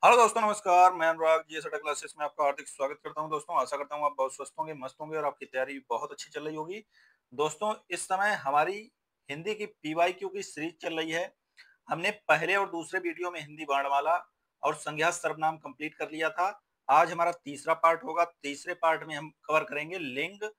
Hello दोस्तों, नमस्कार। मैं अनुराग जी एसटा क्लासेस में आपका हार्दिक स्वागत करता हूं। दोस्तों, आशा करता हूं आप बहुत स्वस्थ होंगे, मस्त होंगे और आपकी तैयारी बहुत अच्छी चल रही होगी। दोस्तों, इस समय हमारी हिंदी की पीवाईक्यू की सीरीज चल रही है। हमने पहले और दूसरे वीडियो में हिंदी वर्णमाला और संज्ञा सर्वनाम कंप्लीट कर लिया था। आज हमारा तीसरा पार्ट होगा। तीसरे पार्ट में हम कवर करेंगे लिंग,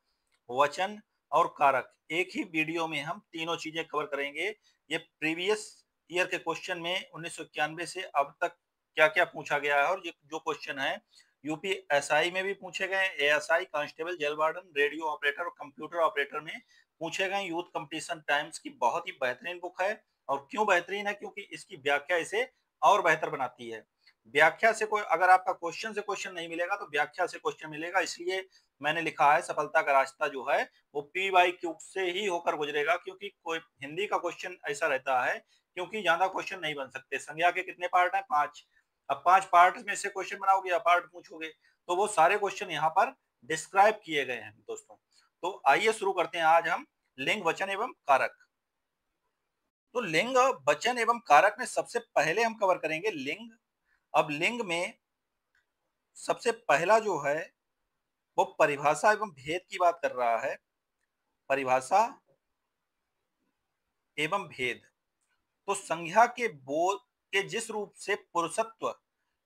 वचन और कारक। एक ही वीडियो में हम तीनों चीजें कवर करेंगे। ये प्रीवियस ईयर के क्वेश्चन में 1991 से अब तक क्या क्या पूछा गया है, और ये जो क्वेश्चन है यूपीएसआई में भी पूछे गए, ASI, constable, jail warden, radio operator और कंप्यूटर ऑपरेटर में पूछे गए। यूथ कंपटीशन टाइम्स की बहुत ही बेहतरीन बुक है। और क्यों बेहतरीन है? क्योंकि इसकी व्याख्या इसे और बेहतर बनाती है। व्याख्या से कोई, अगर आपका क्वेश्चन से क्वेश्चन नहीं मिलेगा तो व्याख्या से क्वेश्चन मिलेगा। इसलिए मैंने लिखा है सफलता का रास्ता जो है वो पीवाईक्यू से ही होकर गुजरेगा। क्योंकि कोई हिंदी का क्वेश्चन ऐसा रहता है, क्योंकि ज्यादा क्वेश्चन नहीं बन सकते। संज्ञा के कितने पार्ट हैं? 5। अब 5 पार्ट में से क्वेश्चन बनाओगे या पार्ट पूछोगे, तो वो सारे क्वेश्चन यहाँ पर डिस्क्राइब किए गए हैं दोस्तों। तो आइए शुरू करते हैं। आज हम लिंग, वचन एवं कारक। तो लिंग, वचन एवं कारक में सबसे पहले हम कवर करेंगे लिंग। अब लिंग में सबसे पहला जो है वो परिभाषा एवं भेद की बात कर रहा है। परिभाषा एवं भेद। तो संज्ञा के बोध के जिस रूप से पुरुषत्व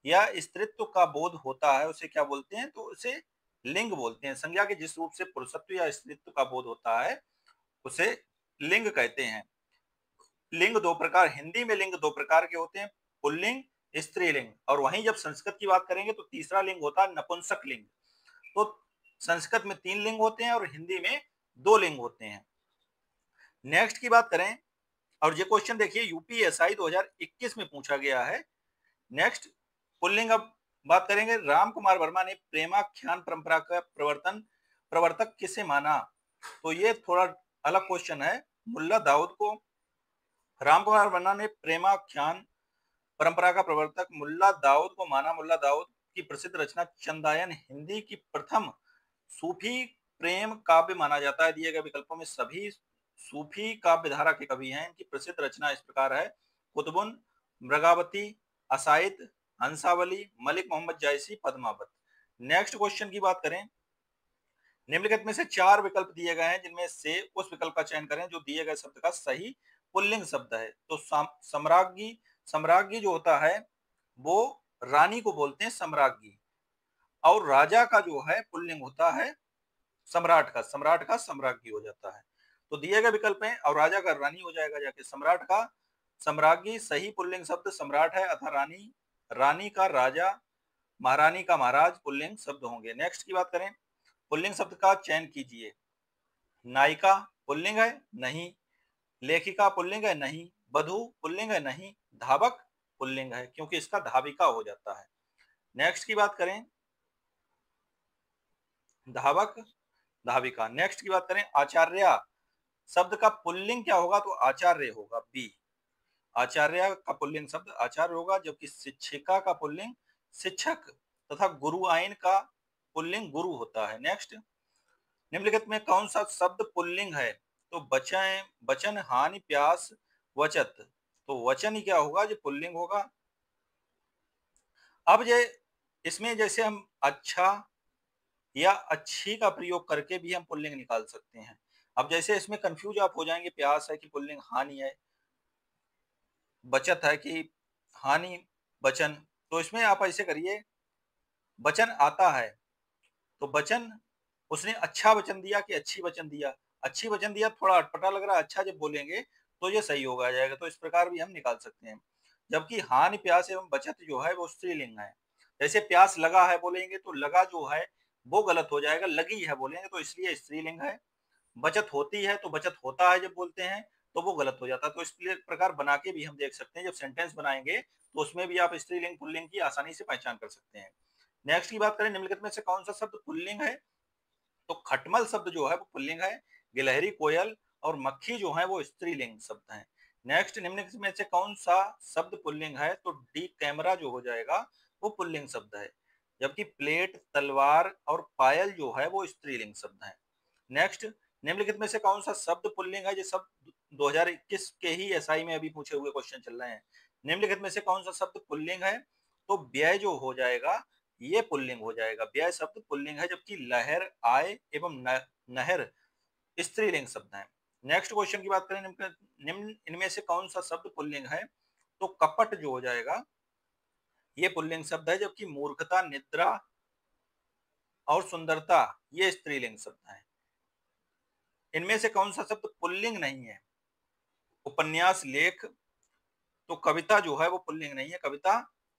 या स्त्रीत्व का बोध होता है उसे क्या बोलते हैं? तो उसे लिंग बोलते हैं। संज्ञा के जिस रूप से पुरुषत्व या स्त्रीत्व का बोध होता है उसे लिंग कहते हैं। लिंग दो प्रकार, हिंदी में लिंग दो प्रकार के होते हैं, पुल्लिंग, स्त्रीलिंग। और वहीं जब संस्कृत की बात करेंगे तो तीसरा लिंग होता है नपुंसक लिंग। तो संस्कृत में 3 लिंग होते हैं और हिंदी में 2 लिंग होते हैं। नेक्स्ट की बात करें, और ये क्वेश्चन देखिए यूपीएसआई 2021 में पूछा गया है। Next pulling. अब बात करेंगे, राम कुमार वर्मा ने प्रेमाख्यान परंपरा का प्रवर्तक किसे माना? तो ये थोड़ा अलग क्वेश्चन है। मुल्ला दाऊद को, राम कुमार वर्मा ने प्रेमाख्यान परंपरा का प्रवर्तक मुल्ला दाऊद को माना। मुल्ला दाऊद की प्रसिद्ध रचना चंदायन हिंदी की प्रथम सूफी प्रेम काव्य माना जाता है। दिए गए विकल्पों में सभी सूफी काव्य धारा के कवि हैं। इनकी प्रसिद्ध रचना इस प्रकार है: कुतुबुन, मृगावती, असाइद, हंसावली, मलिक मोहम्मद जायसी, पद्मावत। नेक्स्ट क्वेश्चन की बात करें, निम्नलिखित में से 4 विकल्प दिए गए हैं जिनमें से उस विकल्प का चयन करें जो दिए गए शब्द का सही पुल्लिंग शब्द है। तो सम्राज्ञी, सम्राज्ञी जो होता है वो रानी को बोलते हैं सम्राज्ञी। और राजा का जो है पुल्लिंग होता है सम्राट का। सम्राट का सम्राज्ञी हो जाता है। तो दिए गए विकल्प में, और राजा का रानी हो जाएगा जाके। सम्राट का सम्राज्ञी सही पुल्लिंग शब्द सम्राट है, अतः रानी, रानी का राजा, महारानी का महाराज पुल्लिंग शब्द होंगे। नेक्स्ट की बात करें, पुल्लिंग शब्द का चयन कीजिए। नायिका पुल्लिंग है? नहीं। लेखिका पुल्लिंग है? नहीं। वधु पुल्लिंग है? नहीं। धावक पुल्लिंग है, क्योंकि इसका धाविका हो जाता है। नेक्स्ट की बात करें, धावक, धाविका। नेक्स्ट की बात करें, आचार्य शब्द का पुल्लिंग क्या होगा? तो आचार्य होगा, बी। आचार्य का पुल्लिंग शब्द आचार्य होगा, जबकि शिक्षिका का पुल्लिंग शिक्षक तथा गुरु आइन का पुल्लिंग गुरु होता है। नेक्स्ट, निम्नलिखित में कौन सा शब्द पुल्लिंग है? तो बचन, बचन, हानि, प्यास, वचत। तो वचन ही क्या होगा? जो पुल्लिंग होगा। अब ये इसमें जैसे हम अच्छा या अच्छी का प्रयोग करके भी हम पुल्लिंग निकाल सकते हैं। अब जैसे इसमें कंफ्यूज आप हो जाएंगे, प्यास है कि पुल्लिंग हानि है, बचत है कि हानि बचन। तो इसमें आप ऐसे करिए, बचन आता है तो बचन, उसने अच्छा वचन दिया कि अच्छी वचन दिया? अच्छी वचन दिया, थोड़ा अटपटा लग रहा है, अच्छा जब बोलेंगे तो ये सही होगा जाएगा। तो इस प्रकार भी हम निकाल सकते हैं। जबकि हानि, प्यास एवं बचत जो है वो स्त्रीलिंग है। जैसे प्यास लगा है बोलेंगे तो लगा जो है वो गलत हो जाएगा, लगी है बोलेंगे तो इसलिए स्त्रीलिंग है। बचत होती है तो बचत होता है जब बोलते हैं तो वो गलत हो जाता है। तो इस प्रकार बना के भी हम देख सकते हैं। जब सेंटेंस बनाएंगे तो उसमें भी आप स्त्रीलिंग पुल्लिंग की आसानी से पहचान कर सकते हैं। नेक्स्ट की बात करें, निम्नलिखित में से कौन सा शब्द पुल्लिंग है? तो खटमल शब्द जो है वो पुल्लिंग है। गिलहरी, कोयल और मक्खी जो है वो स्त्रीलिंग शब्द हैं। नेक्स्ट, निम्नलिखित में से कौन सा शब्द पुल्लिंग है? तो डी कैमरा जो हो जाएगा वो पुल्लिंग शब्द है। जबकि प्लेट, तलवार और पायल जो है वो स्त्रीलिंग शब्द है। नेक्स्ट, निम्नलिखित में से कौन सा शब्द पुल्लिंग है? ये सब 2021 के ही एसआई में अभी पूछे हुए क्वेश्चन चल रहे हैं। निम्नलिखित में से कौन सा शब्द पुल्लिंग है? तो व्यय जो हो जाएगा ये पुल्लिंग हो जाएगा, व्यय शब्द पुल्लिंग है, जबकि लहर, आय एवं नहर स्त्रीलिंग शब्द है। नेक्स्ट क्वेश्चन की बात करें, निम्न इनमें से कौन सा शब्द पुल्लिंग है? तो कपट जो हो जाएगा ये पुल्लिंग शब्द है, जबकि मूर्खता, निद्रा और सुंदरता ये स्त्रीलिंग शब्द है। इनमें से कौन सा शब्द पुल्लिंग नहीं है? उपन्यास, लेख, तो कविता जो है वो पुल्लिंग नहीं है, कविता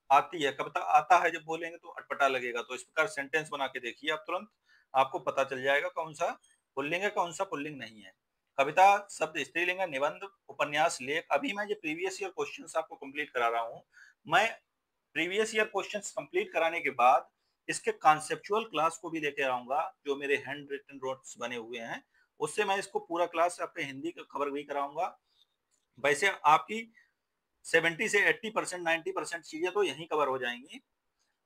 आती है, कविता आता है जब बोलेंगे तो अटपटा लगेगा। तो इस प्रकार सेंटेंस बना के देखिए आप, तुरंत आपको पता चल जाएगा कौन सा पुल्लिंग है, कौन सा पुल्लिंग नहीं है। कविता शब्द स्त्रीलिंग है, निबंध, उपन्यास, लेख। अभी मैं ये प्रीवियस ईयर क्वेश्चंस आपको कंप्लीट करा रहा हूँ। मैं प्रीवियस ईयर क्वेश्चंस कंप्लीट कराने के बाद इसके कॉन्सेप्चुअल क्लास को भी लेके आऊंगा, जो मेरे हैंड रिटन नोट्स बने हुए हैं उससे मैं इसको पूरा क्लास आपके हिंदी का कवर भी कराऊंगा। वैसे आपकी 70 से 80%, 90% चीजें तो यहीं कवर हो जाएंगी,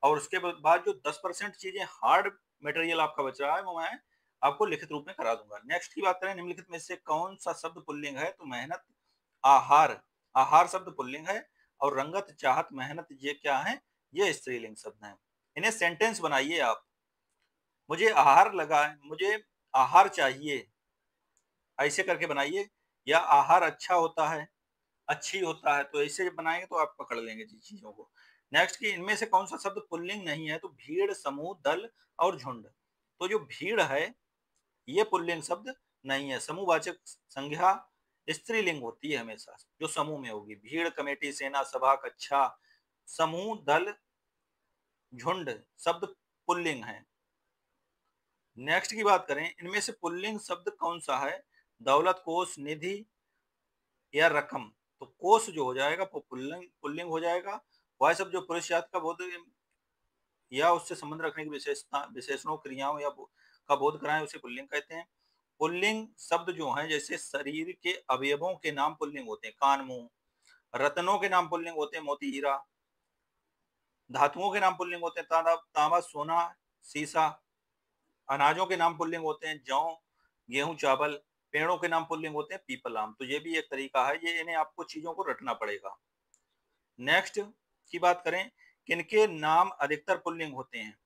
और उसके बाद जो 10% चीजें हार्ड मटेरियल आपका बच रहा है वो मैं आपको लिखित रूप में करा दूंगा। नेक्स्ट की बात करें, निम्नलिखित में से कौन सा शब्द पुल्लिंग है? तो मेहनत, आहार, आहार शब्द पुल्लिंग है, और रंगत, चाहत, मेहनत ये क्या है? ये स्त्रीलिंग शब्द हैं। इन्हें सेंटेंस बनाइए आप। मुझे आहार लगा, मुझे आहार चाहिए, ऐसे करके बनाइए, या आहार अच्छा होता है, अच्छी होता है, तो ऐसे बनाएंगे तो आप पकड़ लेंगे चीजों को। नेक्स्ट की इनमें से कौन सा शब्द पुल्लिंग नहीं है? तो भीड़, समूह, दल और झुंड। तो जो भीड़ है ये पुल्लिंग शब्द नहीं है। समूहवाचक संज्ञा स्त्रीलिंग होती है हमेशा, जो समूह में होगी। भीड़, कमेटी, सेना, सभा, कक्षा, समूह, दल, झुंड शब्द पुल्लिंग है। नेक्स्ट की बात करें, इनमें से पुल्लिंग शब्द कौन सा है? दौलत, कोष, निधि या रकम। तो कोष जो हो जाएगा वो पुल्लिंग पुल्लिंग हो जाएगा। वह शब्द जो पुरुष जाति का बोध या उससे संबंध रखने की विशेषता, विशेषणों, क्रियाओं या का बोध कराएं उसे पुल्लिंग कहते हैं। पुल्लिंग शब्द जो हैं, जैसे शरीर के अवयवों के नाम पुल्लिंग होते हैं, कान, मुंह। रत्नों के नाम पुल्लिंग होते हैं, मोती, हीरा। धातुओं के नाम पुल्लिंग होते हैं, तांबा, सोना, सीसा। अनाजों के नाम पुल्लिंग होते हैं, जौ, गेहूं, चावल। पेड़ों के नाम पुल्लिंग होते हैं, पीपल, आम। तो ये भी एक तरीका है, ये इन्हें आपको चीजों को रटना पड़ेगा। नेक्स्ट की बात करें, किनके नाम अधिकतर पुल्लिंग होते हैं?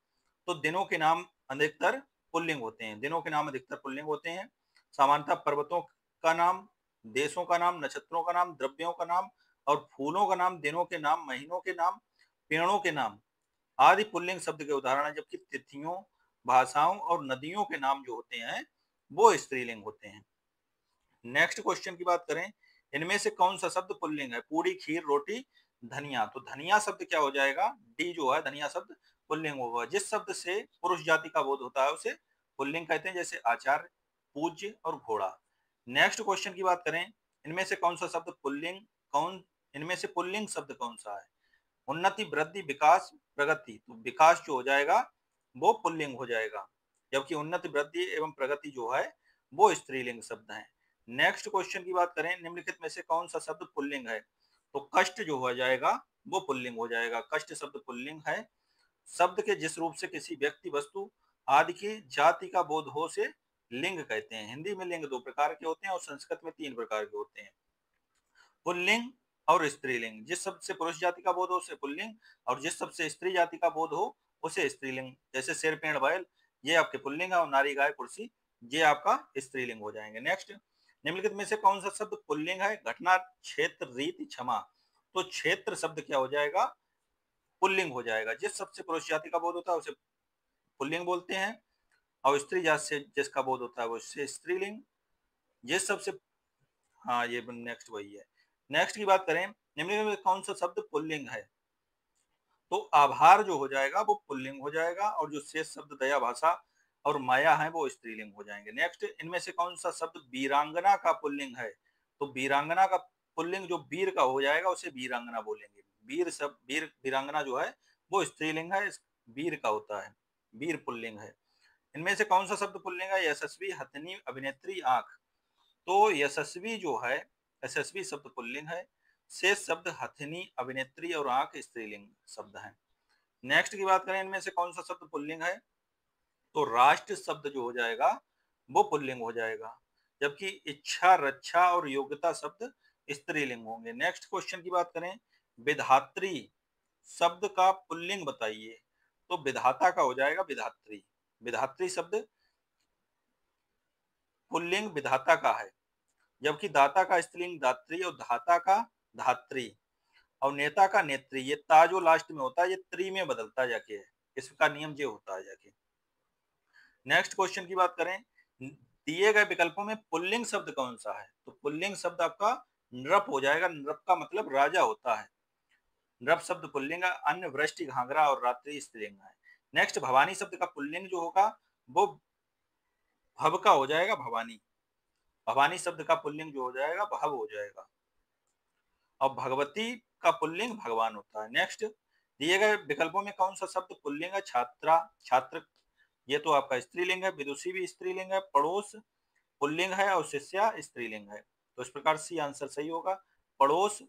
तो दिनों के नाम अधिकतर पुल्लिंग होते हैं, दिनों के नाम अधिकतर पुल्लिंग होते हैं। सामान्यतः पर्वतों का नाम, देशों का नाम, नक्षत्रों का नाम, द्रव्यों का नाम और फूलों का नाम, दिनों के नाम, महीनों के नाम, पेड़ों के नाम आदि पुल्लिंग शब्द के उदाहरण है। जबकि तिथियों, भाषाओं और नदियों के नाम जो होते हैं वो स्त्रीलिंग होते हैं। नेक्स्ट क्वेश्चन की बात करें, इनमें से कौन सा शब्द पुल्लिंग है? पूरी, खीर, रोटी, धनिया। तो धनिया शब्द क्या हो जाएगा? डी जो है धनिया शब्द पुल्लिंग होगा। जिस शब्द से पुरुष जाति का बोध होता है उसे पुल्लिंग कहते हैं, जैसे आचार्य, पूज्य और घोड़ा। नेक्स्ट क्वेश्चन की बात करें, इनमें से कौन सा शब्द पुल्लिंग, कौन इनमें से पुल्लिंग शब्द कौन सा है? उन्नति, वृद्धि, विकास, प्रगति। तो विकास जो हो जाएगा वो पुल्लिंग हो जाएगा, जबकि उन्नति, वृद्धि एवं प्रगति जो है वो स्त्रीलिंग शब्द है। नेक्स्ट क्वेश्चन की बात करें, निम्नलिखित में से कौन सा शब्द पुल्लिंग है? तो कष्ट जो हो जाएगा वो पुल्लिंग हो जाएगा, कष्ट शब्द पुल्लिंग है। शब्द के जिस रूप से किसी व्यक्ति, वस्तु आदि की जाति का बोध हो से लिंग कहते हैं। हिंदी में लिंग दो प्रकार के होते हैं और संस्कृत में 3 प्रकार के होते हैं, पुल्लिंग और स्त्रीलिंग। जिस शब्द से पुरुष जाति का बोध हो उसे पुल्लिंग, और जिस शब्द से स्त्री जाति का बोध हो उसे स्त्रीलिंग। जैसे शेर, पेड़, बैल ये आपके पुल्लिंग है, और नारी, गाय, कुर्सी ये आपका स्त्रीलिंग हो जाएंगे। नेक्स्ट, निम्नलिखित में से कौन सा शब्द पुल्लिंग है? घटना, क्षेत्र, रीति, क्षमा। तो क्षेत्र शब्द क्या हो जाएगा? पुल्लिंग हो जाएगा। जिस शब्द से पुरुष जाति का बोध होता है उसे पुल्लिंग बोलते हैं, और स्त्री जाति से जिसका बोध होता है वो उससे स्त्रीलिंग। जिस शब्द से, हाँ ये नेक्स्ट वही है। नेक्स्ट की बात करें, निम्नलिखित में कौन सा शब्द पुल्लिंग है? तो आभार जो हो जाएगा वो पुल्लिंग हो जाएगा, और जो शेष शब्द दया, भाषा और माया है वो स्त्रीलिंग हो जाएंगे। नेक्स्ट, इनमें से कौन सा शब्द वीरांगना का पुल्लिंग है? तो वीरांगना का पुल्लिंग जो वीर का हो जाएगा उसे वीरांगना बोलेंगे। वीर शब्द, वीरांगना जो है वो स्त्रीलिंग है, वीर का होता है, वीर पुल्लिंग है। इनमें से कौन सा शब्द पुल्लिंग है? यशस्वी, हथनी, अभिनेत्री, आंख। तो यशस्वी जो है, यशस्वी शब्द पुल्लिंग है। शेष शब्द हथिनी, अभिनेत्री और आंख स्त्रीलिंग शब्द हैं। नेक्स्ट की बात करें, इनमें से कौन सा शब्द पुल्लिंग है? तो राष्ट्र शब्द जो हो जाएगा वो पुल्लिंग हो जाएगा, जबकि इच्छा, रक्षा और योग्यता शब्द स्त्रीलिंग होंगे। नेक्स्ट क्वेश्चन की बात करें, विधात्री शब्द का पुल्लिंग बताइए, तो विधाता का हो जाएगा विधात्री। विधात्री शब्द पुल्लिंग विधाता का है, जबकि दाता का स्त्रीलिंग दात्री और धाता का धात्री और नेता का नेत्री। ये ता जो लास्ट में होता है ये त्री में बदलता जाके है, इसका नियम ये होता है जाके। नेक्स्ट क्वेश्चन की बात करें, दिए गए विकल्पों में पुल्लिंग शब्द कौन सा है, तो पुल्लिंग शब्द आपका नृप हो जाएगा। नृप का मतलब राजा होता है। नृप शब्द पुल्लिंग है, अन्य वृष्टि घाघरा और रात्रि स्त्रीलिंग है। नेक्स्ट भवानी शब्द का पुल्लिंग जो होगा वो भव का हो जाएगा, भवानी। भवानी शब्द का पुल्लिंग जो हो जाएगा भव हो जाएगा। और भगवती का पुल्लिंग भगवान होता है। नेक्स्ट, दिए गए विकल्पों में कौन सा शब्द पुल्लिंग है, छात्रा छात्र, ये तो आपका स्त्रीलिंग है। विदुषी भी स्त्रीलिंग है। पड़ोस पुल्लिंग है और शिष्या स्त्रीलिंग है। तो इस प्रकार सी आंसर सही होगा। पड़ोस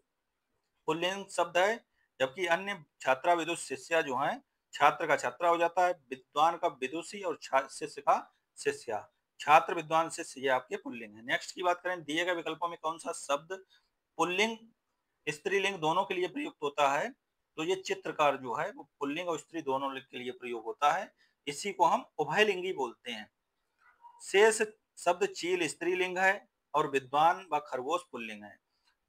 पुल्लिंग शब्द है, जबकि अन्य छात्रा विदुष शिष्या जो है, छात्र का छात्रा हो जाता है, विद्वान का विदुषी और शिष्य का शिष्या। छात्र विद्वान शिष्य ये आपके पुल्लिंग है। नेक्स्ट की बात करें, दिए गए विकल्पों में कौन सा शब्द पुल्लिंग स्त्रीलिंग दोनों के लिए प्रयुक्त होता है, तो ये चित्रकार जो है वो पुल्लिंग और स्त्री दोनों के लिए प्रयोग होता है। इसी को हम उभयलिंगी बोलते हैं। शेष शब्द चील स्त्रीलिंग है और विद्वान व खरगोश पुल्लिंग है।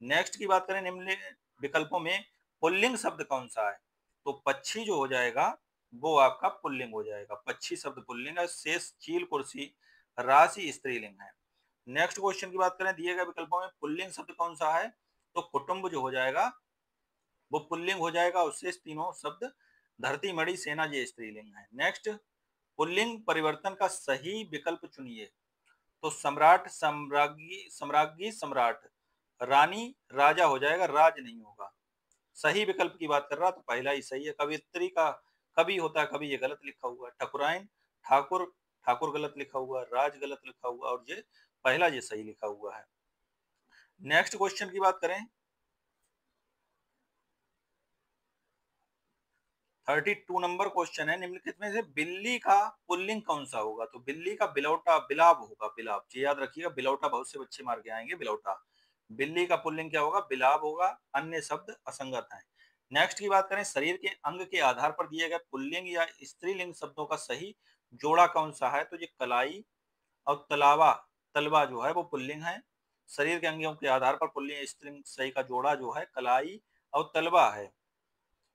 नेक्स्ट की बात करें, निम्न विकल्पों में पुल्लिंग शब्द कौन सा है, तो पक्षी जो हो जाएगा वो आपका पुल्लिंग हो जाएगा। पक्षी शब्द पुल्लिंग है। शेष चील कुर्सी राशि स्त्रीलिंग है। नेक्स्ट क्वेश्चन की बात करें, दिए गए विकल्पों में पुल्लिंग शब्द कौन सा है, तो कुटुंब जो हो जाएगा वो पुल्लिंग हो जाएगा। और शेष तीनों शब्द धरती मणि सेना ये स्त्रीलिंग है। नेक्स्ट, पुल्लिंग परिवर्तन का सही विकल्प चुनिए, तो सम्राट सम्राज्ञी सम्राज्ञी सम्राट, रानी राजा हो जाएगा, राज नहीं होगा। सही विकल्प की बात कर रहा तो पहला ही सही है। कवियत्री का कभी होता है, कभी ये गलत लिखा हुआ है। ठकुराइन ठाकुर, ठाकुर गलत लिखा हुआ है। राज गलत लिखा हुआ है और ये पहला ये सही लिखा हुआ है। नेक्स्ट क्वेश्चन की बात करें, 32 नंबर क्वेश्चन है, निम्नलिखित में से बिल्ली का पुल्लिंग कौन सा होगा, तो बिल्ली का बिलौटा बिलाव होगा। बिलाव, ये याद रखिएगा, बिलौटा बहुत से बच्चे मार के आएंगे। बिलौटा, बिल्ली का पुल्लिंग क्या होगा, बिलाव होगा। अन्य शब्द असंगत हैं। नेक्स्ट की बात करें, शरीर के अंग के आधार पर दिए गए पुल्लिंग या स्त्रीलिंग शब्दों का सही जोड़ा कौन सा है, तो ये कलाई और तलावा, तलवा जो है वो पुल्लिंग है। शरीर के अंगों के आधार पर पुल्लिंग स्त्रीलिंग सही का जोड़ा जो है कलाई और तलवा है।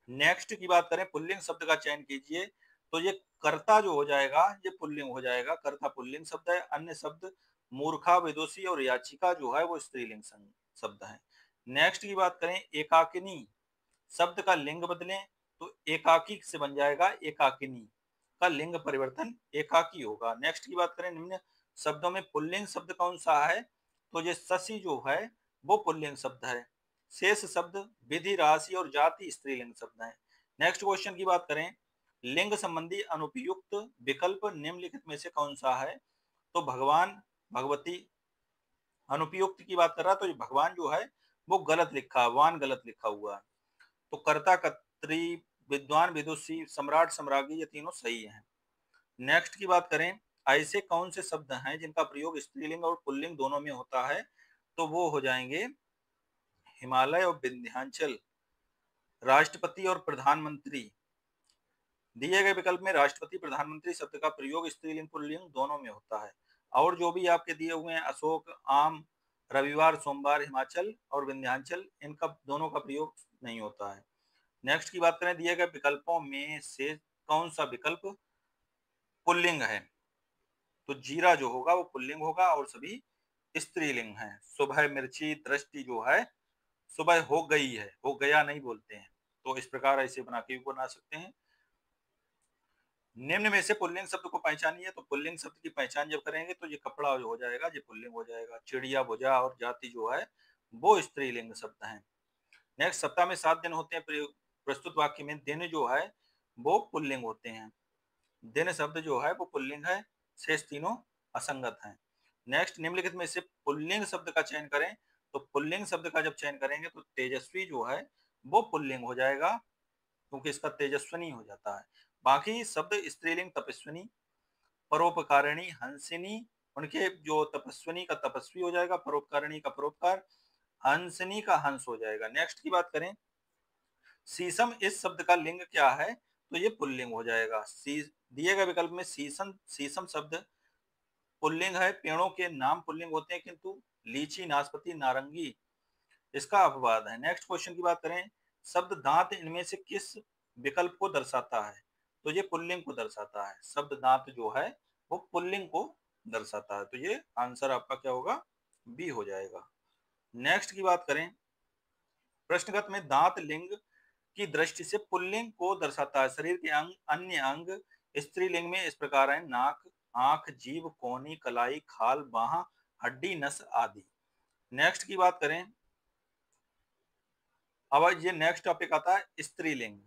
नेक्स्ट की बात करें, पुल्लिंग शब्द का चयन कीजिए, तो ये कर्ता जो हो जाएगा ये पुल्लिंग हो जाएगा। कर्ता पुल्लिंग शब्द है। अन्य शब्द मूर्खा विदुषी और याचिका जो है वो स्त्रीलिंग शब्द है। नेक्स्ट की बात करें, एकाकिनी शब्द का लिंग बदलें, तो एकाकी से बन जाएगा एकाकिनी, का लिंग परिवर्तन एकाकी होगा। नेक्स्ट की बात करें, निम्न शब्दों में पुल्लिंग शब्द कौन सा है, तो ये शशि जो है वो पुल्लिंग शब्द है। शेष शब्द विधि राशि और जाति स्त्रीलिंग शब्द है। नेक्स्ट क्वेश्चन की बात करें, लिंग संबंधी अनुपयुक्त विकल्प निम्नलिखित में से कौन सा है, तो भगवान भगवती। अनुपयुक्त की बात कर रहा तो ये भगवान जो है वो गलत लिखा, वान गलत लिखा हुआ है। तो कर्ता कर्त्री विद्वान विदुषी सम्राट सम्राज्ञी ये तीनों सही हैं। नेक्स्ट की बात करें, ऐसे कौन से शब्द हैं जिनका प्रयोग स्त्रीलिंग और पुल्लिंग दोनों में होता है, तो वो हो जाएंगे हिमालय और विंध्याचल, राष्ट्रपति और प्रधानमंत्री। दिए गए विकल्प में राष्ट्रपति प्रधानमंत्री शब्द का प्रयोग स्त्रीलिंग पुल्लिंग दोनों में होता है। और जो भी आपके दिए हुए हैं अशोक, आम, रविवार, सोमवार, हिमाचल और विंध्याचल, इनका दोनों का प्रयोग नहीं होता है। नेक्स्ट की बात करें, दिए गए विकल्पों में से कौन सा विकल्प पुल्लिंग है, तो जीरा जो होगा वो पुल्लिंग होगा और सभी स्त्रीलिंग है। सुबह मिर्ची दृष्टि जो है सुबह हो गई है, हो गया नहीं बोलते हैं। तो इस प्रकार ऐसे बना के भी बना सकते हैं। निम्न में से पुल्लिंग शब्द को पहचानिए, तो पुल्लिंग शब्द की पहचान जब करेंगे तो ये कपड़ा जो हो जाएगा ये पुल्लिंग हो जाएगा। चिड़िया, भुजा और जाति जो है वो स्त्रीलिंग शब्द हैं। नेक्स्ट, सप्ताह में 7 दिन होते हैं, प्रस्तुत वाक्य में दिन जो है वो पुल्लिंग होते हैं। दिन शब्द जो है वो पुल्लिंग है। शेष तीनों असंगत हैं। नेक्स्ट, निम्नलिखित में से पुल्लिंग शब्द का चयन करें, तो पुल्लिंग शब्द का जब चयन करेंगे तो तेजस्वी जो है वो पुल्लिंग हो जाएगा, क्योंकि इसका तेजस्विनी हो जाता है। बाकी शब्द स्त्रीलिंग तपस्विनी, परोपकारिणी, हंसिनी, उनके जो तपस्विनी का तपस्वी हो जाएगा, परोपकारिणी का परोपकार, हंसिनी का हंस हो जाएगा। नेक्स्ट की बात करें, शीशम इस शब्द का लिंग क्या है, तो ये पुल्लिंग हो जाएगा। दिए गए विकल्प में शीशम शीशम शब्द पुल्लिंग है, पेड़ों के नाम पुल्लिंग होते हैं, किंतु लीची, नाशपाती, नारंगी इसका अपवाद है। नेक्स्ट क्वेश्चन की बात करें, शब्द दांत इनमें से किस विकल्प को दर्शाता है, तो ये पुल्लिंग को दर्शाता है। शब्द दांत जो है वो पुल्लिंग को दर्शाता है, तो ये आंसर आपका क्या होगा, बी हो जाएगा। नेक्स्ट की बात करें, प्रश्नगत में दांत लिंग की दृष्टि से पुल्लिंग को दर्शाता है। शरीर के अंग, अन्य अंग स्त्रीलिंग में इस प्रकार है: नाक, आंख, जीभ, कोहनी, कलाई, खाल, बाह, हड्डी, नस आदि। नेक्स्ट की बात करें, अब ये नेक्स्ट टॉपिक आता है स्त्रीलिंग।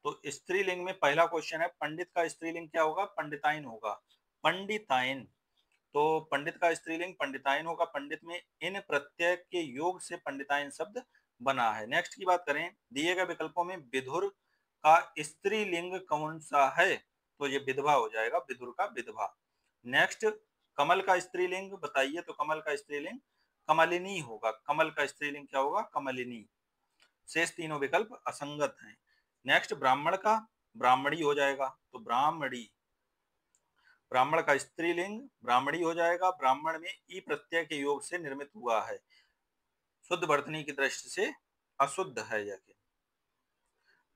तो स्त्रीलिंग में पहला क्वेश्चन है, पंडित का स्त्रीलिंग क्या होगा, पंडिताइन होगा। पंडिताइन, तो पंडित का स्त्रीलिंग पंडिताइन होगा। पंडित में इन प्रत्यय के योग से पंडिताइन शब्द बना है। नेक्स्ट की बात करें, दिए गए विकल्पों में विधुर का स्त्रीलिंग कौन सा है, तो ये विधवा हो जाएगा, विधुर का विधवा। नेक्स्ट, कमल का स्त्रीलिंग बताइए, तो कमल का स्त्रीलिंग कमलिनी होगा। कमल का स्त्रीलिंग क्या होगा, कमलिनी। शेष तीनों विकल्प असंगत हैं। नेक्स्ट, ब्राह्मण का ब्राह्मणी हो जाएगा, तो ब्राह्मणी। ब्राह्मण का स्त्रीलिंग ब्राह्मणी हो जाएगा। ब्राह्मण में ई प्रत्यय के योग से निर्मित हुआ है, शुद्ध वर्तनी की दृष्टि से अशुद्ध है यह।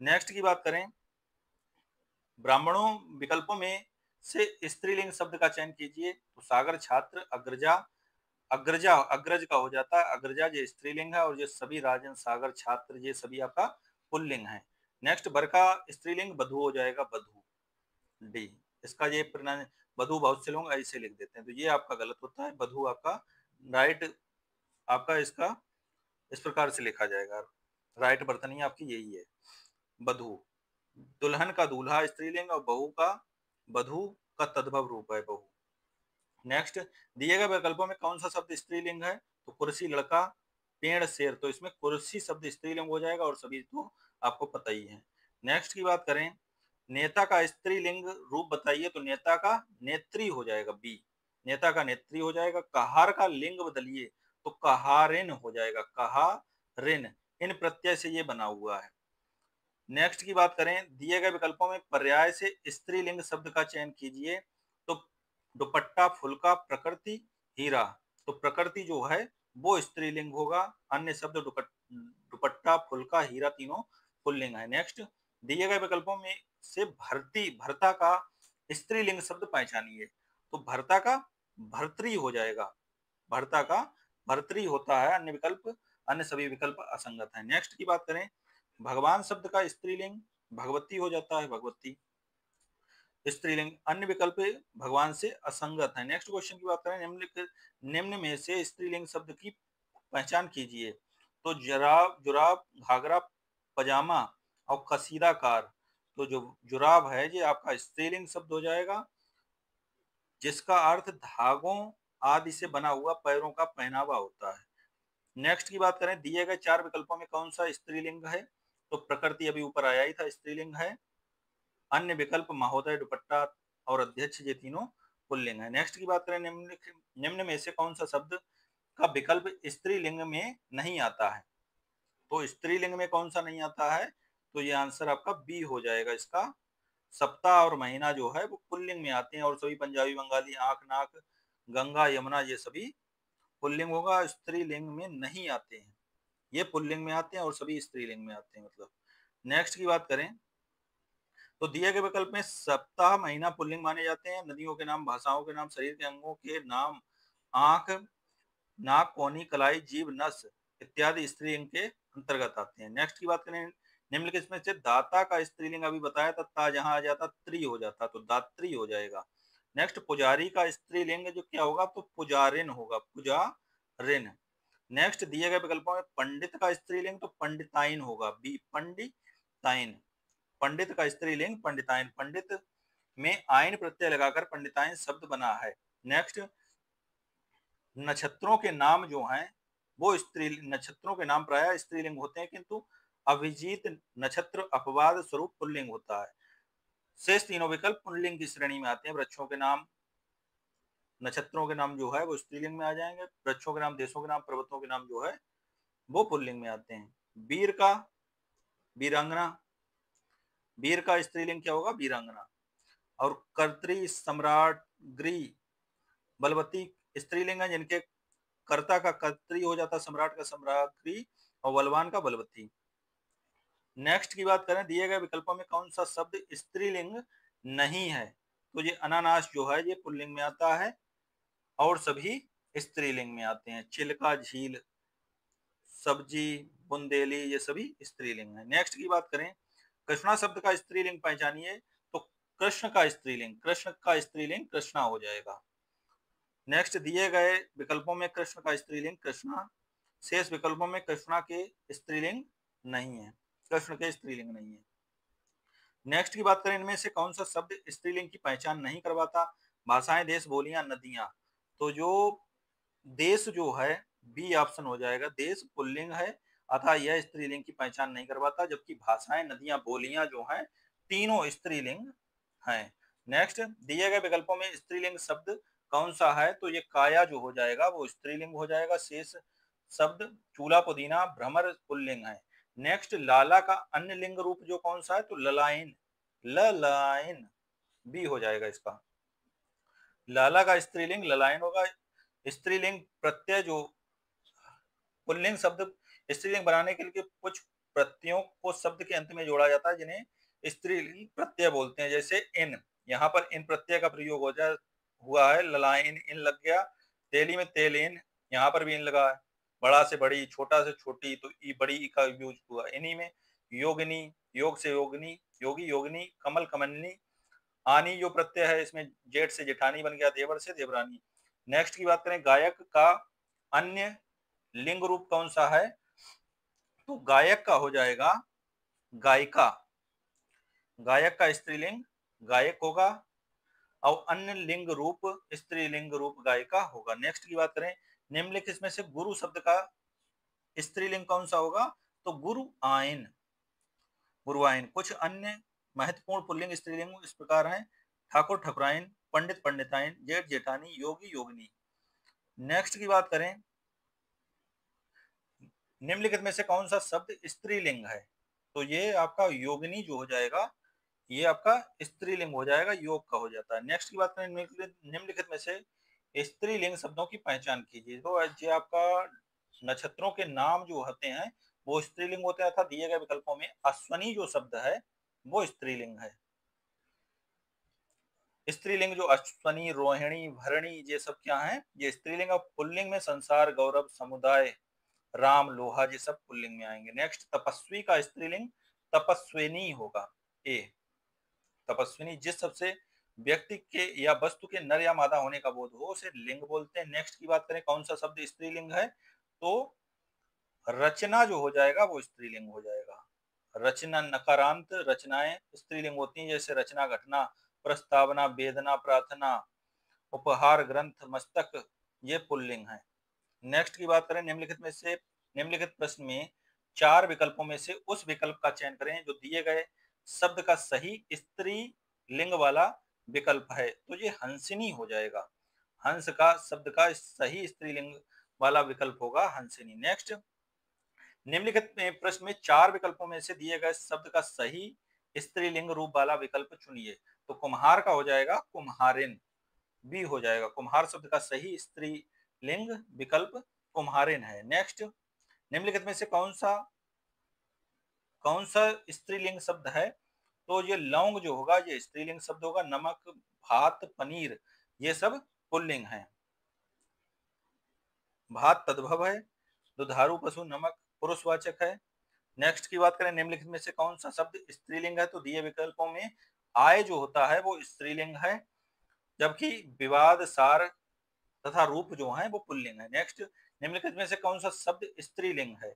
नेक्स्ट की बात करें, ब्राह्मणों विकल्पों में से स्त्रीलिंग शब्द का चयन कीजिए, तो सागर, छात्र, अग्रजा। अग्रजा अग्रज का हो जाता है, अग्रजा ये स्त्रीलिंग है, और ये सभी राजन, सागर, छात्र ये सभी आपका पुल्लिंग है। नेक्स्ट, बर का स्त्रीलिंग बधु हो जाएगा, बधु, डी। इसका ये बधु बहुत से लोग ऐसे लिख देते हैं, तो ये आपका गलत होता है। बधु आपका राइट, आपका इसका इस प्रकार से लिखा जाएगा, राइट वर्तनी आपकी यही है, बधु। दुल्हन का दूल्हा स्त्रीलिंग, और बहू का बधू का तद्भव रूप है, बहू। नेक्स्ट, दिए गए विकल्पों में कौन सा शब्द स्त्रीलिंग है, तो कुर्सी, लड़का, पेड़, शेर। तो इसमें कुर्सी शब्द स्त्रीलिंग हो जाएगा, और सभी तो आपको पता ही है। नेक्स्ट की बात करें, नेता का स्त्रीलिंग रूप बताइए, तो नेता का नेत्री हो जाएगा, बी। नेता का नेत्री हो जाएगा। कहार का लिंग बदलिए, तो कहारिन हो जाएगा, कहारिन। इन प्रत्यय से ये बना हुआ है। नेक्स्ट की बात करें, दिए गए विकल्पों में पर्याय से स्त्रीलिंग शब्द का चयन कीजिए, तो दुपट्टा, फुलका, प्रकृति, हीरा। तो प्रकृति जो है वो स्त्रीलिंग होगा, अन्य शब्द दुपट्टा, फुलका, हीरा तीनों पुल्लिंग है। नेक्स्ट, दिए गए विकल्पों में से भर्ता का स्त्रीलिंग शब्द पहचानिए, तो भर्ता का भर्तरी हो जाएगा, भर्ता का भर्तरी होता है। अन्य सभी विकल्प असंगत है। नेक्स्ट की बात करें, भगवान शब्द का स्त्रीलिंग भगवती हो जाता है, भगवती स्त्रीलिंग। अन्य विकल्प भगवान से असंगत है। नेक्स्ट क्वेश्चन की बात करें, निम्न में से स्त्रीलिंग शब्द की पहचान कीजिए, तो जुराब, जुराब, घाघरा, पजामा और कसीदाकार। तो जो जुराब है ये आपका स्त्रीलिंग शब्द हो जाएगा, जिसका अर्थ धागों आदि से बना हुआ पैरों का पहनावा होता है। नेक्स्ट की बात करें, दिए गए चार विकल्पों में कौन सा स्त्रीलिंग है, तो प्रकृति अभी ऊपर आया ही था, स्त्रीलिंग है। अन्य विकल्प महोदय, दुपट्टा और अध्यक्ष ये तीनों पुल्लिंग है। नेक्स्ट की बात करें, निम्न में से कौन सा शब्द का विकल्प स्त्रीलिंग में नहीं आता है, तो स्त्रीलिंग में कौन सा नहीं आता है, तो ये आंसर आपका बी हो जाएगा इसका। सप्ताह और महीना जो है वो पुल्लिंग में आते हैं, और सभी पंजाबी, बंगाली, आंख, नाक, गंगा, यमुना ये सभी पुल्लिंग होगा, स्त्रीलिंग में नहीं आते हैं। ये पुल्लिंग में आते हैं और सभी स्त्रीलिंग में आते हैं, मतलब। नेक्स्ट की बात करें, तो दिए गए विकल्प में सप्ताह, महीना पुल्लिंग माने जाते हैं। नदियों के नाम, भाषाओं के नाम, शरीर के अंगों के नाम, आंख, नाक, कोहनी, कलाई, जीभ, नस इत्यादि स्त्रीलिंग के अंतर्गत आते हैं। नेक्स्ट की बात करें, निम्नलिखित में से दाता का स्त्रीलिंग अभी बताया था, ता जहां आ जाता त्री हो जाता, तो दात्री हो जाएगा। नेक्स्ट, पुजारी का स्त्रीलिंग जो क्या होगा, तो पुजारिन होगा, पुजारिन। नेक्स्ट, दिए गए विकल्पों में पंडित का स्त्रीलिंग तो पंडिताइन होगा, बी, पंडिताइन। पंडित का स्त्रीलिंग पंडिताइन, पंडित में आइन प्रत्यय लगाकर पंडिताइन शब्द बना है। नेक्स्ट, नक्षत्रों के नाम जो हैं वो नक्षत्रों के नाम प्रायः स्त्रीलिंग होते हैं, किंतु अभिजीत नक्षत्र अपवाद स्वरूप पुल्लिंग होता है। शेष तीनों विकल्प पुल्लिंग की श्रेणी में आते हैं। वृक्षों के नाम, नक्षत्रों के नाम जो है वो स्त्रीलिंग में आ जाएंगे। वृक्षों के नाम, देशों के नाम, पर्वतों के नाम जो है वो पुल्लिंग में आते हैं। वीर का वीरांगना, वीर का स्त्रीलिंग क्या होगा? वीरांगना। और कर्त्री, सम्राट, गृह, बलवती स्त्रीलिंग है जिनके कर्ता का कर्त्री हो जाता, सम्राट का सम्राज्ञी और बलवान का बलवती। नेक्स्ट की बात करें, दिए गए विकल्पों में कौन सा शब्द स्त्रीलिंग नहीं है? तो ये अनानास जो है ये पुल्लिंग में आता है और सभी स्त्रीलिंग में आते हैं। चिल्का, झील, सब्जी, बुंदेली, ये सभी स्त्रीलिंग है। नेक्स्ट की बात करें, कृष्णा शब्द का स्त्रीलिंग पहचानिए। तो कृष्ण का स्त्रीलिंग, कृष्ण का स्त्रीलिंग कृष्णा हो जाएगा। नेक्स्ट, दिए गए विकल्पों में कृष्ण का स्त्रीलिंग कृष्णा, शेष विकल्पों में कृष्णा के स्त्रीलिंग नहीं है, कृष्ण के स्त्रीलिंग नहीं है। नेक्स्ट की बात करें, इनमें से कौन सा शब्द स्त्रीलिंग की पहचान नहीं करवाता? भाषाएं, देश, बोलियां, नदियां। तो जो देश जो है बी ऑप्शन हो जाएगा, देश पुल्लिंग है अतः यह स्त्रीलिंग की पहचान नहीं करवाता, जबकि भाषाएं, नदियां, बोलियां जो हैं तीनों स्त्रीलिंग हैं। नेक्स्ट, दिए गए विकल्पों में स्त्रीलिंग शब्द कौन सा है? तो ये काया जो हो जाएगा वो स्त्रीलिंग हो जाएगा। शेष शब्द चूला, पुदीना, भ्रमर पुल्लिंग है। नेक्स्ट, लाला का अन्य लिंग रूप जो कौन सा है? तो ललाइन, ललाइन बी हो जाएगा इसका। लाला का स्त्रीलिंग ललाइन होगा। स्त्रीलिंग प्रत्यय जो पुल्लिंग शब्द स्त्रीलिंग बनाने के लिए कुछ प्रत्ययों को शब्द के अंत में जोड़ा जाता है जिन्हें स्त्रीलिंग प्रत्यय बोलते हैं। जैसे इन, यहाँ पर इन प्रत्यय का प्रयोग हो जाए हुआ है, ललाइन इन लग गया। तेली में तेल इन, यहाँ पर भी इन लगा है। बड़ा से बड़ी, छोटा से छोटी, तो ई बड़ी ई का यूज हुआ इन्हीं में। योगिनी, योग से योगिनी, योगी योगिनी, कमल कमलनी। आनी जो प्रत्यय है इसमें जेठ से जेठानी बन गया, देवर से देवरानी। नेक्स्ट की बात करें, गायक का अन्य लिंग रूप कौन सा है? तो गायक का हो जाएगा गायिका। गायक का स्त्रीलिंग गायक होगा और अन्य लिंग रूप स्त्रीलिंग रूप गायिका होगा। नेक्स्ट की बात करें, निम्नलिखित इसमें से गुरु शब्द का स्त्रीलिंग कौन सा होगा? तो गुरु आयन, गुरुआयन। कुछ अन्य महत्वपूर्ण पुल्लिंग स्त्रीलिंग इस प्रकार हैं, ठाकुर ठकुराइन, पंडित पंडिताइन, जेठ जेठानी, योगी योगिनी। नेक्स्ट की बात करें, निम्नलिखित में से कौन सा शब्द स्त्रीलिंग है? तो ये आपका योगिनी जो हो जाएगा ये आपका स्त्रीलिंग हो जाएगा, योग का हो जाता है। नेक्स्ट की बात करें, निम्नलिखित में से स्त्रीलिंग शब्दों की पहचान कीजिए। तो ये आपका नक्षत्रों के नाम जो होते हैं वो स्त्रीलिंग होते हैं, अर्थात दिए गए विकल्पों में अश्वनी जो शब्द है वो स्त्रीलिंग है। स्त्रीलिंग जो अश्वनी, रोहिणी, भरणी, ये सब क्या है? ये स्त्रीलिंग। और पुल्लिंग में संसार, गौरव, समुदाय, राम, लोहा, ये सब पुल्लिंग में आएंगे। नेक्स्ट, तपस्वी का स्त्रीलिंग तपस्विनी होगा। ए, तपस्विनी, जिस सबसे व्यक्ति के या वस्तु के नर या मादा होने का बोध हो उसे लिंग बोलते हैं। नेक्स्ट की बात करें, कौन सा शब्द स्त्रीलिंग है? तो रचना जो हो जाएगा वो स्त्रीलिंग हो जाएगा। रचना, नकारांत रचनाएं स्त्रीलिंग होती हैं, जैसे रचना, घटना, प्रस्तावना, वेदना, प्रार्थना, उपहार, ग्रंथ, मस्तक, ये पुल्लिंग है। नेक्स्ट की बात करें, निम्नलिखित प्रश्न में चार विकल्पों में से उस विकल्प का चयन करें जो दिए गए शब्द का सही स्त्री लिंग वाला विकल्प है। तो ये हंसिनी हो जाएगा। हंस का शब्द का सही स्त्रीलिंग वाला विकल्प होगा हंसिनी। नेक्स्ट, निम्नलिखित प्रश्न में चार विकल्पों में से दिए गए शब्द का सही स्त्रीलिंग रूप वाला विकल्प चुनिए। तो कुम्हार का हो जाएगा कुम्हारिन, बी हो जाएगा। कुम्हार शब्द का सही स्त्रीलिंग विकल्प कुम्हारिन है। नेक्स्ट, निम्नलिखित में से कौन सा स्त्रीलिंग शब्द है? तो ये लौंग जो होगा ये स्त्रीलिंग शब्द होगा। नमक, भात, पनीर, ये सब पुल्लिंग है। भात तद्भव है, दुधारू पशु, नमक पुरुषवाचक है। नेक्स्ट की बात करें, निम्नलिखित में से कौन सा शब्द स्त्रीलिंग है? तो दिए विकल्पों में आय जो होता है वो स्त्रीलिंग है, जबकि विवाद, सार तथा रूप जो है वो पुल्लिंग है। नेक्स्ट, निम्नलिखित में से कौन सा शब्द स्त्रीलिंग है?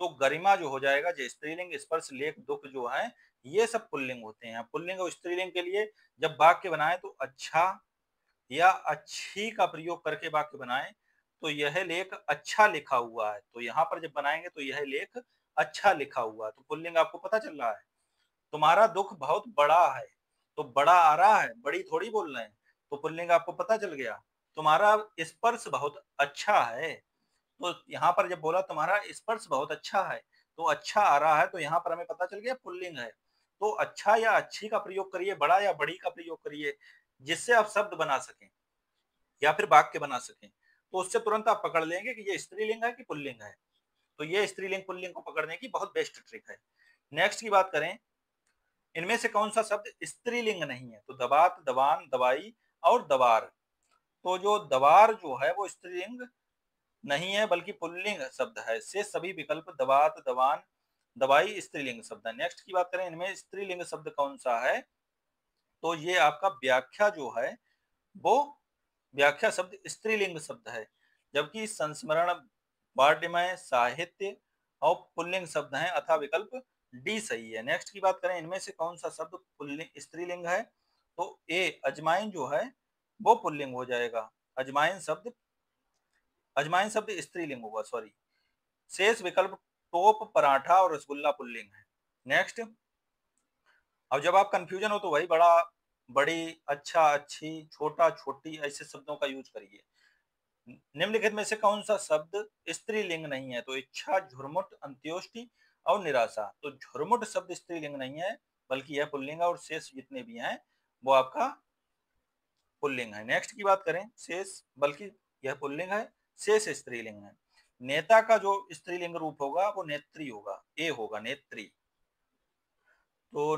तो गरिमा जो हो जाएगा ये स्त्रीलिंग। स्पर्श, लेख, दुख जो है ये सब पुल्लिंग होते हैं। पुल्लिंग और स्त्रीलिंग के लिए जब वाक्य बनाए तो अच्छा या अच्छी का प्रयोग करके वाक्य बनाएं। तो यह लेख अच्छा लिखा हुआ है, तो यहाँ पर जब बनाएंगे तो यह लेख अच्छा लिखा हुआ है, तो पुल्लिंग आपको पता चल रहा है। तुम्हारा दुख बहुत बड़ा है, तो बड़ा आ रहा है, बड़ी थोड़ी बोल रहे हैं, तो पुल्लिंग आपको पता चल गया। तुम्हारा स्पर्श बहुत अच्छा है, तो यहाँ पर जब बोला तुम्हारा स्पर्श बहुत अच्छा है तो अच्छा आ रहा है, तो यहाँ पर हमें पता चल गया पुल्लिंग है। तो अच्छा या अच्छी का प्रयोग करिए, बड़ा या बड़ी का प्रयोग करिए, जिससे आप शब्द बना सकें या फिर वाक्य बना सकें। तो उससे तुरंत आप पकड़ लेंगे कि ये स्त्रीलिंग है कि पुल्लिंग है। तो ये स्त्रीलिंग पुल्लिंग को पकड़ने की बहुत बेस्ट ट्रिक है। नेक्स्ट की बात करें, इनमें से कौन सा शब्द स्त्रीलिंग नहीं है? तो दबात, दबान, दवाई और दवार। तो जो दवार जो है वो स्त्रीलिंग नहीं है बल्कि पुल्लिंग शब्द है। से सभी विकल्प दबात, दबान, दवाई स्त्रीलिंग शब्द है। नेक्स्ट की बात करें, इनमें स्त्रीलिंग शब्द कौन सा है? तो ये आपका व्याख्या जो है वो व्याख्या शब्द स्त्रीलिंग शब्द है, जबकि संस्मरण, वाड्मय, साहित्य और पुल्लिंग शब्द हैं, अतः विकल्प डी सही है। नेक्स्ट की बात करें, इनमें से कौन सा शब्द पुल्लिंग स्त्रीलिंग है? तो ए अजमाइन जो है वो पुल्लिंग हो जाएगा। अजमाइन शब्द स्त्रीलिंग होगा, सॉरी। शेष विकल्प टोप, पराठा और रसगुल्ला पुल्लिंग है। नेक्स्ट, अब जब आप कंफ्यूजन हो तो वही बड़ा, बड़ी, अच्छा, अच्छी, छोटा, छोटी ऐसे शब्दों का यूज करिए। निम्नलिखित में से कौन सा शब्द स्त्रीलिंग नहीं है? तो इच्छा, झुरमुट, अंत्योष्टि और निराशा। तो झुरमुट शब्द स्त्रीलिंग नहीं है बल्कि यह पुल्लिंग है, और शेष जितने भी हैं वो आपका पुल्लिंग है। नेक्स्ट की बात करें, शेष, बल्कि यह पुल्लिंग है, शेष स्त्रीलिंग है। नेता का जो स्त्रीलिंग रूप होगा वो नेत्री होगा, ए होगा, नेत्री। तो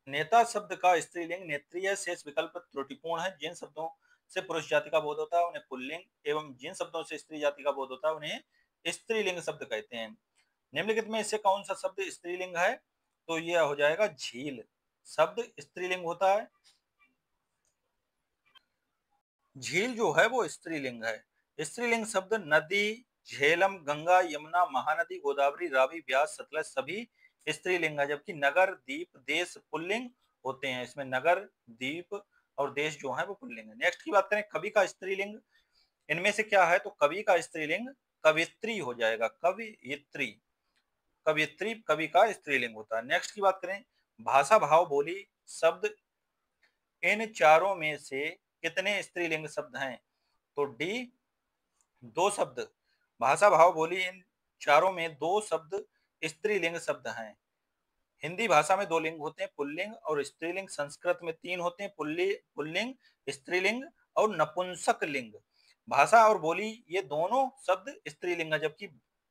नेता शब्द का स्त्रीलिंग नेत्री है। शेष विकल्प त्रुटिपूर्ण है। जिन शब्दों से पुरुष जाति का बोध होता है उन्हें पुल्लिंग, एवं जिन शब्दों से स्त्री जाति का बोध होता है उन्हें स्त्रीलिंग शब्द कहते हैं। निम्नलिखित में इससे कौन सा शब्द स्त्रीलिंग है? तो यह हो जाएगा झील शब्द स्त्रीलिंग होता है। झील जो है वो स्त्रीलिंग है। स्त्रीलिंग शब्द नदी, झेलम, गंगा, यमुना, महानदी, गोदावरी, रावी, व्यास, सतलज सभी स्त्रीलिंग है, जबकि नगर, द्वीप, देश पुल्लिंग होते हैं। इसमें नगर, द्वीप और देश जो है वो पुल्लिंग है। नेक्स्ट की बात करें, कवि का स्त्रीलिंग इनमें से क्या है? तो कवि का स्त्रीलिंग कवित्री हो जाएगा, कवियत्री। कवियत्री कवि का स्त्रीलिंग होता है। नेक्स्ट की बात करें, भाषा, भाव, बोली शब्द इन चारों में से कितने स्त्रीलिंग शब्द हैं? तो डी, दो शब्द। भाषा, भाव, बोली इन चारों में दो शब्द स्त्रीलिंग शब्द हैं। हिंदी भाषा में दो लिंग होते हैं, पुल्लिंग और स्त्रीलिंग। संस्कृत में तीन होते हैं, पुल्लिंग, स्त्रीलिंग और नपुंसक लिंग। भाषा और बोली ये दोनों शब्द स्त्रीलिंग है, जबकि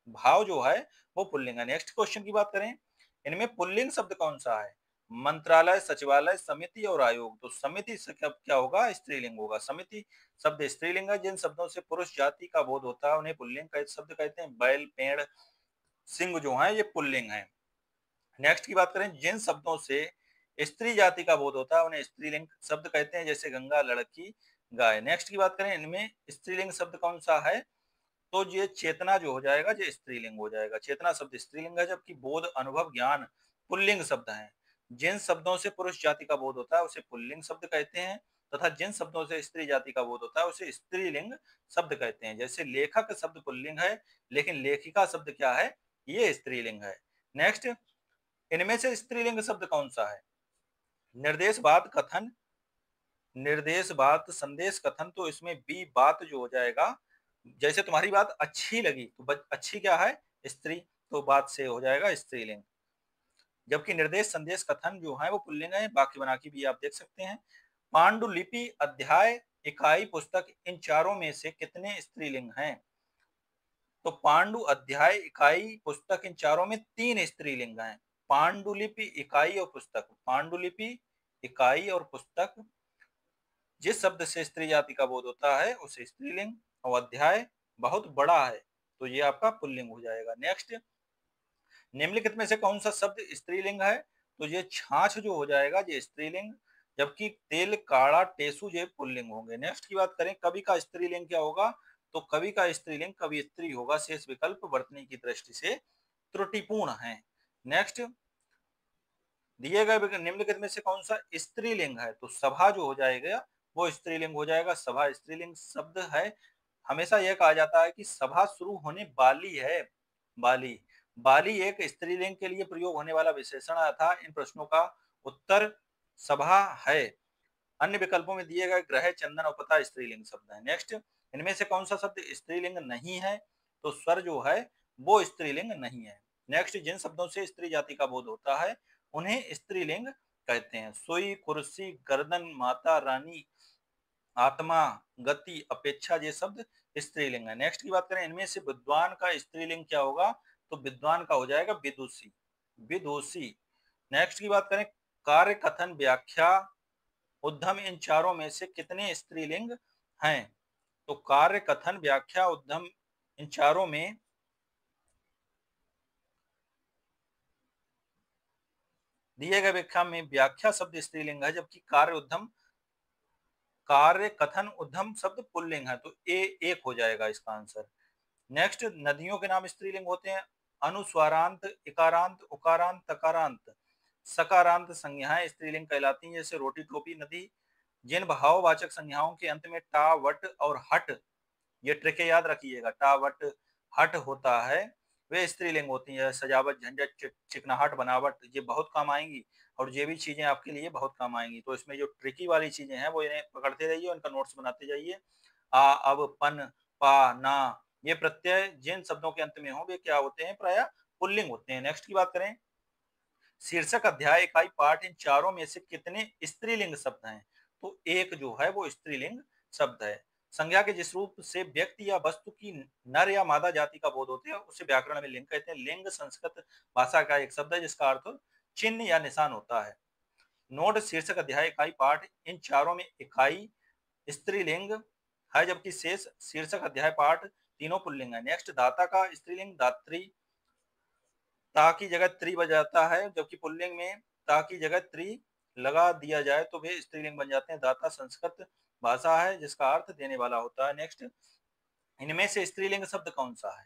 भाव जो है वो पुल्लिंग है। नेक्स्ट क्वेश्चन की बात करें, इनमें पुल्लिंग शब्द कौन सा है? मंत्रालय, सचिवालय, समिति और आयोग। तो समिति से क्या होगा? स्त्रीलिंग होगा। समिति शब्द स्त्रीलिंग है। जिन शब्दों से पुरुष जाति का बोध होता है उन्हें पुल्लिंग का शब्द कहते हैं। बैल, पेड़, सिंह जो है ये पुल्लिंग है। नेक्स्ट की बात करें, जिन शब्दों से स्त्री जाति का बोध होता है उन्हें स्त्रीलिंग शब्द कहते हैं, जैसे गंगा, लड़की, गाय। नेक्स्ट की बात करें, इनमें स्त्रीलिंग शब्द कौन सा है? तो ये चेतना जो हो जाएगा ये स्त्रीलिंग हो जाएगा। चेतना शब्द स्त्रीलिंग है, जबकि बोध, अनुभव, ज्ञान पुल्लिंग शब्द हैं। जिन शब्दों से पुरुष जाति का बोध होता है उसे पुल्लिंग शब्द कहते हैं, तथा जिन शब्दों से स्त्री जाति का बोध होता है उसे स्त्रीलिंग शब्द कहते हैं। जैसे लेखक शब्द पुल्लिंग है, लेकिन लेखिका शब्द क्या है? ये स्त्रीलिंग है। नेक्स्ट, इनमें से स्त्रीलिंग शब्द कौन सा है? निर्देश, बात, कथन, निर्देश, बात, संदेश, कथन। तो इसमें बी, बात जो हो जाएगा। जैसे तुम्हारी बात अच्छी लगी तो अच्छी क्या है? स्त्री, तो बात से हो जाएगा स्त्रीलिंग। जबकि निर्देश, संदेश, कथन जो है वो पुल्लिंग है। बाकी बना के भी आप देख सकते हैं। पांडुलिपि, अध्याय, इकाई, पुस्तक इन चारों में से कितने स्त्रीलिंग हैं? तो पांडु, अध्याय, इकाई, पुस्तक इन चारों में तीन स्त्रीलिंग हैं। पांडुलिपि, इकाई और पुस्तक। पांडुलिपि, इकाई और पुस्तक। जिस शब्द से स्त्री जाति का बोध होता है उसे स्त्रीलिंग, और अध्याय बहुत बड़ा है तो ये आपका पुल्लिंग हो जाएगा। नेक्स्ट, निम्नलिखित में से कौन सा शब्द स्त्रीलिंग है? तो ये छाछ जो हो जाएगा ये स्त्रीलिंग, जबकि तेल, काढ़ा, टेसु ये पुल्लिंग होंगे। नेक्स्ट की बात करें, कवि का स्त्रीलिंग क्या होगा? तो कवि का स्त्रीलिंग कवियत्री होगा। शेष विकल्प वर्तनी की दृष्टि से त्रुटिपूर्ण है। नेक्स्ट, दिए गए निम्नलिखित में से कौन सा स्त्रीलिंग है? तो सभा जो हो जाएगा वो स्त्रीलिंग हो जाएगा। सभा स्त्रीलिंग शब्द है। हमेशा यह कहा जाता है कि सभा शुरू होने वाली है, बाली। बाली एक स्त्रीलिंग के लिए प्रयोग होने वाला विशेषण था। इन प्रश्नों का उत्तर सभा है। अन्य विकल्पों में दिए गए ग्रह, चंदन और पता स्त्रीलिंग शब्द है। नेक्स्ट, इनमें से कौन सा शब्द स्त्रीलिंग नहीं है? तो स्वर जो है वो स्त्रीलिंग नहीं है। नेक्स्ट, जिन शब्दों से स्त्री जाति का बोध होता है उन्हें स्त्रीलिंग कहते हैं। सुई, कुर्सी, गर्दन, माता, रानी, आत्मा, गति, अपेक्षा, ये शब्द स्त्रीलिंग है। नेक्स्ट की बात करें, इनमें से विद्वान का स्त्रीलिंग क्या होगा, तो विद्वान का हो जाएगा विदुषी, विदुषी। नेक्स्ट की बात करें, कार्य, कथन, व्याख्या, उद्यम, इन चारों में से कितने स्त्रीलिंग हैं, तो कार्य, कथन, व्याख्या, उद्यम, इन चारों में दिए गए व्याख्या में व्याख्या शब्द स्त्रीलिंग है, जबकि कार्य, उद्यम, कार्य, कथन, उद्यम शब्द पुल्लिंग है, तो ए एक हो जाएगा इसका आंसर। नेक्स्ट, नदियों के नाम स्त्रीलिंग होते हैं। अनुस्वारांत, इकारांत, उकारांत, तकारांत, सकारांत संज्ञाएं स्त्रीलिंग कहलाती हैं, जैसे रोटी, टोपी, नदी। जिन भाववाचक संज्ञाओं के अंत में टा, वट और हट, ये ट्रिक याद रखिएगा, टा, वट, हट होता है, वे स्त्रीलिंग होती है। सजावट, झंझट, चिकनाहट, बनावट, ये बहुत काम आएंगी और ये भी चीजें आपके लिए बहुत काम आएंगी। तो इसमें जो ट्रिकी वाली चीजें हैं वो इन्हें पकड़ते रहिए, उनका नोट्स बनाते जाइए। आ, अब, पन, पा, ना, ये प्रत्यय जिन शब्दों के अंत में हो वे क्या होते हैं, प्रायः पुल्लिंग होते हैं। नेक्स्ट की बात करें, शीर्षक, अध्याय, इकाई, पाठ, इन चारों में से कितने स्त्रीलिंग शब्द हैं, तो एक जो है वो स्त्रीलिंग शब्द है। संज्ञा के जिस रूप से व्यक्ति या वस्तु की नर या मादा जाति का बोध होते हैं उसे व्याकरण में लिंग कहते हैं। लिंग संस्कृत भाषा का एक शब्द है जिसका अर्थ चिन्ह या निशान होता है। नोट, शीर्षक, अध्याय, इकाई, पाठ, इन चारों में इकाई स्त्रीलिंग है, जबकि शेष शीर्षक, अध्याय, पाठ तीनों पुल्लिंग है। नेक्स्ट, दाता का स्त्रीलिंग दात्री, ता की जगह त्री बजाता है, जबकि पुल्लिंग में ता की जगह त्री लगा दिया जाए तो वे स्त्रीलिंग बन जाते हैं। दाता संस्कृत भाषा है जिसका अर्थ देने वाला होता है। नेक्स्ट, इनमें से स्त्रीलिंग शब्द कौन सा है,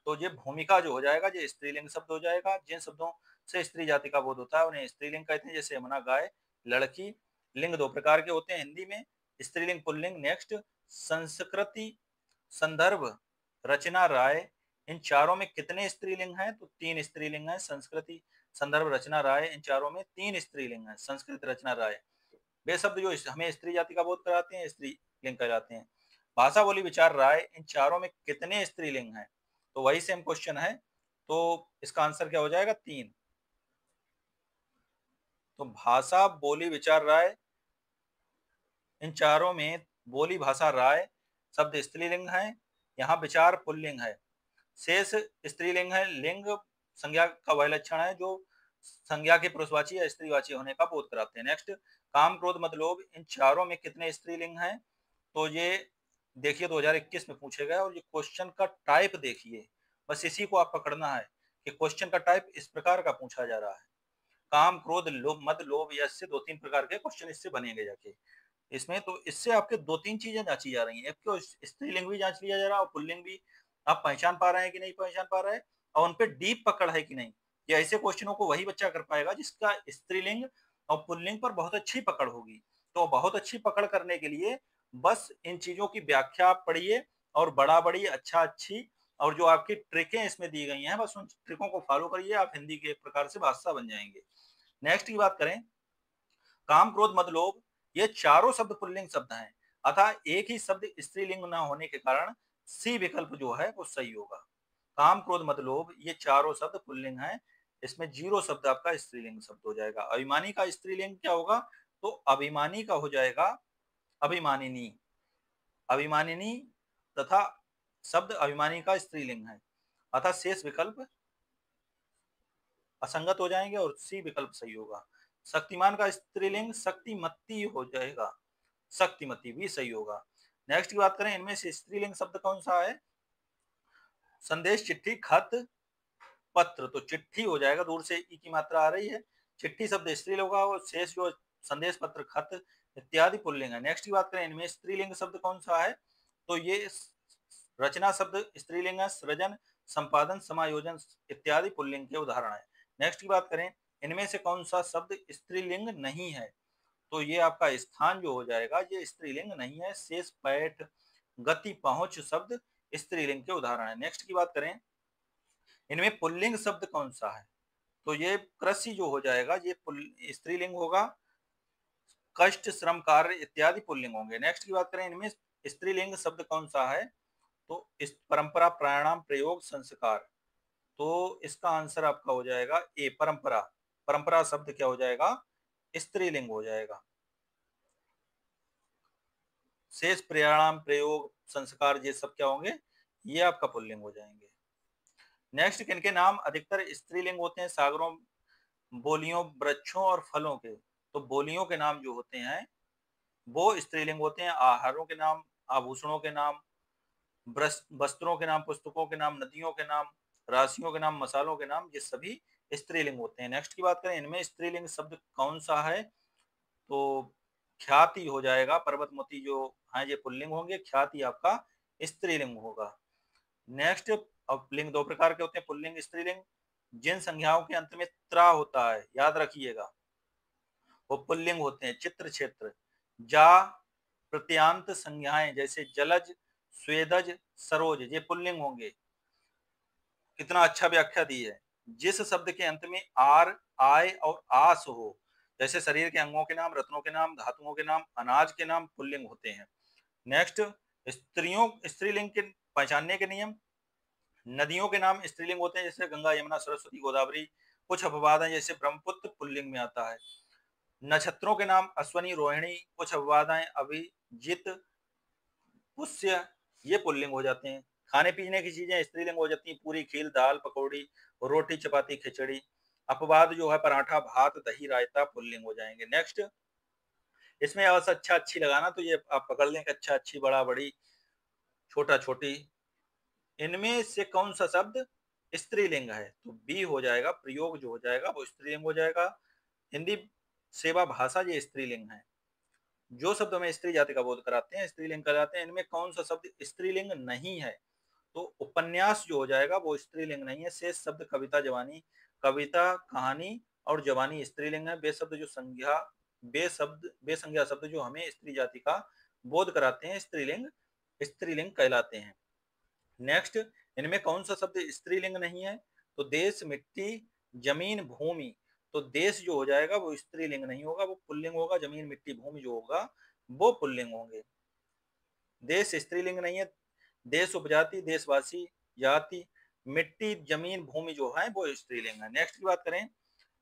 तो ये भूमिका जो हो जाएगा ये स्त्रीलिंग शब्द हो जाएगा। जिन शब्दों से स्त्री जाति का बोध होता है उन्हें स्त्रीलिंग कहते हैं, जैसे यमुना, गाय, लड़की। लिंग दो प्रकार के होते हैं हिंदी में, स्त्रीलिंग, पुल्लिंग। नेक्स्ट, संस्कृति, संदर्भ, रचना, राय, इन चारों में कितने स्त्रीलिंग हैं, तो तीन स्त्रीलिंग हैं। संस्कृति, संदर्भ, रचना, राय, इन चारों में तीन स्त्रीलिंग हैं, संस्कृत, रचना, राय। वे शब्द जो हमें स्त्री जाति का बोध कराते हैं स्त्रीलिंग कहलाते हैं। भाषा, बोली, विचार, राय, इन चारों में कितने स्त्रीलिंग हैं, तो वही सेम क्वेश्चन है, तो इसका आंसर क्या हो जाएगा, तीन। तो भाषा, बोली, विचार, राय, इन चारों में बोली, भाषा, राय शब्द स्त्रीलिंग है, यहाँ विचार पुल्लिंग है, शेष स्त्रीलिंग है। लिंग संज्ञा का वह लक्षण है जो संज्ञा के पुरुषवाची या स्त्रीवाची होने का बोध कराते हैं। नेक्स्ट, काम, क्रोध, मद, लोभ, इन चारों में कितने स्त्रीलिंग हैं, तो ये देखिए 2021 में पूछे गए, और ये क्वेश्चन का टाइप देखिए, बस इसी को आप पकड़ना है कि क्वेश्चन का टाइप इस प्रकार का पूछा जा रहा है। काम, क्रोध, लोभ, मद, लोभ, इससे दो तीन प्रकार के क्वेश्चन इससे बनेंगे जाके इसमें। तो इससे आपके दो तीन चीजें जांची जा रही हैं, एक तो स्त्रीलिंग भी जांच लिया जा रहा है और पुल्लिंग भी आप पहचान पा रहे हैं कि नहीं पहचान पा रहे हैं, और उन पे डीप पकड़ है कि नहीं। ये ऐसे क्वेश्चनों को वही बच्चा कर पाएगा जिसका स्त्रीलिंग और पुल्लिंग पर बहुत अच्छी पकड़ होगी। तो बहुत अच्छी पकड़ करने के लिए बस इन चीजों की व्याख्या आप पढ़िए, और बड़ा बड़ी, अच्छा अच्छी, और जो आपकी ट्रिकें इसमें दी गई हैं बस उन ट्रिकों को फॉलो करिए, आप हिंदी के एक प्रकार से बादशाह बन जाएंगे। नेक्स्ट की बात करें, काम, क्रोध, मद, लोभ, ये चारों शब्द पुल्लिंग शब्द हैं, अतः एक ही शब्द स्त्रीलिंग न होने के कारण सी विकल्प जो है वो सही होगा। काम, क्रोध, मद, लोभ, ये चारों शब्द पुल्लिंग हैं, इसमें जीरो शब्द आपका स्त्रीलिंग शब्द हो जाएगा। अभिमानी का स्त्रीलिंग क्या होगा, तो अभिमानी का हो जाएगा अभिमानिनी, अभिमानिनी, तथा शब्द अभिमानी का स्त्रीलिंग है, अतः शेष विकल्प असंगत हो जाएंगे और सी विकल्प सही होगा। शक्तिमान का स्त्रीलिंग शक्तिमती हो जाएगा, शक्तिमती भी सही होगा। नेक्स्ट की बात करें, इनमें से स्त्रीलिंग शब्द कौन सा है, संदेश, चिट्ठी, खत, पत्र, तो चिट्ठी हो जाएगा, दूर से ई की मात्रा आ रही है, चिट्ठी शब्द स्त्रीलिंग होगा, और शेष जो संदेश, पत्र, खत इत्यादि पुल्लिंग है। नेक्स्ट की बात करें, इनमें स्त्रीलिंग शब्द कौन सा है, तो ये रचना शब्द स्त्रीलिंग है, सृजन, संपादन, समायोजन इत्यादि पुल्लिंग के उदाहरण है। नेक्स्ट की बात करें, इनमें से कौन सा शब्द स्त्रीलिंग नहीं है, तो ये आपका स्थान जो हो जाएगा ये स्त्रीलिंग नहीं है। शेष, बैठ, गति, पहुंच शब्द स्त्रीलिंग के उदाहरण है। नेक्स्ट की बात करें, इनमें पुल्लिंग शब्द कौन सा है, तो ये कृषि जो हो जाएगा ये स्त्रीलिंग होगा, कष्ट, श्रम, कार्य इत्यादि पुल्लिंग होंगे। नेक्स्ट की बात करें, इनमें स्त्रीलिंग शब्द कौन सा है, तो इस परंपरा, प्राणायाम, प्रयोग, संस्कार, तो इसका आंसर आपका हो जाएगा ए, परंपरा। परंपरा शब्द क्या हो जाएगा? स्त्रीलिंग हो जाएगा। शेष, प्रयाणाम, प्रयोग, संस्कार, ये सब क्या होंगे? ये आपका पुल्लिंग हो जाएंगे। नेक्स्ट, किनके नाम अधिकतर स्त्रीलिंग होते हैं? सागरों, बोलियों, वृक्षों और फलों के। तो बोलियों के नाम जो होते हैं वो स्त्रीलिंग होते हैं। आहारों के नाम, आभूषणों के नाम, वस्त्रों के नाम, पुस्तकों के नाम, नदियों के नाम, राशियों के नाम, मसालों के नाम, ये सभी स्त्रीलिंग होते हैं। नेक्स्ट की बात करें, इनमें स्त्रीलिंग शब्द कौन सा है? तो ख्याति हो जाएगा। पर्वत, मोती जो है ये पुल्लिंग होंगे, ख्याति आपका स्त्रीलिंग होगा। नेक्स्ट, अब लिंग दो प्रकार के होते हैं, पुल्लिंग, स्त्रीलिंग। जिन संज्ञाओं के अंत में त्रा होता है, याद रखिएगा, वो पुल्लिंग होते हैं। चित्र, क्षेत्र, जा, प्रत्यांत संज्ञाएं जैसे जलज, स्वेदज, सरोज, ये पुल्लिंग होंगे। कितना अच्छा व्याख्या दी है। जिस शब्द के अंत में आर, आय और आस हो, जैसे शरीर के अंगों के नाम, रत्नों के नाम, धातुओं के नाम, अनाज के नाम, पुल्लिंग होते हैं। नेक्स्ट, स्त्रियों, स्त्रीलिंग के पहचानने के नियम। नदियों के नाम स्त्रीलिंग होते हैं, जैसे गंगा, यमुना, सरस्वती, गोदावरी। कुछ अपवाद हैं, जैसे ब्रह्मपुत्र पुल्लिंग में आता है। नक्षत्रों के नाम अश्वनी, रोहिणी। कुछ अपवाद हैं, अभिजित, पुष्य, ये पुल्लिंग हो जाते हैं। खाने पीने की चीजें स्त्रीलिंग हो जाती हैं, पूरी, खील, दाल, पकौड़ी, रोटी, चपाती, खिचड़ी। अपवाद जो है पराठा, भात, दही, रायता, पुल्लिंग हो जाएंगे। नेक्स्ट, इसमें बस अच्छा, अच्छी लगाना, तो ये आप पकड़ लें, अच्छा, अच्छी, बड़ा, बड़ी, छोटा, छोटी। इनमें से कौन सा शब्द स्त्रीलिंग है? तो बी हो जाएगा। प्रयोग जो हो जाएगा वो स्त्रीलिंग हो जाएगा। हिंदी सेवा भाषा ये स्त्रीलिंग है। जो शब्द हमें स्त्री जाति का बोध कराते हैं स्त्रीलिंग कहलाते हैं। इनमें कौन सा शब्द स्त्रीलिंग नहीं है? तो उपन्यास जो हो जाएगा वो स्त्रीलिंग नहीं है। शेष शब्द कविता, जवानी, कविता, कहानी और जवानी स्त्रीलिंग है। बेशब्द जो संज्ञा, बेसंज्ञा शब्द जो हमें स्त्री जाति का बोध कराते हैं स्त्रीलिंग, स्त्रीलिंग कहलाते हैं। नेक्स्ट, इनमें कौन सा शब्द स्त्रीलिंग नहीं है? तो देश, मिट्टी, जमीन, भूमि। तो देश जो हो जाएगा वो स्त्रीलिंग नहीं होगा, वो पुल्लिंग होगा। जमीन, मिट्टी, भूमि जो होगा वो पुल्लिंग होंगे। देश स्त्रीलिंग नहीं है। देश उपजाति, देशवासी, जाति, मिट्टी, जमीन, भूमि जो है वो स्त्रीलिंग है। नेक्स्ट की बात करें,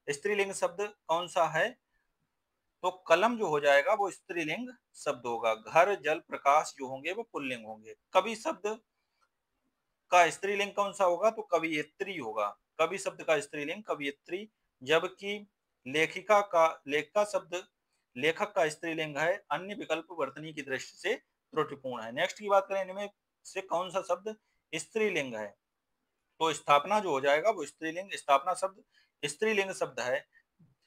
स्त्रीलिंग शब्द कौन सा है? तो कलम जो हो जाएगा वो स्त्रीलिंग शब्द होगा। घर, जल, प्रकाश जो होंगे वो पुल्लिंग होंगे। कवि शब्द का स्त्रीलिंग कौन सा होगा? तो कवियत्री होगा। कवि शब्द का स्त्रीलिंग कवियत्री, जबकि लेखिका का, लेखिका शब्द लेखक का स्त्रीलिंग है। अन्य विकल्प वर्तनी की दृष्टि से त्रुटिपूर्ण है। नेक्स्ट की बात करें, इनमें से कौन सा शब्द स्त्रीलिंग है? तो स्थापना जो हो जाएगा वो स्त्रीलिंग, स्थापना शब्द स्त्रीलिंग शब्द है।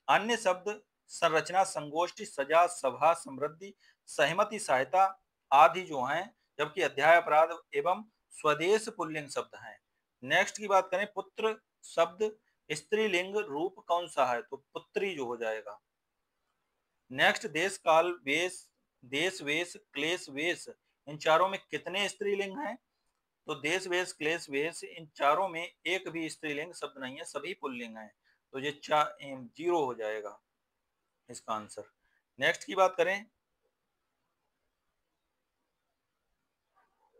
अन्य शब्द संरचना, संगोष्ठी, सजा, सभा, समृद्धि, सहमति, सहायता आदि जो हैं, जबकि अध्याय, अपराध एवं स्वदेश पुल्लिंग शब्द हैं। नेक्स्ट की बात करें, पुत्र शब्द स्त्रीलिंग रूप कौन सा है? तो पुत्री जो हो जाएगा। नेक्स्ट, देश, काल, वेश, देश, वेश, क्लेश, वेश, इन चारों में कितने स्त्रीलिंग हैं? तो देश, वेश, क्लेश, वेश, इन चारों में एक भी स्त्रीलिंग शब्द नहीं है, सभी पुल्लिंग हैं। तो ये 0 हो जाएगा इसका आंसर। नेक्स्ट की बात करें,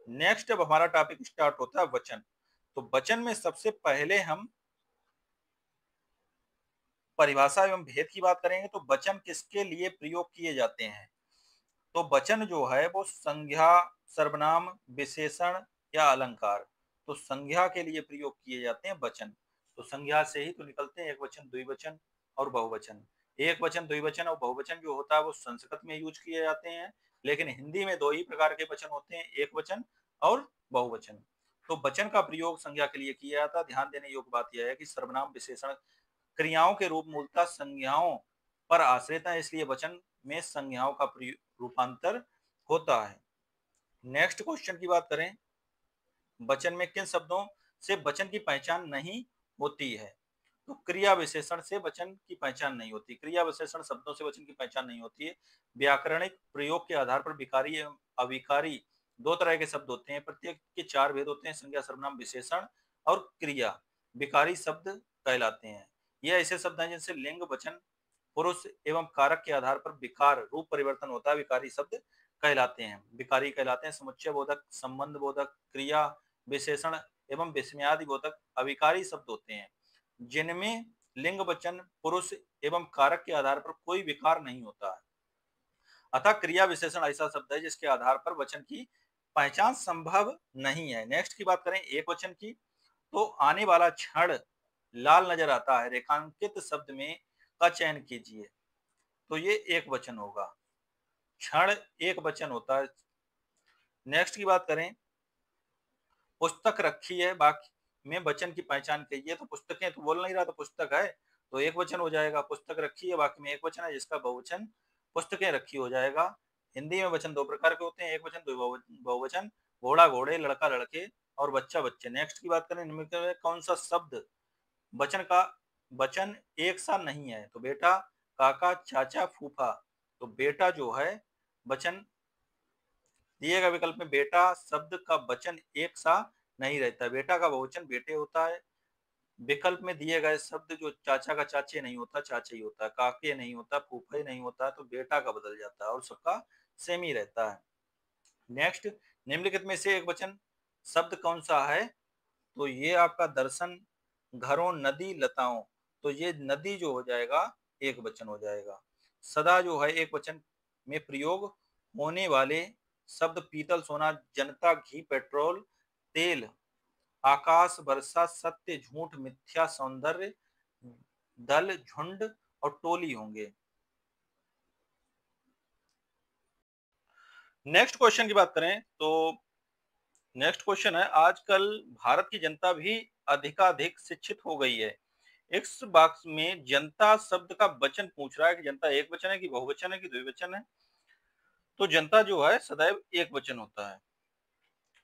नेक्स्ट अब हमारा टॉपिक स्टार्ट होता है वचन। तो वचन में सबसे पहले हम परिभाषा एवं भेद की बात करेंगे। तो वचन किसके लिए प्रयोग किए जाते हैं? तो वचन जो है वो संज्ञा, सर्वनाम, विशेषण या अलंकार। तो संज्ञा के लिए प्रयोग किए जाते हैं वचन। तो संज्ञा से ही तो निकलते हैं एक वचन, द्विवचन और बहुवचन। एक वचन, द्विवचन और बहुवचन जो होता है वो संस्कृत में यूज किए जाते हैं, लेकिन हिंदी में दो ही प्रकार के वचन होते हैं, एक वचन और बहुवचन। तो वचन का प्रयोग संज्ञा के लिए किया जाता है। ध्यान देने योग्य बात यह है कि सर्वनाम, विशेषण क्रियाओं के रूप मूलतः संज्ञाओं पर आश्रित है, इसलिए वचन में संज्ञाओं का रूपांतर होता है। नेक्स्ट क्वेश्चन की बात करें, वचन में किन शब्दों से वचन की पहचान नहीं होती है? तो क्रिया विशेषण से वचन की पहचान नहीं होती। क्रिया विशेषण शब्दों से वचन की पहचान नहीं होती है। व्याकरणिक प्रयोग के आधार पर विकारी एवं अविकारी दो तरह के शब्द होते हैं, प्रत्येक के 4 भेद होते हैं, संज्ञा, सर्वनाम, विशेषण और क्रिया। विकारी शब्द कहलाते हैं। ये ऐसे शब्द हैं जिनसे लिंग, वचन, पुरुष एवं कारक के आधार पर विकार, रूप परिवर्तन होता है, विकारी शब्द कहलाते हैं। विकारी कहलाते हैं। समुच्चय बोधक, संबंध बोधक, क्रिया विशेषण एवं विस्मयादि बोधक अविकारी शब्द होते हैं जिनमें लिंग वचन पुरुष एवं कारक के आधार पर कोई विकार नहीं होता है। अतः क्रिया विशेषण ऐसा शब्द है जिसके आधार पर वचन की पहचान संभव नहीं है। नेक्स्ट की बात करें एक वचन की, तो आने वाला क्षण लाल नजर आता है, रेखांकित शब्द में का चयन कीजिए। तो ये एक वचन होगा, क्षण एक वचन होता है। नेक्स्ट की बात करें, पुस्तक रखी है, बाकी में वचन की पहचान कीजिए। तो पुस्तकें तो बोल नहीं रहा, तो पुस्तक है तो एक वचन हो जाएगा। पुस्तक रखी है, बाकी में एक वचन है, जिसका बहुवचन पुस्तकें रखी हो जाएगा। हिंदी में वचन दो प्रकार के होते हैं, एक वचन दो बहुवचन, घोड़ा घोड़े, लड़का लड़के और बच्चा बच्चे। नेक्स्ट की बात करें, निम्नलिखित में कौन सा शब्द वचन एक सा नहीं है? तो बेटा, काका, चाचा, फूफा। तो बेटा जो है वचन दिए गए विकल्प में बेटा शब्द का वचन एक सा नहीं रहता। बेटा का बहुवचन बेटे होता है। विकल्प में दिए गए शब्द जो चाचा का चाचे नहीं होता, चाचे ही होता है। काके नहीं होता, फूफे नहीं होता, तो बेटा का बदल जाता है और सबका सेम ही रहता है। नेक्स्ट, निम्नलिखित में से एक वचन शब्द कौन सा है? तो ये आपका दर्शन, घरों, नदी, लताओं। तो ये नदी जो हो जाएगा एक वचन हो जाएगा। सदा जो है एक वचन में प्रयोग होने वाले शब्द पीतल, सोना, जनता, घी, पेट्रोल, तेल, आकाश, वर्षा, सत्य, झूठ, मिथ्या, सौंदर्य, दल, झुंड और टोली होंगे। नेक्स्ट क्वेश्चन की बात करें तो नेक्स्ट क्वेश्चन है, आजकल भारत की जनता भी अधिकाधिक शिक्षित हो गई है। इस बॉक्स में जनता शब्द का वचन पूछ रहा है कि जनता एक वचन है कि बहुवचन है कि द्विवचन है। तो जनता जो है सदैव एक वचन होता है।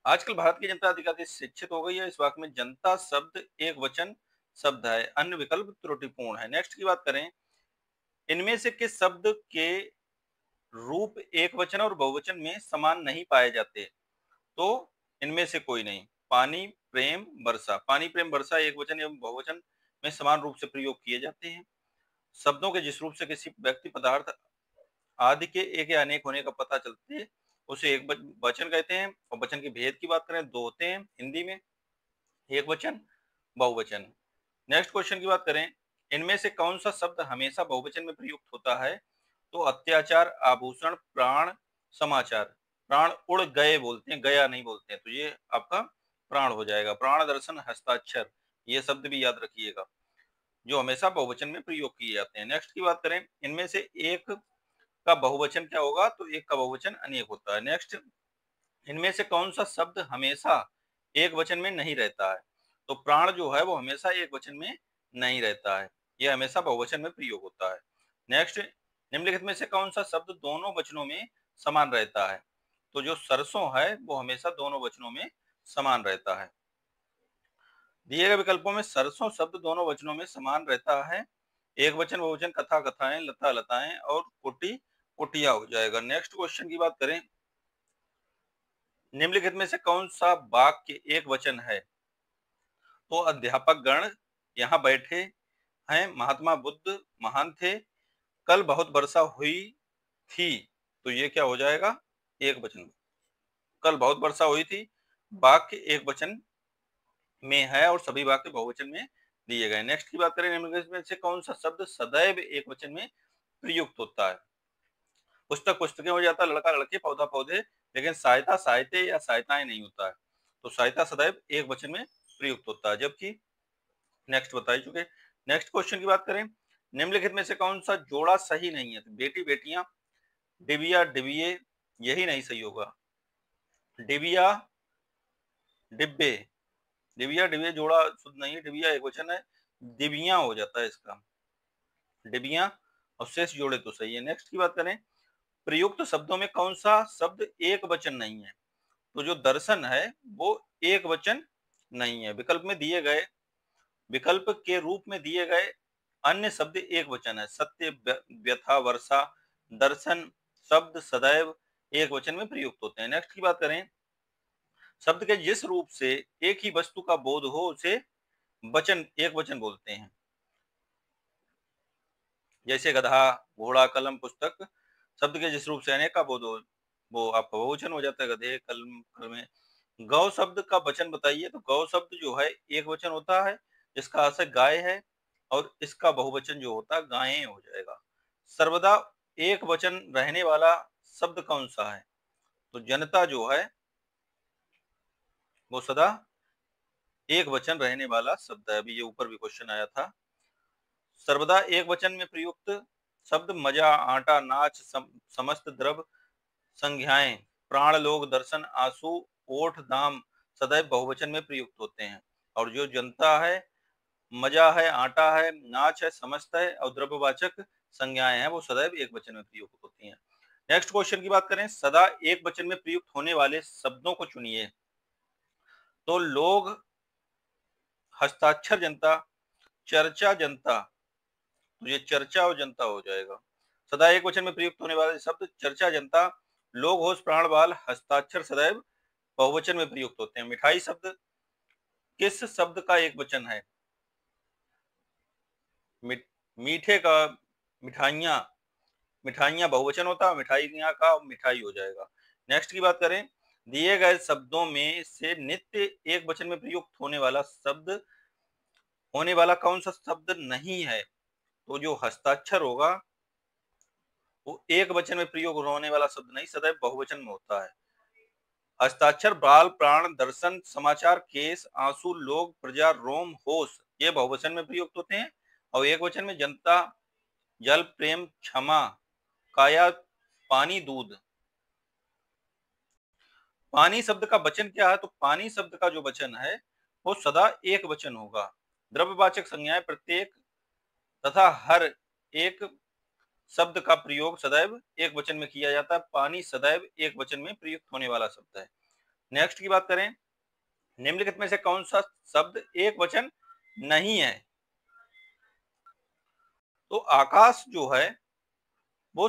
आजकल भारत की जनता अधिकाधिक शिक्षित हो गई है, इस वाक्य में जनता शब्द एक वचन शब्द है, अन्य विकल्प त्रुटिपूर्ण है। नेक्स्ट की बात करें, इनमें से किस शब्द के रूप एक वचन और बहुवचन में समान नहीं पाए जाते? तो इनमें से कोई नहीं। पानी, प्रेम, वर्षा। पानी, प्रेम, वर्षा एक वचन एवं बहुवचन में समान रूप से प्रयोग किए जाते हैं। शब्दों के जिस रूप से किसी व्यक्ति, पदार्थ आदि के एक या अनेक होने का पता चलते हैं उसे एक वचन कहते हैं। और वचन के भेद की बात करें, दो होते हैं हिंदी में, एक वचन, बहुवचन। नेक्स्ट क्वेश्चन की बात करें, इनमें से कौन सा शब्द हमेशा बहुवचन में प्रयुक्त होता है? तो अत्याचार, आभूषण, प्राण, समाचार। प्राण उड़ गए बोलते हैं, गया नहीं बोलते हैं, तो ये आपका प्राण हो जाएगा। प्राण दर्शन, हस्ताक्षर, ये शब्द भी याद रखिएगा जो हमेशा बहुवचन में प्रयोग किए जाते हैं। नेक्स्ट की बात करें, इनमें से एक का बहुवचन क्या होगा? तो एक का बहुवचन अनेक होता है। नेक्स्ट, इनमें से कौन सा शब्द हमेशा एक वचन में नहीं रहता है? तो प्राण जो है वो हमेशा एक वचन में नहीं रहता है, यह हमेशा बहुवचन में प्रयोग होता है। नेक्स्ट, निम्नलिखित में से कौन सा शब्द दोनों वचनों में समान रहता है? तो जो सरसों है वो हमेशा दोनों वचनों में समान रहता है। दिए गए विकल्पों में सरसों शब्द दोनों वचनों में समान रहता है। एक वचन, बहुवचन, कथा, कथाएं, लता, लताएं और कुटी, कुटिया हो जाएगा। नेक्स्ट क्वेश्चन की बात करें, निम्नलिखित में से कौन सा वाक्य एक वचन है? तो अध्यापक गण यहाँ बैठे हैं, महात्मा बुद्ध महान थे, कल बहुत वर्षा हुई थी। तो ये क्या हो जाएगा? एक वचन। कल बहुत वर्षा हुई थी, वाक्य एक वचन में है और सभी वाक्य बहुवचन में दिए गए। नेक्स्ट की बात करें, निम्नलिखित में से कौन सा शब्द सदैव एक वचन में प्रयुक्त होता है? पुस्तक पुस्तकें हो जाता है, लड़का लड़के, पौधा पौधे, लेकिन सहायता साहित्य या सहायताएं नहीं होता है। तो सहायता सदैव एक वचन में प्रयुक्त होता है, जबकि नेक्स्ट बता ही चुके। नेक्स्ट क्वेश्चन की बात करें, निम्नलिखित में से कौन सा जोड़ा सही नहीं है? तो बेटी बेटियां, डिबिया डिबिये, यही नहीं सही होगा। डिबिया डिब्बे, डिबिया डिबिये जोड़ा शुद्ध नहीं है, डिबिया एक वचन है, डिबिया हो जाता है इसका, डिबिया, और शेष जोड़े तो सही है। नेक्स्ट की बात करें, प्रयुक्त शब्दों में कौन सा शब्द एक वचन नहीं है? तो जो दर्शन है वो एक वचन नहीं है। विकल्प के रूप में दिए गए अन्य शब्द एक वचन है। सत्य, व्यथा, वर्षा, दर्शन शब्द सदैव एक वचन में प्रयुक्त होते हैं। नेक्स्ट की बात करें, शब्द के जिस रूप से एक ही वस्तु का बोध हो उसे वचन एक वचन बोलते हैं। जैसे गधा, घोड़ा, कलम, पुस्तक। शब्द के जिस रूप से अनेक का बोध हो वो आपका बहुवचन हो जाता है, गधे, कलम, कलमे। गौ शब्द का वचन बताइए। तो गौ शब्द जो है एक वचन होता है, जिसका अर्थ गाय है, और इसका बहुवचन जो होता है गायें हो जाएगा। सर्वदा एक वचन रहने वाला शब्द कौन सा है? तो जनता जो है वो सदा एक वचन रहने वाला शब्द है। अभी ये ऊपर भी क्वेश्चन आया था। सर्वदा एक वचन में प्रयुक्त शब्द मजा, आटा, नाच, समस्त द्रव, संज्ञाएं, प्राण, लोग, दर्शन, आंसू, ओठ, दाम सदैव बहुवचन में प्रयुक्त होते हैं। और जो जनता है, मजा है, आटा है, नाच है, समस्त है, और द्रव्यवाचक संज्ञाएं हैं वो सदैव एक वचन में प्रयुक्त होती हैं। नेक्स्ट क्वेश्चन की बात करें, सदा एक वचन में प्रयुक्त होने वाले शब्दों को चुनिए। तो लोग, हस्ताक्षर जनता, चर्चा जनता। तो ये चर्चा और जनता हो जाएगा। सदा एक वचन में प्रयुक्त होने वाले शब्द चर्चा, जनता, लोग, होश, प्राण, बाल, हस्ताक्षर सदैव बहुवचन में प्रयुक्त होते हैं। मिठाई शब्द किस शब्द का एक वचन है? मीठे का मिठाइयाँ, मिठाइयाँ बहुवचन होता है, मिठाइयाँ का मिठाई हो जाएगा। नेक्स्ट की बात करें, दिए गए शब्दों में से नित्य एक वचन में प्रयुक्त होने वाला कौन सा शब्द नहीं है? तो जो हस्ताक्षर होगा वो एक वचन में प्रयोग होने वाला शब्द नहीं, सदैव बहुवचन में होता है। हस्ताक्षर, बाल, प्राण, दर्शन, समाचार, केस, आंसू, लोग, प्रजा, रोम, होश ये बहुवचन में प्रयुक्त होते हैं। और एक वचन में जनता, जल, प्रेम, क्षमा, काया, पानी, दूध। पानी शब्द का वचन क्या है? तो पानी शब्द का जो वचन है वो सदा एक वचन होगा। द्रव्यवाचक संज्ञाएं प्रत्येक तथा हर एक शब्द का प्रयोग सदैव एक वचन में किया जाता है। पानी सदैव एक वचन में प्रयुक्त होने वाला शब्द है। नेक्स्ट की बात करें, निम्नलिखित में से कौन सा शब्द एक वचन नहीं है? तो आकाश जो है वो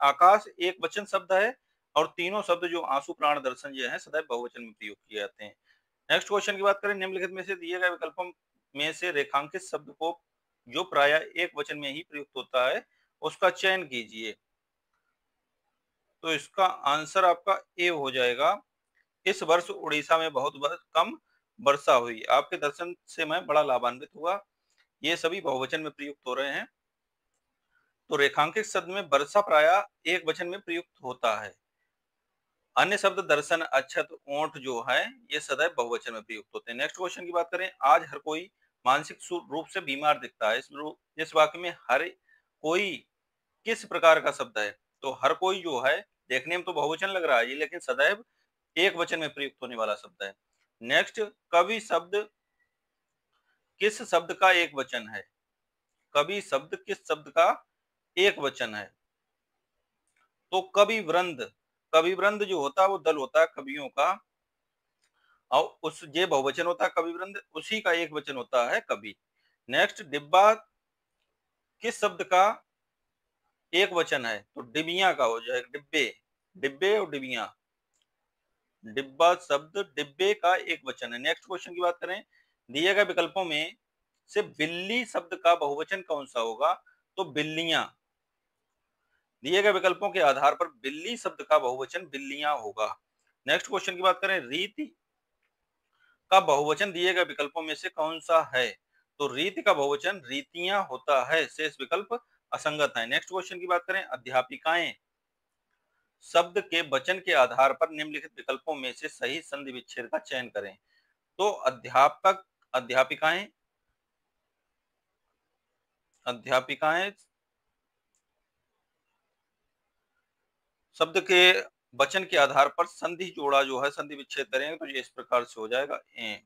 आकाश एक वचन शब्द है, और तीनों शब्द जो आंसू, प्राण, दर्शन ये हैं सदैव बहुवचन में प्रयोग किए जाते हैं। नेक्स्ट क्वेश्चन की बात करें, निम्नलिखित में से दिए गए विकल्पों में से रेखांकित शब्द को जो प्राय एक वचन में ही प्रयुक्त होता है उसका चयन कीजिए। तो इसका आंसर आपका ए हो जाएगा। इस वर्ष उड़ीसा में बहुत कम वर्षा हुई, आपके दर्शन से मैं बड़ा लाभान्वित हुआ। ये सभी बहुवचन में प्रयुक्त हो रहे हैं। तो रेखांकित शब्द में वर्षा प्राय एक वचन में प्रयुक्त होता है। अन्य शब्द दर्शन, अक्षत, ओंठ जो है ये सदैव बहुवचन में प्रयुक्त होते हैं। नेक्स्ट क्वेश्चन की बात करें, आज हर कोई मानसिक रूप से बीमार दिखता है। इस वाक्य में हर कोई किस प्रकार का शब्द है? तो हर कोई जो है देखने में तो बहुवचन लग रहा है ये, लेकिन सदैव एक वचन में प्रयुक्त होने वाला शब्द है। नेक्स्ट, कवि शब्द किस शब्द का एक वचन है? कवि शब्द किस शब्द का एक वचन है? तो कवि वृंद, कवि वृंद जो होता है वो दल होता है कवियों का, और उस ये बहुवचन होता है कवि वृंद, उसी का एक वचन होता है कवि। नेक्स्ट, डिब्बा किस शब्द का एक वचन है? तो डिबिया का हो जाएगा, डिब्बे, डिब्बे और डिबिया। डिब्बा शब्द डिब्बे का एक वचन है। नेक्स्ट क्वेश्चन की बात करें, दिए गए विकल्पों में से बिल्ली शब्द का बहुवचन कौन सा होगा? तो बिल्लियां। दिए गए विकल्पों के आधार पर बिल्ली शब्द का बहुवचन बिल्लियां होगा। नेक्स्ट क्वेश्चन की बात करें, रीति का बहुवचन दिए गए विकल्पों में से कौन सा है? तो रीति का बहुवचन रीतियां होता है, शेष विकल्प असंगत है। नेक्स्ट क्वेश्चन की बात करें, अध्यापिकाएं शब्द के वचन के आधार पर निम्नलिखित विकल्पों में से सही संधि विच्छेद का चयन करें। तो अध्यापक, अध्यापिकाएं, अध्यापिकाएं शब्द के वचन के आधार पर संधि जोड़ा जो है संधि विच्छेद करेंगे तो ये इस प्रकार से हो जाएगा ए।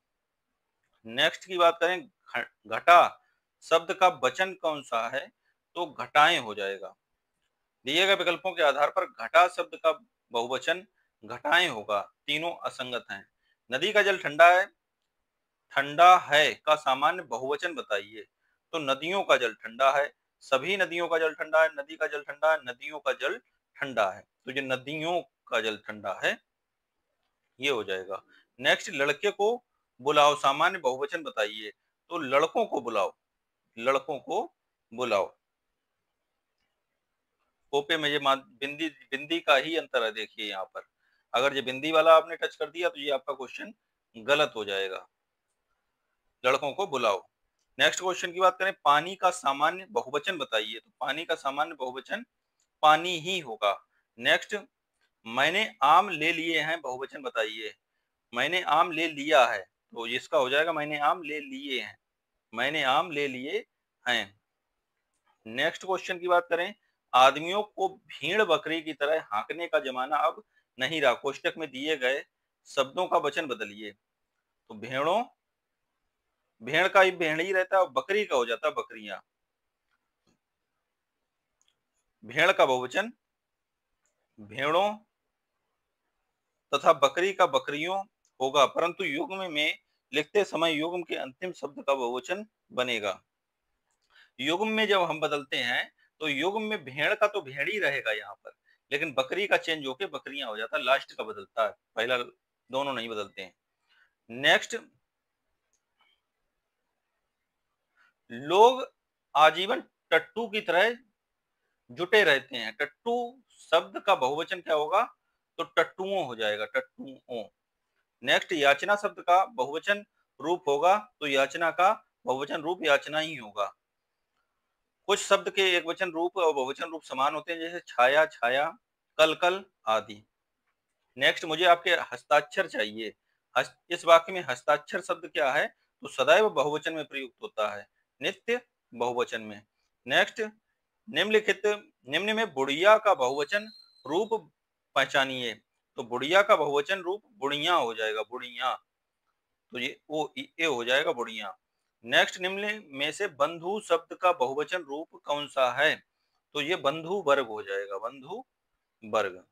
नेक्स्ट की बात करें, घटा शब्द का वचन कौन सा है? तो घटाएं हो जाएगा। दिए गए विकल्पों के आधार पर घटा शब्द का बहुवचन घटाएं होगा, तीनों असंगत हैं। नदी का जल ठंडा है, ठंडा है का सामान्य बहुवचन बताइए। तो नदियों का जल ठंडा है, सभी नदियों का जल ठंडा है, नदी का जल ठंडा है, नदियों का जल ठंडा है। तो ये नदियों का जल ठंडा है, ये हो जाएगा। नेक्स्ट, लड़के को बुलाओ सामान्य बहुवचन बताइए। तो लड़कों को बुलाओ, लड़कों को बुलाओ। कोपे में ये बिंदी बिंदी का ही अंतर है, देखिए यहाँ पर अगर ये बिंदी वाला आपने टच कर दिया तो ये आपका क्वेश्चन गलत हो जाएगा। लड़कों को बुलाओ। नेक्स्ट क्वेश्चन की बात करें, पानी का सामान्य बहुवचन बताइए। तो पानी का सामान्य बहुवचन पानी ही होगा। नेक्स्ट, मैंने आम ले लिए हैं, बहुवचन बताइए। मैंने आम ले लिया है, तो इसका हो जाएगा मैंने आम ले लिए हैं, मैंने आम ले लिए हैं। नेक्स्ट क्वेश्चन की बात करें, आदमियों को भीड़ बकरी की तरह हाँकने का जमाना अब नहीं रहा। कोष्टक में दिए गए शब्दों का वचन बदलिए। तो भेड़ों, भेड़ का ही भेड़ ही रहता है, और बकरी का हो जाता है बकरियां। भेड़ का बहुवचन भेड़ों तथा बकरी का बकरियों होगा, परंतु युग्म में लिखते समय युग्म के अंतिम शब्द का बहुवचन बनेगा। युग्म में जब हम बदलते हैं तो युग्म में भेड़ का तो भेड़ ही रहेगा यहाँ पर, लेकिन बकरी का चेंज होके बकरियां हो जाता है, लास्ट का बदलता है, पहला दोनों नहीं बदलते हैं। नेक्स्ट, लोग आजीवन टट्टू की तरह जुटे रहते हैं। टट्टू शब्द का बहुवचन क्या होगा? तो टट्टुओं हो जाएगा, टट्टुओं। नेक्स्ट, याचना शब्द का बहुवचन रूप होगा, तो याचना का बहुवचन रूप याचना ही होगा। कुछ शब्द के एक वचन रूप और बहुवचन रूप समान होते हैं, जैसे छाया, छाया, कल, कल आदि। नेक्स्ट, मुझे आपके हस्ताक्षर चाहिए। इस वाक्य में हस्ताक्षर शब्द क्या है? तो सदैव बहुवचन में प्रयुक्त होता है, नित्य बहुवचन में। नेक्स्ट, निम्नलिखित निम्न में बुढ़िया का बहुवचन रूप पहचानिए। तो बुढ़िया का बहुवचन रूप बुढ़िया हो जाएगा, बुढ़िया। तो ये हो जाएगा बुढ़िया। नेक्स्ट, निम्न में से बंधु शब्द का बहुवचन रूप कौन सा है? तो ये बंधु वर्ग हो जाएगा, बंधु वर्ग।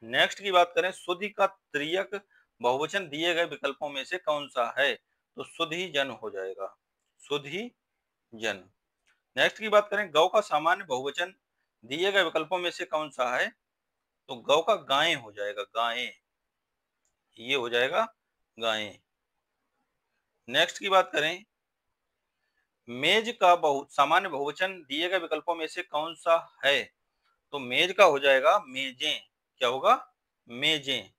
नेक्स्ट की बात करें, सुधि का त्रियक बहुवचन दिए गए विकल्पों में से कौन सा है? तो सुधि जन हो जाएगा, सुधि जन। नेक्स्ट की बात करें, गौ का सामान्य बहुवचन दिए गए विकल्पों में से कौन सा है? तो गौ का गायें हो जाएगा, गायें, ये हो जाएगा गायें। नेक्स्ट की बात करें, मेज का सामान्य बहुवचन दिए गए विकल्पों में से कौन सा है? तो मेज का हो जाएगा मेजें, क्या होगा? मेजें।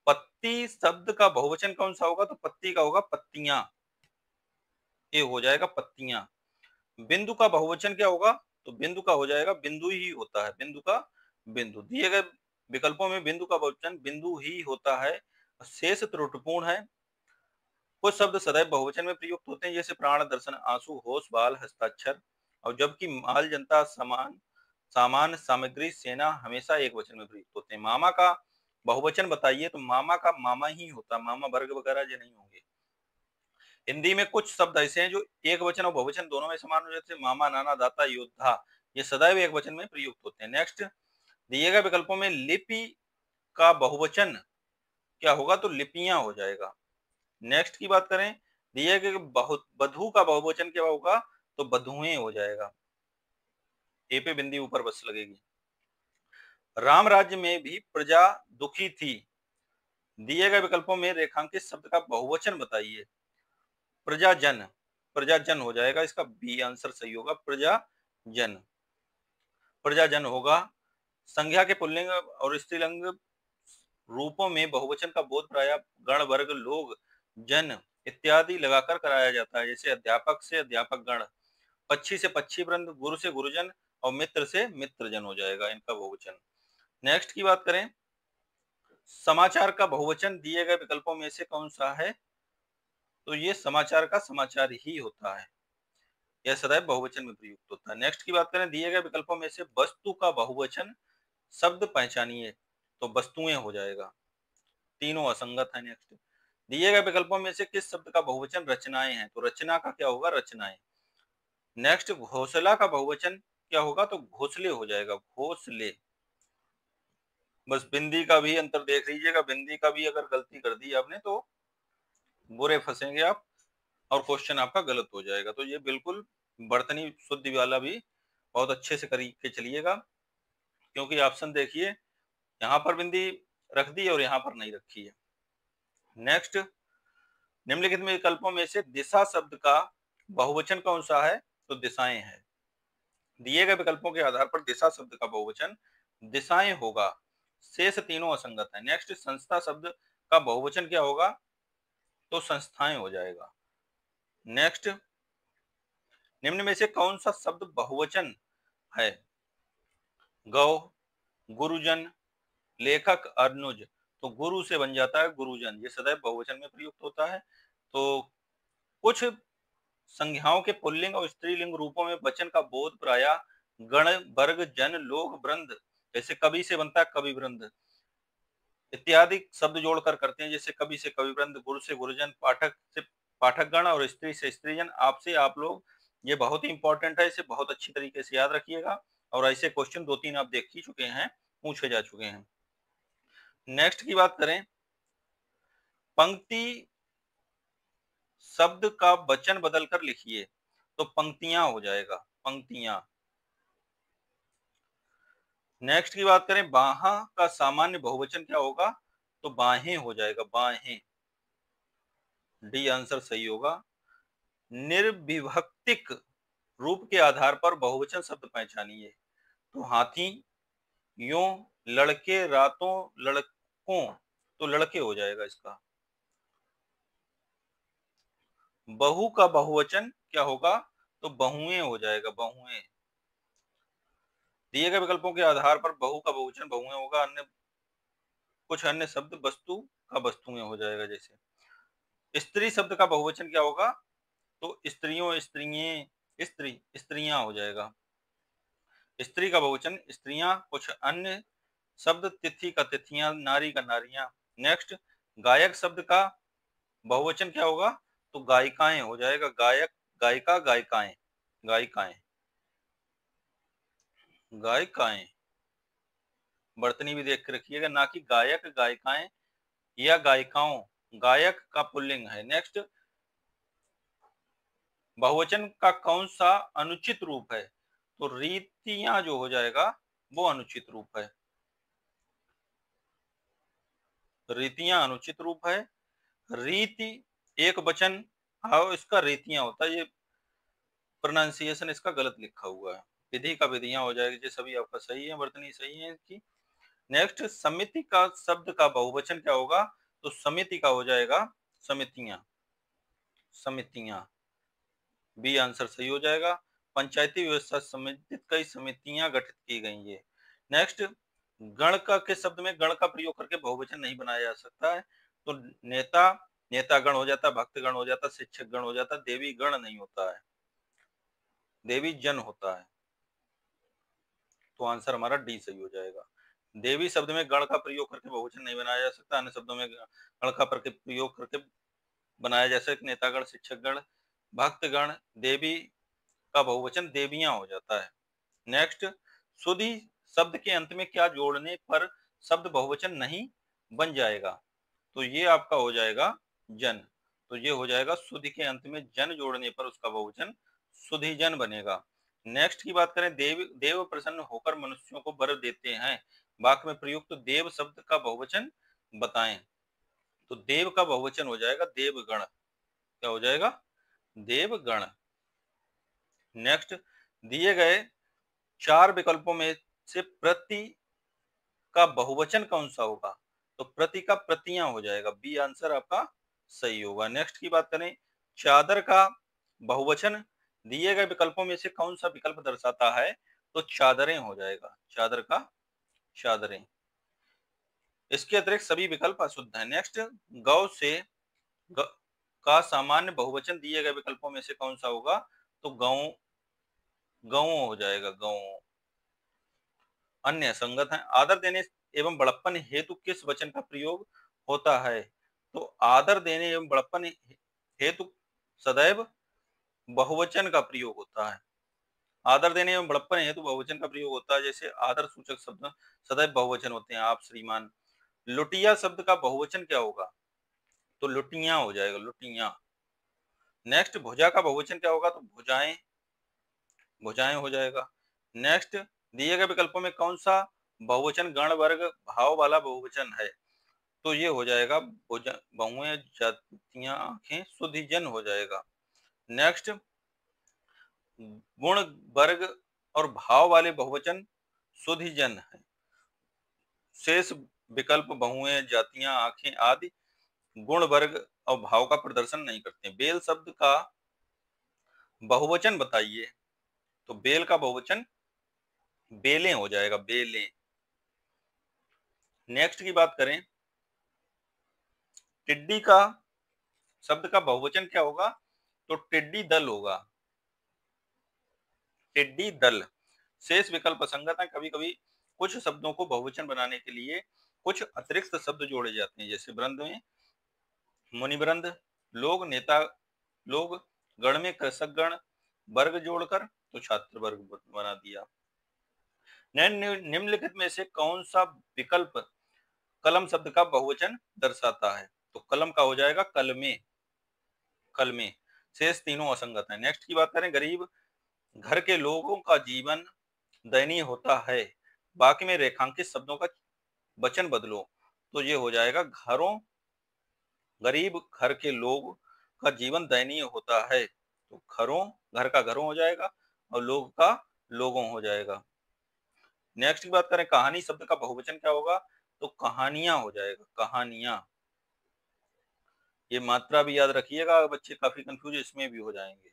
पत्ती शब्द का बहुवचन कौन सा होगा? तो पत्ती का होगा पत्तियां, ये हो जाएगा पत्तियां। बिंदु का बहुवचन क्या होगा? तो बिंदु का हो जाएगा बिंदु ही होता है, बिंदु का बिंदु। दिए गए विकल्पों में बिंदु का बहुवचन बिंदु ही होता है। शेष त्रुटिपूर्ण है। कुछ शब्द सदैव बहुवचन में प्रयुक्त होते हैं, जैसे प्राण, दर्शन, आंसू, होश, बाल, हस्ताक्षर। और जबकि माल, जनता, समान, सामान, सामग्री, सेना हमेशा एक वचन में प्रयुक्त होते हैं। मामा का बहुवचन बताइए। तो मामा का मामा ही होता है, मामा वर्ग वगैरह ये नहीं होंगे। हिंदी में कुछ शब्द ऐसे हैं जो एक वचन और बहुवचन दोनों में समान हो जाते हैं, मामा, नाना, दाता, योद्धा, ये सदैव एक वचन में प्रयुक्त होते हैं। नेक्स्ट, दिए गए विकल्पों में लिपि का बहुवचन क्या होगा? तो लिपियां हो जाएगा। नेक्स्ट की बात करें, दिए गए बधू का बहुवचन क्या होगा? तो बधुएं हो जाएगा, ए पे बिंदी ऊपर बस लगेगी। राम राज्य में भी प्रजा दुखी थी। दिए गए विकल्पों में रेखांकित शब्द का बहुवचन बताइए। प्रजाजन, प्रजाजन हो जाएगा, इसका बी आंसर सही होगा, प्रजाजन, प्रजाजन होगा। संज्ञा के पुल्लिंग और स्त्रीलिंग रूपों में बहुवचन का बोध प्राय गण, वर्ग, लोग, जन इत्यादि लगाकर कराया जाता है, जैसे अध्यापक से अध्यापक गण, पक्षी से पक्षी वृंद, गुरु से गुरुजन और मित्र से मित्रजन हो जाएगा इनका बहुवचन। नेक्स्ट की बात करें, समाचार का बहुवचन दिए गए विकल्पों में से कौन सा है? तो ये समाचार का समाचार ही होता है, यह सदैव बहुवचन में प्रयुक्त होता है। नेक्स्ट की बात करें, दिए गए विकल्पों में से वस्तु का बहुवचन शब्द पहचानिए। तो वस्तुएं हो जाएगा, तीनों असंगत है। नेक्स्ट, दिए गए विकल्पों में से किस शब्द का बहुवचन रचनाएं हैं? तो रचना का क्या होगा? रचनाएं। नेक्स्ट, घोंसला का बहुवचन क्या होगा? तो घोंसले हो जाएगा, घोंसले। बस बिंदी का भी अंतर देख लीजिएगा, बिंदी का भी अगर गलती कर दी आपने तो बुरे फंसेंगे आप और क्वेश्चन आपका गलत हो जाएगा। तो ये बिल्कुल बर्तनी शुद्धि वाला भी बहुत अच्छे से करके चलिएगा, क्योंकि ऑप्शन देखिए, यहाँ पर बिंदी रख दी और यहाँ पर नहीं रखी है। नेक्स्ट, निम्नलिखित में विकल्पों में से दिशा शब्द का बहुवचन कौन सा है? तो दिशाएं है। दिए गए विकल्पों के आधार पर दिशा शब्द का बहुवचन दिशाएं होगा। शेष तीनों असंगत है। नेक्स्ट, संस्था शब्द का बहुवचन क्या होगा? तो संस्थाएं हो जाएगा। नेक्स्ट, निम्न में से कौन सा शब्द बहुवचन है? गौ, गुरुजन, लेखक, अनुज। तो गुरु से बन जाता है गुरुजन, ये सदैव बहुवचन में प्रयुक्त होता है। तो कुछ संज्ञाओं के पुल्लिंग और स्त्रीलिंग रूपों में वचन का बोध प्रायः गण, वर्ग, जन, लोग, वृंद, जैसे कवि से बनता है कवि वृंद इत्यादि शब्द जोड़कर करते हैं। जैसे कवि से कवि वृंद, गुरु से गुरुजन, पाठक से पाठक गण और स्त्री से स्त्रीजन। आपसे आप लोग, ये बहुत ही इंपॉर्टेंट है, इसे बहुत अच्छी तरीके से याद रखिएगा। और ऐसे क्वेश्चन 2-3 आप देख ही चुके हैं, पूछे जा चुके हैं। नेक्स्ट की बात करें, पंक्ति शब्द का वचन बदलकर लिखिए। तो पंक्तियां हो जाएगा, पंक्तियां। नेक्स्ट की बात करें, बाहा का सामान्य बहुवचन क्या होगा? तो बाहें हो जाएगा, बाहें। डी आंसर सही होगा। निर्विभक्तिक रूप के आधार पर बहुवचन शब्द पहचानिए। तो हाथी, यों, लड़के, रातों, लड़कों। तो लड़के हो जाएगा इसका। बहु का बहुवचन क्या होगा? तो बहुएं हो जाएगा, बहुएं। दिए गए विकल्पों के आधार पर बहु का बहुवचन बहुएं होगा। अन्य कुछ अन्य शब्द वस्तु का वस्तुएं हो जाएगा। जैसे स्त्री शब्द का बहुवचन क्या होगा? तो स्त्रियों, स्त्रियां, स्त्री, स्त्रियां हो जाएगा। स्त्री का बहुवचन स्त्रियां। कुछ अन्य शब्द, तिथि का तिथियां, नारी का नारियां। नेक्स्ट, गायक शब्द का बहुवचन क्या होगा? तो गायिकाएं हो जाएगा। गायक, गायिका, गायिकाएं, गायिकाएं, गायिकाएं। वर्तनी भी देख के रखिएगा, ना कि गायक, गायिकाएं या गायिकाओं। गायक का पुल्लिंग है। नेक्स्ट, बहुवचन का कौन सा अनुचित रूप है? तो रीतियां जो हो जाएगा वो अनुचित रूप है। रीतियां अनुचित रूप है। रीति एक वचन, हाँ इसका रीतियां होता है, ये प्रोनाउंसिएशन इसका गलत लिखा हुआ है। विधि का विधियां हो जाएगी। ये सभी आपका सही है, वर्तनी सही है इसकी। नेक्स्ट, समिति का शब्द का बहुवचन क्या होगा? तो समिति का हो जाएगा समितियां, समितियां। बी आंसर सही हो जाएगा। पंचायती व्यवस्था संबंधित कई समितियां गठित की गई है। नेक्स्ट, गण का के शब्द में गण का प्रयोग करके बहुवचन नहीं बनाया जा सकता है। तो नेता, नेता गण हो जाता, भक्त गण हो जाता, शिक्षक गण हो जाता, देवी गण नहीं होता है, देवी जन होता है। तो आंसर हमारा डी सही हो जाएगा। देवी शब्द में गण का प्रयोग करके बहुवचन नहीं बनाया जा सकता। अन्य शब्दों में गण का प्रयोग करके बनाया जा सकता। नेतागण, शिक्षकगण, भक्तगण। देवी का बहुवचन देवियां हो जाता है। नेक्स्ट, सुधि शब्द के अंत में क्या जोड़ने पर शब्द बहुवचन नहीं बन जाएगा? तो ये आपका हो जाएगा जन। तो ये हो जाएगा सुधि के अंत में जन जोड़ने पर उसका बहुवचन सुधिजन बनेगा। नेक्स्ट की बात करें, देव, देव प्रसन्न होकर मनुष्यों को वर देते हैं। वाक्य में प्रयुक्त देव शब्द का बहुवचन बताएं। तो देव का बहुवचन हो जाएगा देवगण। क्या हो जाएगा? देवगण। नेक्स्ट, दिए गए 4 विकल्पों में से प्रति का बहुवचन कौन सा होगा? तो प्रति का प्रतियां हो जाएगा। बी आंसर आपका सही होगा। नेक्स्ट की बात करें, चादर का बहुवचन दिए गए विकल्पों में से कौन सा विकल्प दर्शाता है? तो चादरें हो जाएगा। चादर का चादरें। इसके अतिरिक्त सभी विकल्प अशुद्ध हैं। नेक्स्ट, गौ से ग, का सामान्य बहुवचन दिए गए विकल्पों में से कौन सा होगा? तो गौ, गौ हो जाएगा, गौ। अन्य संगत है। आदर देने एवं बड़प्पन हेतु किस वचन का प्रयोग होता है? तो आदर देने एवं बड़प्पन हेतु सदैव बहुवचन का प्रयोग होता है। आदर देने एवं बड़प्पन हेतु बहुवचन का प्रयोग होता है। जैसे आदर सूचक शब्द सदैव बहुवचन होते हैं, आप, श्रीमान। लुटिया शब्द का बहुवचन क्या होगा? तो लुटियां हो जाएगा, लुटियां। नेक्स्ट, भुजा का बहुवचन क्या होगा? तो भुजाएं, भुजाएं हो जाएगा। नेक्स्ट, दिए गए विकल्पों में कौन सा बहुवचन गण, वर्ग, भाव वाला बहुवचन है? तो ये हो जाएगा बहुएं, जातियां, आंखें, सुधिजन हो जाएगा। नेक्स्ट, गुण, वर्ग और भाव वाले बहुवचन सुधिजन है। शेष विकल्प बहुएं, जातियां, आंखें आदि गुण, वर्ग और भाव का प्रदर्शन नहीं करते। बेल शब्द का बहुवचन बताइए। तो बेल का बहुवचन बेलें हो जाएगा, बेलें। नेक्स्ट की बात करें, टिड्डी का शब्द का बहुवचन क्या होगा? तो टिड्डी दल होगा, टिड्डी दल। शेष विकल्प असंगत है। कभी कभी कुछ शब्दों को बहुवचन बनाने के लिए कुछ अतिरिक्त शब्द जोड़े जाते हैं, जैसे वृंद में मुनिवृंद, लोग नेता लोग, गण में कृषक गण, वर्ग जोड़कर तो छात्र वर्ग बना दिया। निम्नलिखित में से कौन सा विकल्प कलम शब्द का बहुवचन दर्शाता है? तो कलम का हो जाएगा कलमे, कलमे। शेष तीनों असंगत है। नेक्स्ट की बात करें, गरीब घर के लोगों का जीवन दयनीय होता है, बाकी में रेखांकित शब्दों का वचन बदलो। तो ये हो जाएगा घरों, गरीब घर के लोग का जीवन दयनीय होता है, तो घरों, घर का घरों हो जाएगा और लोग का लोगों हो जाएगा। नेक्स्ट की बात करें, कहानी शब्द का बहुवचन क्या होगा? तो कहानियां हो जाएगा, कहानियां। ये मात्रा भी याद रखिएगा, बच्चे काफी कंफ्यूज इसमें भी हो जाएंगे।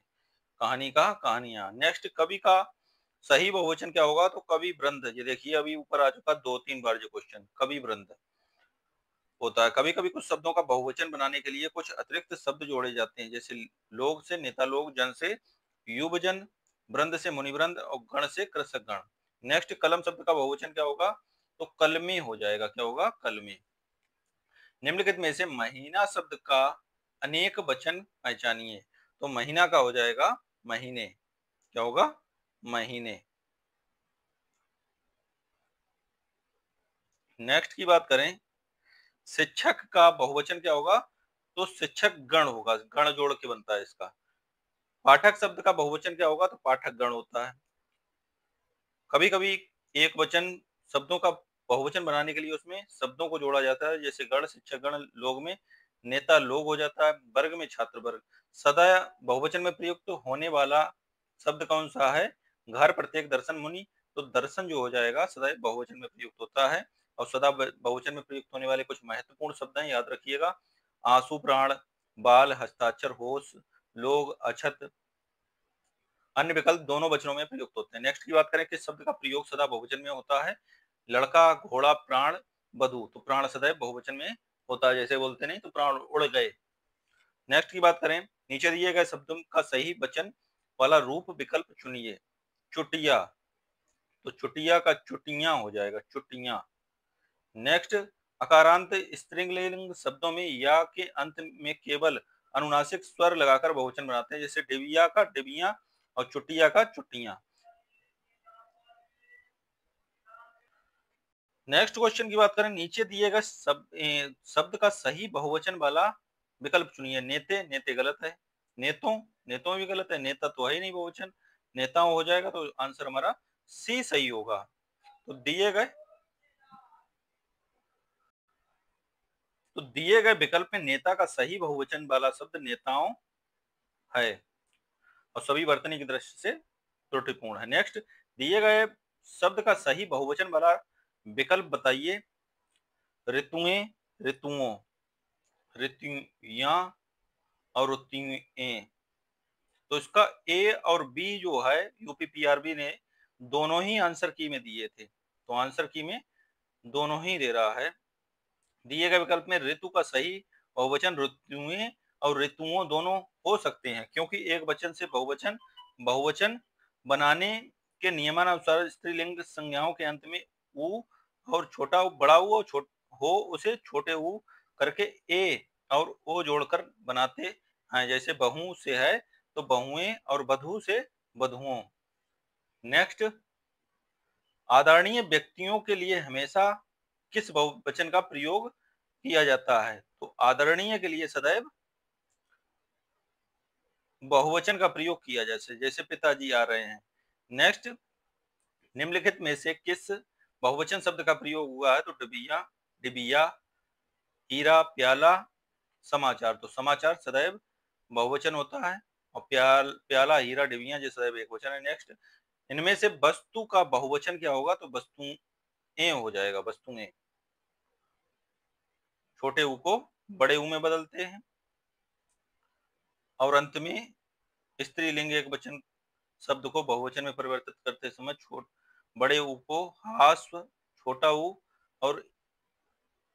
कहानी का कहानियां। नेक्स्ट, कवि का सही बहुवचन क्या होगा? तो कवि वृंद। ये देखिए अभी ऊपर आ चुका 2-3 बार जो क्वेश्चन, कवि वृंद होता है। कभी कभी कुछ शब्दों का बहुवचन बनाने के लिए कुछ अतिरिक्त शब्द जोड़े जाते हैं, जैसे लोग से नेता लोग, जन से युवजन, वृंद से मुनिवृंद और गण से कृषक गण। नेक्स्ट, कलम शब्द का बहुवचन क्या होगा? तो कलमे हो जाएगा। क्या होगा? कलमे। निम्नलिखित में से महीना शब्द का अनेक वचन पहचानिए। तो महीना का हो जाएगा महीने। क्या होगा? महीने। नेक्स्ट की बात करें, शिक्षक का बहुवचन क्या होगा? तो शिक्षक गण होगा, गण जोड़ के बनता है इसका। पाठक शब्द का बहुवचन क्या होगा? तो पाठक गण होता है। कभी कभी एक वचन शब्दों का बहुवचन बनाने के लिए उसमें शब्दों को जोड़ा जाता है, जैसे गण, शिक्षक गण, लोग में नेता लोग हो जाता है, वर्ग में छात्र वर्ग। सदा बहुवचन में प्रयुक्त होने वाला शब्द कौन सा है? घर, प्रत्येक, दर्शन, मुनि। तो दर्शन जो हो जाएगा सदैव बहुवचन में प्रयुक्त होता है। और सदा बहुवचन में प्रयुक्त होने वाले कुछ महत्वपूर्ण शब्द हैं, याद रखिएगा। आंसू, प्राण, बाल, हस्ताक्षर, होश, लोग, अछत। अन्य विकल्प दोनों वचनों में प्रयुक्त होते हैं। नेक्स्ट की बात करें, किस शब्द का प्रयोग सदा बहुवचन में होता है? लड़का, घोड़ा, प्राण, बधु। तो प्राण सदैव बहुवचन में होता है, जैसे बोलते नहीं तो प्राण उड़ गए। नेक्स्ट की बात करें, नीचे दिए गए शब्दों का सही वचन वाला रूप विकल्प चुनिए। चुटिया, तो चुटिया का चुटियां हो जाएगा, चुटियां। नेक्स्ट, अकारांत स्त्रीलिंग शब्दों में या के अंत में केवल अनुनासिक स्वर लगाकर बहुवचन बनाते हैं, जैसे डिबिया का डिबिया और चुटिया का चुटियां। नेक्स्ट क्वेश्चन की बात करें, नीचे दिए गए शब्द का सही बहुवचन वाला विकल्प चुनिए। नेते, नेते गलत है। नेतों, नेतों भी गलत है, नेता तो है ही नहीं बहुवचन। नेताओं हो जाएगा, तो आंसर हमारा सी सही होगा। तो दिए गए विकल्प में नेता का सही बहुवचन वाला शब्द नेताओं है और सभी वर्तनी की दृष्टि से त्रुटिपूर्ण है। नेक्स्ट, दिए गए शब्द का सही बहुवचन वाला विकल्प बताइए। ऋतुएं, ऋतुओं, ऋतुयां और ऋतुएं। तो इसका ए और बी जो है यूपीपीआरबी ने दोनों ही आंसर की में दिए थे, तो आंसर की में दोनों ही दे रहा है। दिए गए विकल्प में ऋतु का सही बहुवचन ऋतुएं और ऋतुओं दोनों हो सकते हैं, क्योंकि एक वचन से बहुवचन बहुवचन बनाने के नियमानुसार स्त्रीलिंग संज्ञाओं के अंत में उ और छोटा उ, बड़ा उ और हो उसे छोटे उ करके ए और ओ जोड़कर बनाते हैं, जैसे बहू से है तो बहुएं और बधू से बधुओं। नेक्स्ट, आदरणीय व्यक्तियों के लिए हमेशा किस बहुवचन का प्रयोग किया जाता है? तो आदरणीय के लिए सदैव बहुवचन का प्रयोग किया जैसे जैसे पिताजी आ रहे हैं। नेक्स्ट, निम्नलिखित में से किस बहुवचन शब्द का प्रयोग हुआ है? तो डिबिया, डिबिया, हीरा, प्याला, समाचार। तो समाचार सदैव बहुवचन होता है और प्याला, हीरा, डिबिया ये सदैव एक वचन है। नेक्स्ट, इनमें से वस्तु का बहुवचन क्या होगा? तो वस्तुएं हो जाएगा, वस्तुएं। छोटे ऊ को बड़े ऊ में बदलते हैं। और अंत में स्त्रीलिंग एक वचन शब्द को बहुवचन में परिवर्तित करते समय बड़े ऊ को हास्व, छोटा ऊ और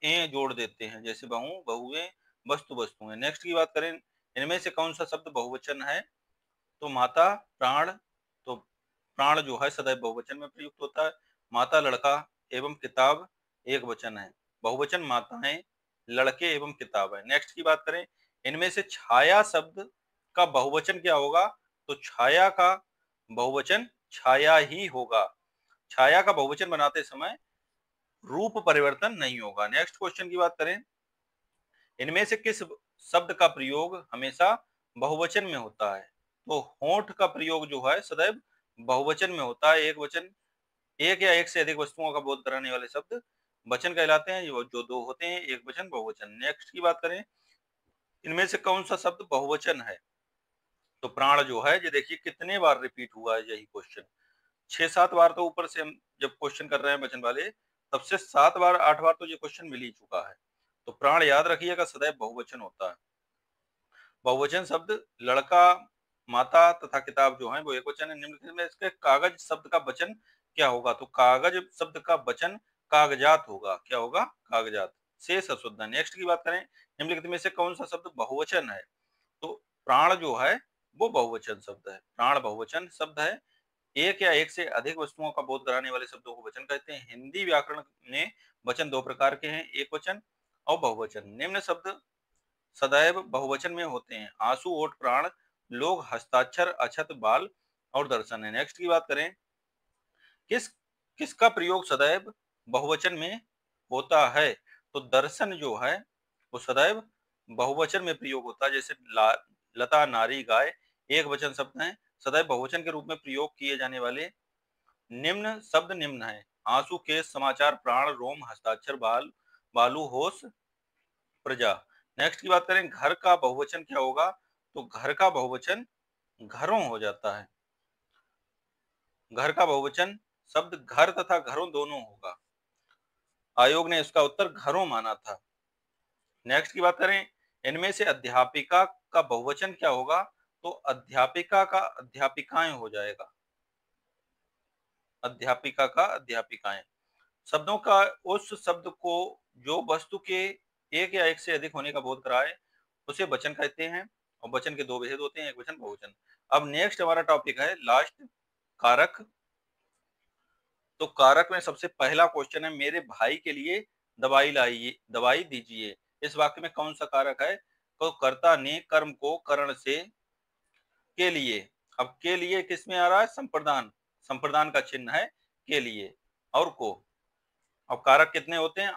ए जोड़ देते हैं, जैसे बहु, बहुएं, वस्तु, वस्तुएं। नेक्स्ट की बात करें, इनमें से कौन सा शब्द बहुवचन है? तो माता, प्राण। तो प्राण जो है सदैव बहुवचन में प्रयुक्त होता है। माता, लड़का एवं किताब एक वचन है। बहुवचन माताएं, लड़के एवं किताब है। नेक्स्ट की बात करें, इनमें से छाया शब्द का बहुवचन क्या होगा? तो छाया का बहुवचन छाया ही होगा। छाया का बहुवचन बनाते समय रूप परिवर्तन नहीं होगा। नेक्स्ट क्वेश्चन की बात करें, इनमें से किस शब्द का प्रयोग हमेशा बहुवचन में होता है? तो होंठ का प्रयोग जो है सदैव बहुवचन में होता है। एक वचन, एक या एक से अधिक वस्तुओं का बोध कराने वाले शब्द वचन कहलाते हैं, जो दो होते हैं, एक वचन, बहुवचन। नेक्स्ट की बात करें, इनमें से कौन सा शब्द बहुवचन है? तो प्राण जो है, ये देखिए कितने बार रिपीट हुआ है यही क्वेश्चन। 6-7 बार तो ऊपर से हम जब क्वेश्चन कर रहे हैं वचन वाले, तब से 7 बार 8 बार तो ये क्वेश्चन मिल ही चुका है। तो प्राण याद रखिएगा सदैव बहुवचन होता है। बहुवचन शब्द लड़का, माता तथा किताब जो है वो एक वचन है। निम्नलिखित में इसके कागज शब्द का वचन क्या होगा? तो कागज शब्द का वचन कागजात होगा। क्या होगा? कागजात। शेष अशुद्ध। नेक्स्ट की बात करें, निम्नलिखित में से कौन सा शब्द बहुवचन है? तो प्राण जो है वो बहुवचन शब्द है। प्राण बहुवचन शब्द है। एक या एक से अधिक वस्तुओं का बोध कराने वाले शब्दों को वचन कहते हैं। हिंदी व्याकरण में वचन दो प्रकार के हैं, एक वचन और बहुवचन। निम्न शब्द सदैव बहुवचन में होते हैं: आंसू, ओठ, प्राण, लोग, हस्ताक्षर, अक्षत, बाल और दर्शन है। नेक्स्ट की बात करें, किस किसका प्रयोग सदैव बहुवचन में होता है? तो दर्शन जो है वो सदैव बहुवचन में प्रयोग होता है। जैसे लता, नारी, गाय एक वचन शब्द हैं, सदैव बहुवचन के रूप में प्रयोग किए जाने वाले निम्न शब्द निम्न है: आंसू, केश, समाचार, प्राण, रोम, हस्ताक्षर, बाल, बालू, होश, प्रजा। नेक्स्ट की बात करें, घर का बहुवचन क्या होगा? तो घर का बहुवचन घरों हो जाता है। घर का बहुवचन शब्द घर तथा घरों दोनों होगा। आयोग ने इसका उत्तर घरों माना था। नेक्स्ट की बात करें, इनमें से अध्यापिका का बहुवचन क्या होगा? तो अध्यापिका का अध्यापिकाएं हो जाएगा। अध्यापिका का अध्यापिकाएं। शब्दों का उस शब्द को जो वस्तु के एक या एक से अधिक होने का बोध कराए उसे वचन कहते हैं। और वचन के दो भेद होते हैं, एक वचन, बहुवचन। अब नेक्स्ट हमारा टॉपिक है लास्ट, कारक। तो कारक में सबसे पहला क्वेश्चन है, मेरे भाई के लिए दवाई लाइए, दवाई दीजिए। इस वाक्य में कौन सा कारक है? तो कर्ता ने कर्म को करण से के लिए। अब के लिए किस में आ रहा है? संप्रदान। संप्रदान का चिन्ह है के लिए और को। अब कारक कितने होते हैं?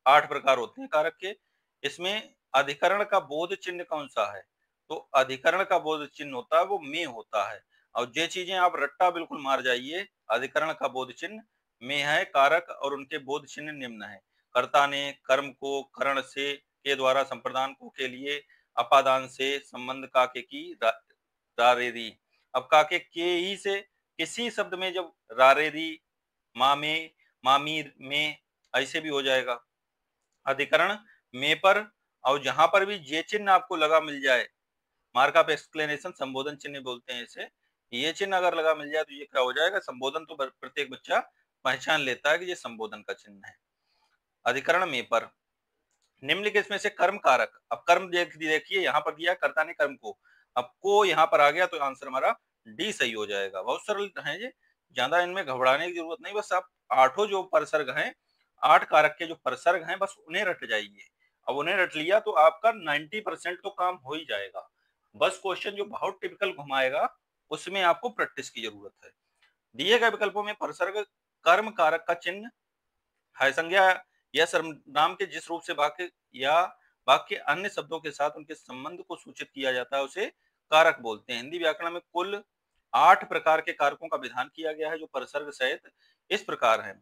8 प्रकार होते हैं कारक के। इसमें अधिकरण का बोध चिन्ह कौन सा है? तो अधिकरण का बोध चिन्ह होता है वो में होता है। और जे चीजें आप रट्टा बिल्कुल मार जाइए, अधिकरण का बोध चिन्ह में है। कारक और उनके बोध चिन्ह निम्न है: कर्ता ने कर्म को करण से के द्वारा, संप्रदान को के लिए, अपादान से, संबंध काके की, रारेरी। अब काके के ही से किसी शब्द में जब रारेरी, मामे, मामीर में ऐसे भी हो जाएगा। अधिकरण में पर, और जहां पर भी ये चिन्ह आपको लगा मिल जाए, मार्क ऑफ एक्सक्लेनेशन, संबोधन चिन्ह बोलते हैं इसे, ये चिन्ह अगर लगा मिल जाए तो ये क्या हो जाएगा? संबोधन। तो प्रत्येक बच्चा पहचान लेता है कि ये संबोधन का चिन्ह है। अधिकरण में पर। निम्नलिखित में से कर्म कारक। अब कर्म देखिए यहाँ पर दिया कर्ता ने कर्म को, अब को यहाँ पर आ गया तो आंसर हमारा डी सही हो जाएगा। बहुत सरल है ये, ज्यादा इनमें घबराने की जरूरत नहीं। बस आप आठों जो परसर्ग हैं, 8 कारक के जो परसर्ग हैं, बस उन्हें रट जाइए। अब उन्हें रट लिया तो आपका 90% तो काम हो ही जाएगा। बस क्वेश्चन जो बहुत टिपिकल घुमाएगा उसमें आपको प्रैक्टिस की जरूरत है। दिए गए विकल्पों में परसर्ग कर्म कारक का चिन्ह है। संज्ञा या सर्वनाम के जिस रूप से वाक्य या वाक्य अन्य शब्दों के साथ उनके संबंध को सूचित किया जाता है उसे कारक बोलते हैं। हिंदी व्याकरण में कुल 8 प्रकार के कारकों का विधान किया गया है जो परसर्ग सहित इस प्रकार है: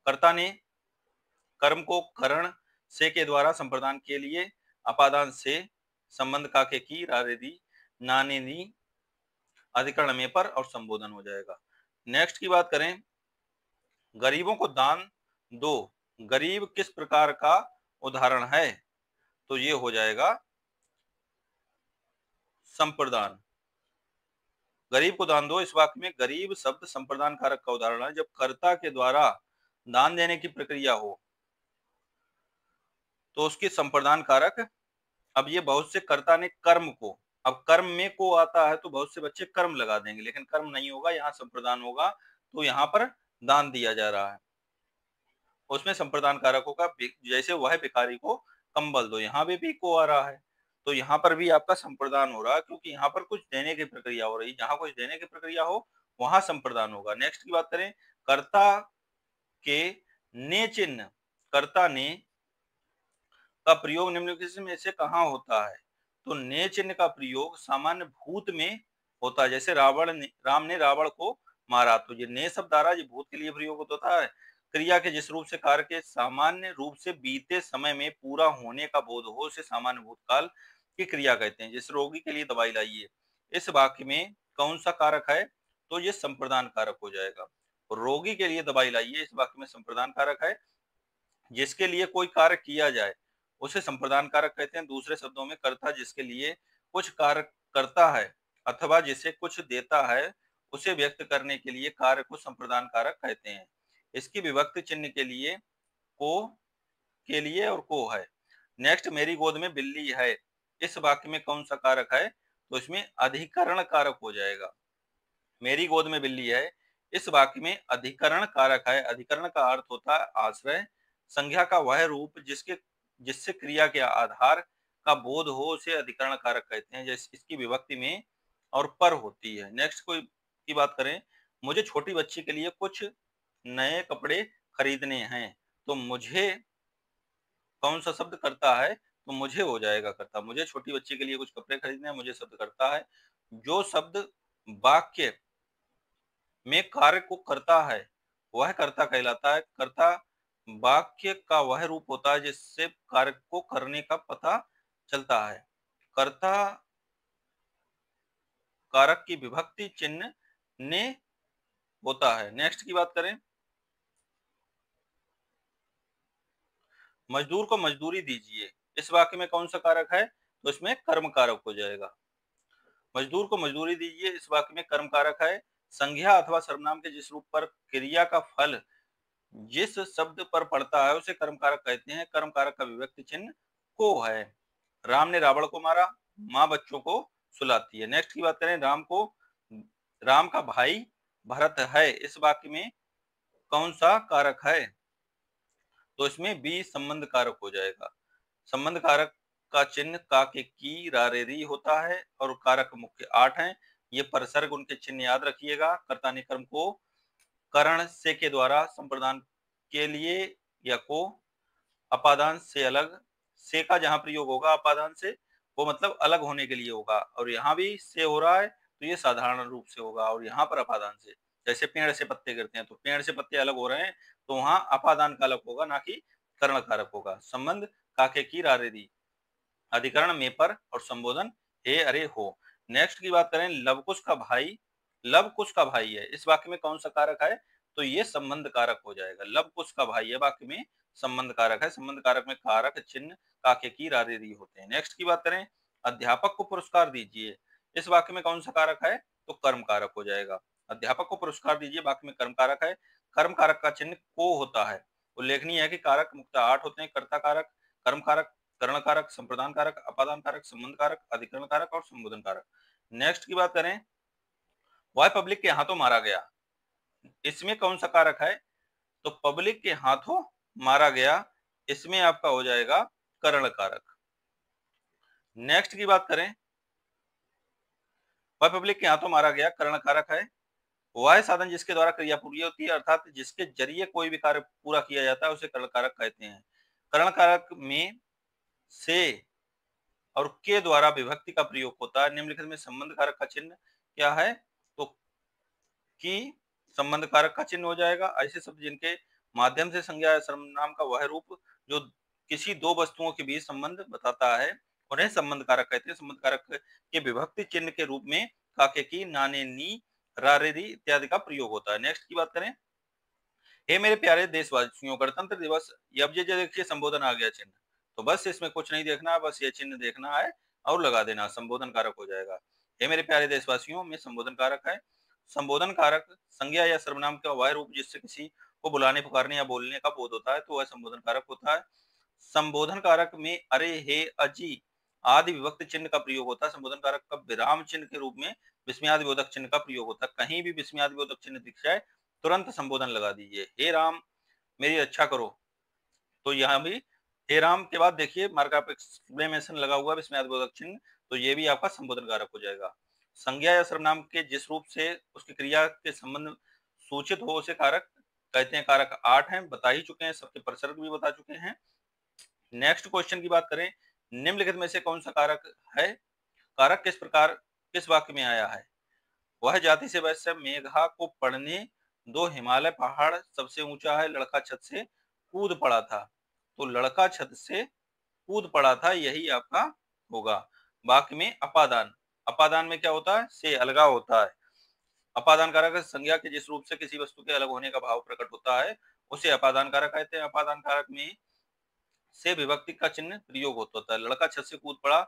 कर्ता ने कर्म को करण से के द्वारा, संप्रदान के लिए, अपादान से, संबंध काके की, रारेदी, नानेदी, अधिकरण में पर और संबोधन हो जाएगा। नेक्स्ट की बात करें, गरीबों को दान दो। गरीब किस प्रकार का उदाहरण है? तो ये हो जाएगा संप्रदान। गरीब को दान दो, इस वाक्य में गरीब शब्द संप्रदान कारक का उदाहरण है। जब कर्ता के द्वारा दान देने की प्रक्रिया हो तो उसकी संप्रदान कारक। अब ये बहुत से कर्ता ने कर्म को, अब कर्म में को आता है तो बहुत से बच्चे कर्म लगा देंगे, लेकिन कर्म नहीं होगा, यहाँ संप्रदान होगा। तो यहाँ पर दान दिया जा रहा है, उसमें संप्रदान कारकों का, जैसे वह भिखारी को कंबल दो, यहाँ भी को आ रहा है, तो यहाँ पर भी आपका संप्रदान हो रहा है, क्योंकि यहाँ पर कुछ देने की प्रक्रिया हो रही है। जहां कुछ देने की प्रक्रिया हो वहां संप्रदान होगा। नेक्स्ट की बात करें, कर्ता के ने चिन्ह, कर्ता ने का प्रयोग निम्नलिखित में से कहाँ होता है? तो ने चिन्ह का प्रयोग सामान्य भूत में होता है। जैसे राम ने रावण को मारा, तो ये ने शब्द आ रहा है, ये भूत के लिए प्रयोग होता है। क्रिया के जिस रूप से कार्य के सामान्य रूप से बीते समय में पूरा होने का बोध हो उसे सामान्य भूतकाल की क्रिया कहते हैं। जिस रोगी के लिए दवाई लाइए, इस वाक्य में कौन सा कारक है? तो ये संप्रदान कारक हो जाएगा। रोगी के लिए दवाई लाइए, इस वाक्य में संप्रदान कारक है। जिसके लिए कोई कार्य किया जाए उसे संप्रदान कारक कहते हैं। दूसरे शब्दों में कर्ता जिसके लिए कुछ कार्य करता है अथवा जिसे कुछ देता है उसे व्यक्त करने के लिए कार्य को संप्रदान कारक कहते हैं। इसकी विभक्ति चिन्ह के लिए और को है। नेक्स्ट, मेरी गोद में बिल्ली है, इस वाक्य में कौन सा कारक है? तो इसमें अधिकरण कारक हो जाएगा। मेरी गोद में बिल्ली है, इस वाक्य में अधिकरण कारक है। अधिकरण का अर्थ होता है आश्रय। संज्ञा का वह रूप जिससे क्रिया के आधार का बोध हो उसे अधिकरण कारक कहते हैं। जैसे इसकी विभक्ति में और पर होती है। नेक्स्ट कोई की बात करें, मुझे छोटी बच्ची के लिए कुछ नए कपड़े खरीदने हैं, तो मुझे कौन सा शब्द करता है? तो मुझे हो जाएगा करता। मुझे छोटी बच्ची के लिए कुछ कपड़े खरीदने हैं, मुझे शब्द करता है। जो शब्द वाक्य में कार्य को करता है वह कर्ता कहलाता है। कर्ता वाक्य का वह रूप होता है जिससे कार्य को करने का पता चलता है। कर्ता कारक की विभक्ति चिन्ह ने होता है। नेक्स्ट की बात करें, मजदूर को मजदूरी दीजिए, इस वाक्य में कौन सा कारक है? तो इसमें कर्म कारक हो जाएगा। मजदूर को मजदूरी दीजिए, इस वाक्य में कर्म कारक है। संज्ञा अथवा सर्वनाम के जिस रूप पर क्रिया का फल जिस शब्द पर पड़ता है उसे कर्म कारक कहते हैं। कर्म कारक का विभक्ति चिन्ह को है। राम ने रावण को मारा, माँ बच्चों को सुलाती है। नेक्स्ट की बात करें, राम का भाई भरत है, इस वाक्य में कौन सा कारक है? तो इसमें बी संबंध कारक हो जाएगा। संबंध कारक का चिन्ह का के की रा रे री होता है और कारक मुख्य 8 हैं। ये परसर्ग उनके चिन्ह याद रखिएगा। कर्ता ने कर्म को करण से के द्वारा संप्रदान के लिए या को अपादान से अलग, से का जहां प्रयोग होगा अपादान से वो मतलब अलग होने के लिए होगा, और यहाँ भी से हो रहा है तो ये साधारण रूप से होगा, और यहाँ पर अपादान से। जैसे पेड़ से पत्ते गिरते हैं तो पेड़ से पत्ते अलग हो रहे हैं तो वहां अपादान का अलग होगा, ना कि कर्ण कारक होगा। संबंध काके की रारे दी, अधिकरण में पर और संबोधन हे अरे हो। नेक्स्ट की बात करें, लवकुश का भाई है, इस वाक्य में कौन सा कारक है? तो ये संबंध कारक हो जाएगा। लवकुश का भाई है वाक्य में संबंध कारक है। संबंध कारक में कारक चिन्ह काके की रारे री होते हैं। नेक्स्ट की बात करें, अध्यापक को पुरस्कार दीजिए, इस वाक्य में कौन सा कारक है? तो कर्म कारक हो जाएगा। अध्यापक को पुरस्कार दीजिए वाक्य में कर्म कारक है। कर्म कारक का चिन्ह को होता है। उल्लेखनीय है कि कारक मुख्यतः 8 होते हैं, कर्ता कारक, कर्म कारक, कर्ण कारक, संप्रदान कारक, अपादान कारक, संबंध कारक, अधिकरण कारक और संबोधन कारक। नेक्स्ट की बात करें, वह पब्लिक के हाथों मारा गया, इसमें कौन सा कारक है? तो पब्लिक के हाथों मारा गया, इसमें आपका हो जाएगा कर्ण कारक। नेक्स्ट की बात करें, वह पब्लिक के हाथों मारा गया, कर्ण कारक है। वह साधन जिसके द्वारा क्रिया पूरी होती है अर्थात जिसके जरिए कोई भी कार्य पूरा किया जाता है उसे कर्ण कारक कहते हैं। कर्ण कारक में से और के द्वारा विभक्ति का प्रयोग होता है। निम्नलिखित में संबंध कारक का चिन्ह क्या है? तो की संबंध कारक का चिन्ह हो जाएगा। ऐसे शब्द जिनके माध्यम से संज्ञा या सर्वनाम का वह रूप जो किसी दो वस्तुओं के बीच संबंध बताता है उन्हें संबंध कारक कहते हैं। संबंध कारक के विभक्ति चिन्ह के रूप में काके की, नाने नी, रारे री इत्यादि का प्रयोग होता है। नेक्स्ट की बात करें, हे मेरे प्यारे देशवासियों, गणतंत्र दिवस, अब ये देखिए संबोधन आ गया चिन्ह, तो बस इसमें कुछ नहीं देखना, बस ये चिन्ह देखना है और लगा देना, संबोधन कारक हो जाएगा। हे मेरे प्यारे देशवासियों में संबोधन कारक है। संबोधन कारक संज्ञा या सर्वनाम का वह रूप जिससे किसी को बुलाने, पुकारने या बोलने का बोध होता है, तो वह संबोधन कारक होता है। संबोधन कारक में अरे, हे, अजी आदि विभक्ति चिन्ह का प्रयोग होता है। संबोधन कारक का विराम चिन्ह के रूप में विस्मयादि बोधक चिन्ह का प्रयोग होता है। कहीं भी विस्मयादि बोधक चिन्ह दिख जाए तुरंत संबोधन लगा दीजिए। हे राम मेरी रक्षा करो, तो यहाँ भी हे राम के बाद देखिए मार्क ऑफ एक्सक्लेमेशन लगा हुआ विस्मयादि बोधक चिन्ह, तो ये भी आपका संबोधन कारक हो जाएगा। संज्ञा या सर्वनाम के जिस रूप से उसकी क्रिया के संबंध सूचित हो उसे कारक कहते हैं। कारक 8 हैं, बता ही चुके हैं, सबके प्रसर्ग भी बता चुके हैं। नेक्स्ट क्वेश्चन की बात करें, निम्नलिखित में से कौन सा कारक है? कारक किस प्रकार किस वाक्य में आया है? वह जाति से वैश्य मेघा को पढ़ने दो, हिमालय पहाड़ सबसे ऊंचा है, लड़का छत से कूद पड़ा था। तो लड़का छत से कूद पड़ा था, यही आपका होगा। वाक्य में अपादान, अपादान में क्या होता है? से अलगाव होता है। अपादान कारक संज्ञा के जिस रूप से किसी वस्तु के अलग होने का भाव प्रकट होता है उसे अपादान कारक कहते हैं। अपादान कारक में से विभक्ति का चिन्ह प्रयोग होता है। लड़का छत से कूद पड़ा,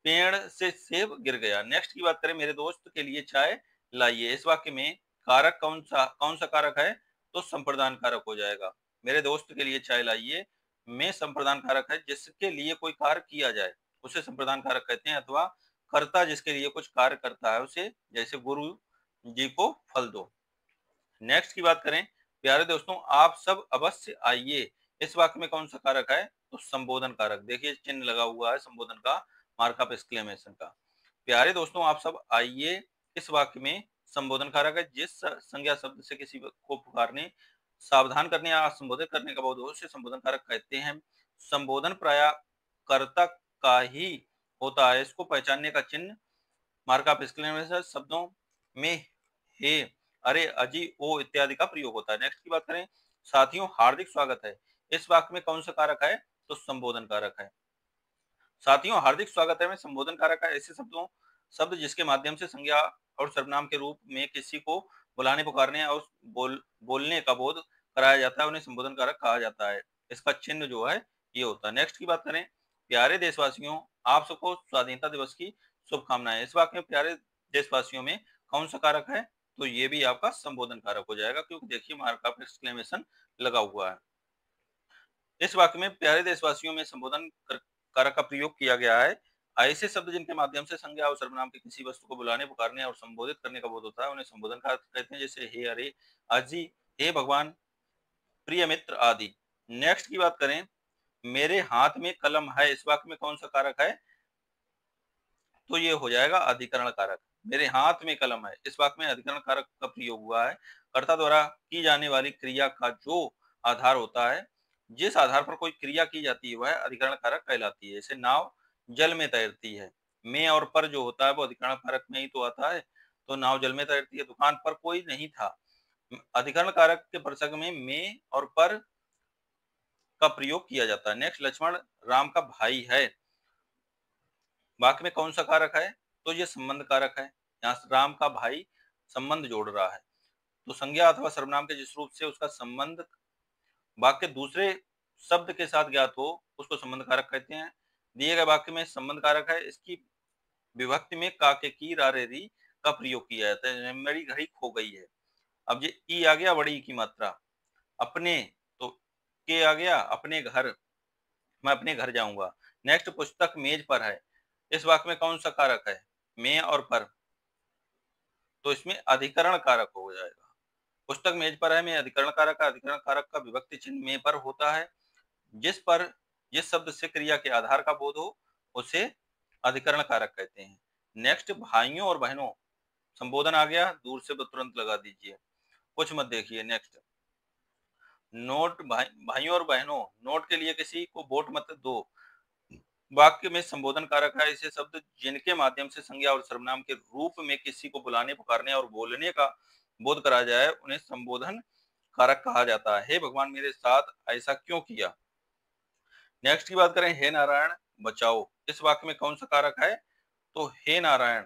पेड़ से सेब गिर गया। नेक्स्ट की बात करें, मेरे दोस्त के लिए चाय लाइए। इस वाक्य में कारक कौन सा कारक है? तो संप्रदान कारक हो जाएगा। मेरे दोस्त के लिए चाय लाइए में संप्रदान कारक है। जिसके लिए कोई कार्य किया जाए उसे संप्रदान कारक कहते हैं, अथवा कर्ता जिसके लिए कुछ कार्य करता है उसे, जैसे गुरु जी को फल दो। नेक्स्ट की बात करें, प्यारे दोस्तों आप सब अवश्य आइए। इस वाक्य में कौन सा कारक है? तो संबोधन कारक। देखिए चिन्ह लगा हुआ है संबोधन का, मार्क ऑफ एक्सक्लेमेशन का। प्यारे दोस्तों आप सब आइए इस वाक्य में संबोधन कारक है। जिस संज्ञा शब्द से किसी को पुकारने, सावधान करने या संबोधित करने का बोध हो उसे संबोधन कारक कहते हैं। संबोधन प्राय कर्ता का ही होता है। इसको पहचानने का चिन्ह मार्क ऑफ एक्सक्लेमेशन शब्दों में हे, अरे, अजी, ओ इत्यादि का प्रयोग होता है। नेक्स्ट की बात करें, साथियों हार्दिक स्वागत है। इस वाक्य में कौन सा कारक है? तो संबोधन कारक है। साथियों हार्दिक स्वागत है में संबोधन कारक है। ऐसे शब्द जिसके माध्यम से संज्ञा और सर्वनाम के रूप में किसी को बुलाने, पुकारने और बोलने का बोध कराया जाता है उन्हें संबोधन कारक कहा जाता है। इसका चिन्ह जो है ये होता है। नेक्स्ट की बात करें, प्यारे देशवासियों आप सबको स्वाधीनता दिवस की शुभकामनाएं। इस वाक्य में प्यारे देशवासियों में कौन सा कारक है? तो ये भी आपका संबोधन कारक हो जाएगा, क्योंकि देखिए मार्क ऑफ एक्सक्लेमेशन लगा हुआ है। इस वाक्य में प्यारे देशवासियों में संबोधन कारक का प्रयोग किया गया है। ऐसे शब्द जिनके माध्यम से संज्ञा और सर्वनाम के किसी वस्तु को बुलाने, पुकारने और संबोधित करने का बोध होता है उन्हें संबोधन कारक कहते हैं, जैसे हे, अरे, अजी, हे भगवान, प्रिय मित्र आदि। नेक्स्ट की बात करें, मेरे हाथ में कलम है। इस वाक्य में कौन सा कारक है? तो ये हो जाएगा अधिकरण कारक। मेरे हाथ में कलम है, इस वाक्य में अधिकरण कारक का प्रयोग हुआ है। कर्ता द्वारा की जाने वाली क्रिया का जो आधार होता है, जिस आधार पर कोई क्रिया की जाती है वह अधिकरण कारक कहलाती है। जैसे नाव जल में तैरती है, में और पर जो होता है वो अधिकरण कारक में ही तो आता है, तो नाव जल में तैरती है। दुकान पर कोई नहीं था, अधिकरण कारक के प्रसंग में और पर का प्रयोग किया जाता है। नेक्स्ट, लक्ष्मण राम का भाई है। वाक्य में कौन सा कारक है? तो ये संबंध कारक है। यहाँ राम का भाई संबंध जोड़ रहा है। तो संज्ञा अथवा सर्वनाम के जिस रूप से उसका संबंध वाक्य दूसरे शब्द के साथ ज्ञात हो उसको संबंध कारक कहते हैं। दिए गए वाक्य में संबंध कारक है, इसकी विभक्ति में का, के, की, रा, रे, री का प्रयोग किया जाता है। मेरी घड़ी खो गई है। अब ये ई आ गया, बड़ी की मात्रा। अपने, तो के आ गया, अपने घर, मैं अपने घर जाऊंगा। नेक्स्ट, पुस्तक मेज पर है। इस वाक्य में कौन सा कारक है? में और पर, तो इसमें अधिकरण कारक हो जाएगा। पुस्तक मेज पर है में अधिकरण कारक का, अधिकरण कारक का विभक्ति चिन्ह में पर होता है। जिस शब्द से क्रिया के आधार का बोध हो उसे अधिकरण कारक कहते हैं। नेक्स्ट, भाइयों और बहनों, संबोधन आ गया, दूर से तुरंत लगा दीजिए, कुछ मत देखिए। नेक्स्ट, नोट, भाइयों और बहनों, नोट के लिए किसी को वोट मत दो। वाक्य में संबोधन कारक है। ऐसे शब्द जिनके माध्यम से संज्ञा और सर्वनाम के रूप में किसी को बुलाने, पुकारने और बोलने का बोध कराया जाए उन्हें संबोधन कारक कहा जाता है। हे भगवान मेरे साथ ऐसा क्यों किया। नेक्स्ट की बात करें, हे नारायण बचाओ। इस वाक्य में कौन सा कारक है? तो हे नारायण,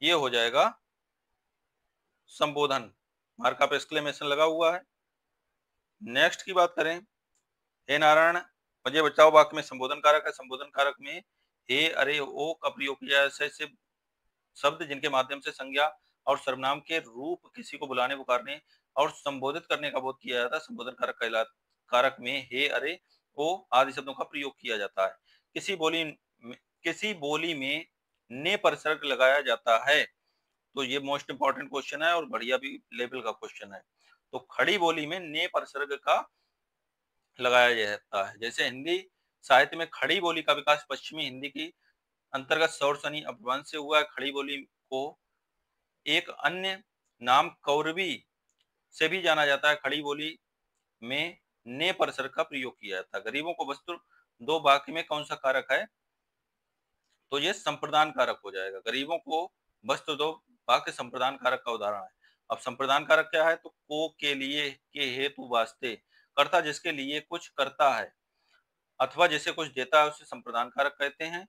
ये हो जाएगा संबोधन, मार्क ऑफ एक्सक्लेमेशन लगा हुआ है। नेक्स्ट की बात करें, हे नारायण मुझे बचाओ वाक्य में संबोधन कारक है। संबोधन कारक में हे, अरे, ओ का प्रयोग किया है। ऐसे शब्द जिनके माध्यम से संज्ञा और सर्वनाम के रूप किसी को बुलाने, पुकारने और संबोधित करने का बोध किया जाता है, संबोधन कारक कहलाता। कारक में हे, अरे, ओ आदि शब्दों का प्रयोग किया जाता है। किसी बोली में ने पर सर्ग लगाया जाता है, तो ये मोस्ट इंपॉर्टेंट क्वेश्चन है और बढ़िया भी लेवल का क्वेश्चन है। तो खड़ी बोली में ने पर सर्ग का लगाया जाता है। जैसे हिंदी साहित्य में खड़ी बोली का विकास पश्चिमी हिंदी की अंतर्गत सौर शनि अपभ्रंश से हुआ है। खड़ी बोली को एक अन्य नाम कौरवी से भी जाना जाता है। खड़ी बोली में ने पर सर्ग का प्रयोग किया जाता है। गरीबों को वस्तु दो वाक्य में कौन सा कारक है? तो ये संप्रदान कारक हो जाएगा। गरीबों को वस्तु दो वाक्य संप्रदान कारक का उदाहरण है। अब संप्रदान कारक क्या है? तो को, के लिए, के हेतु, वास्ते, कर्ता जिसके लिए कुछ करता है अथवा जिसे कुछ देता है उसे संप्रदान कारक कहते हैं।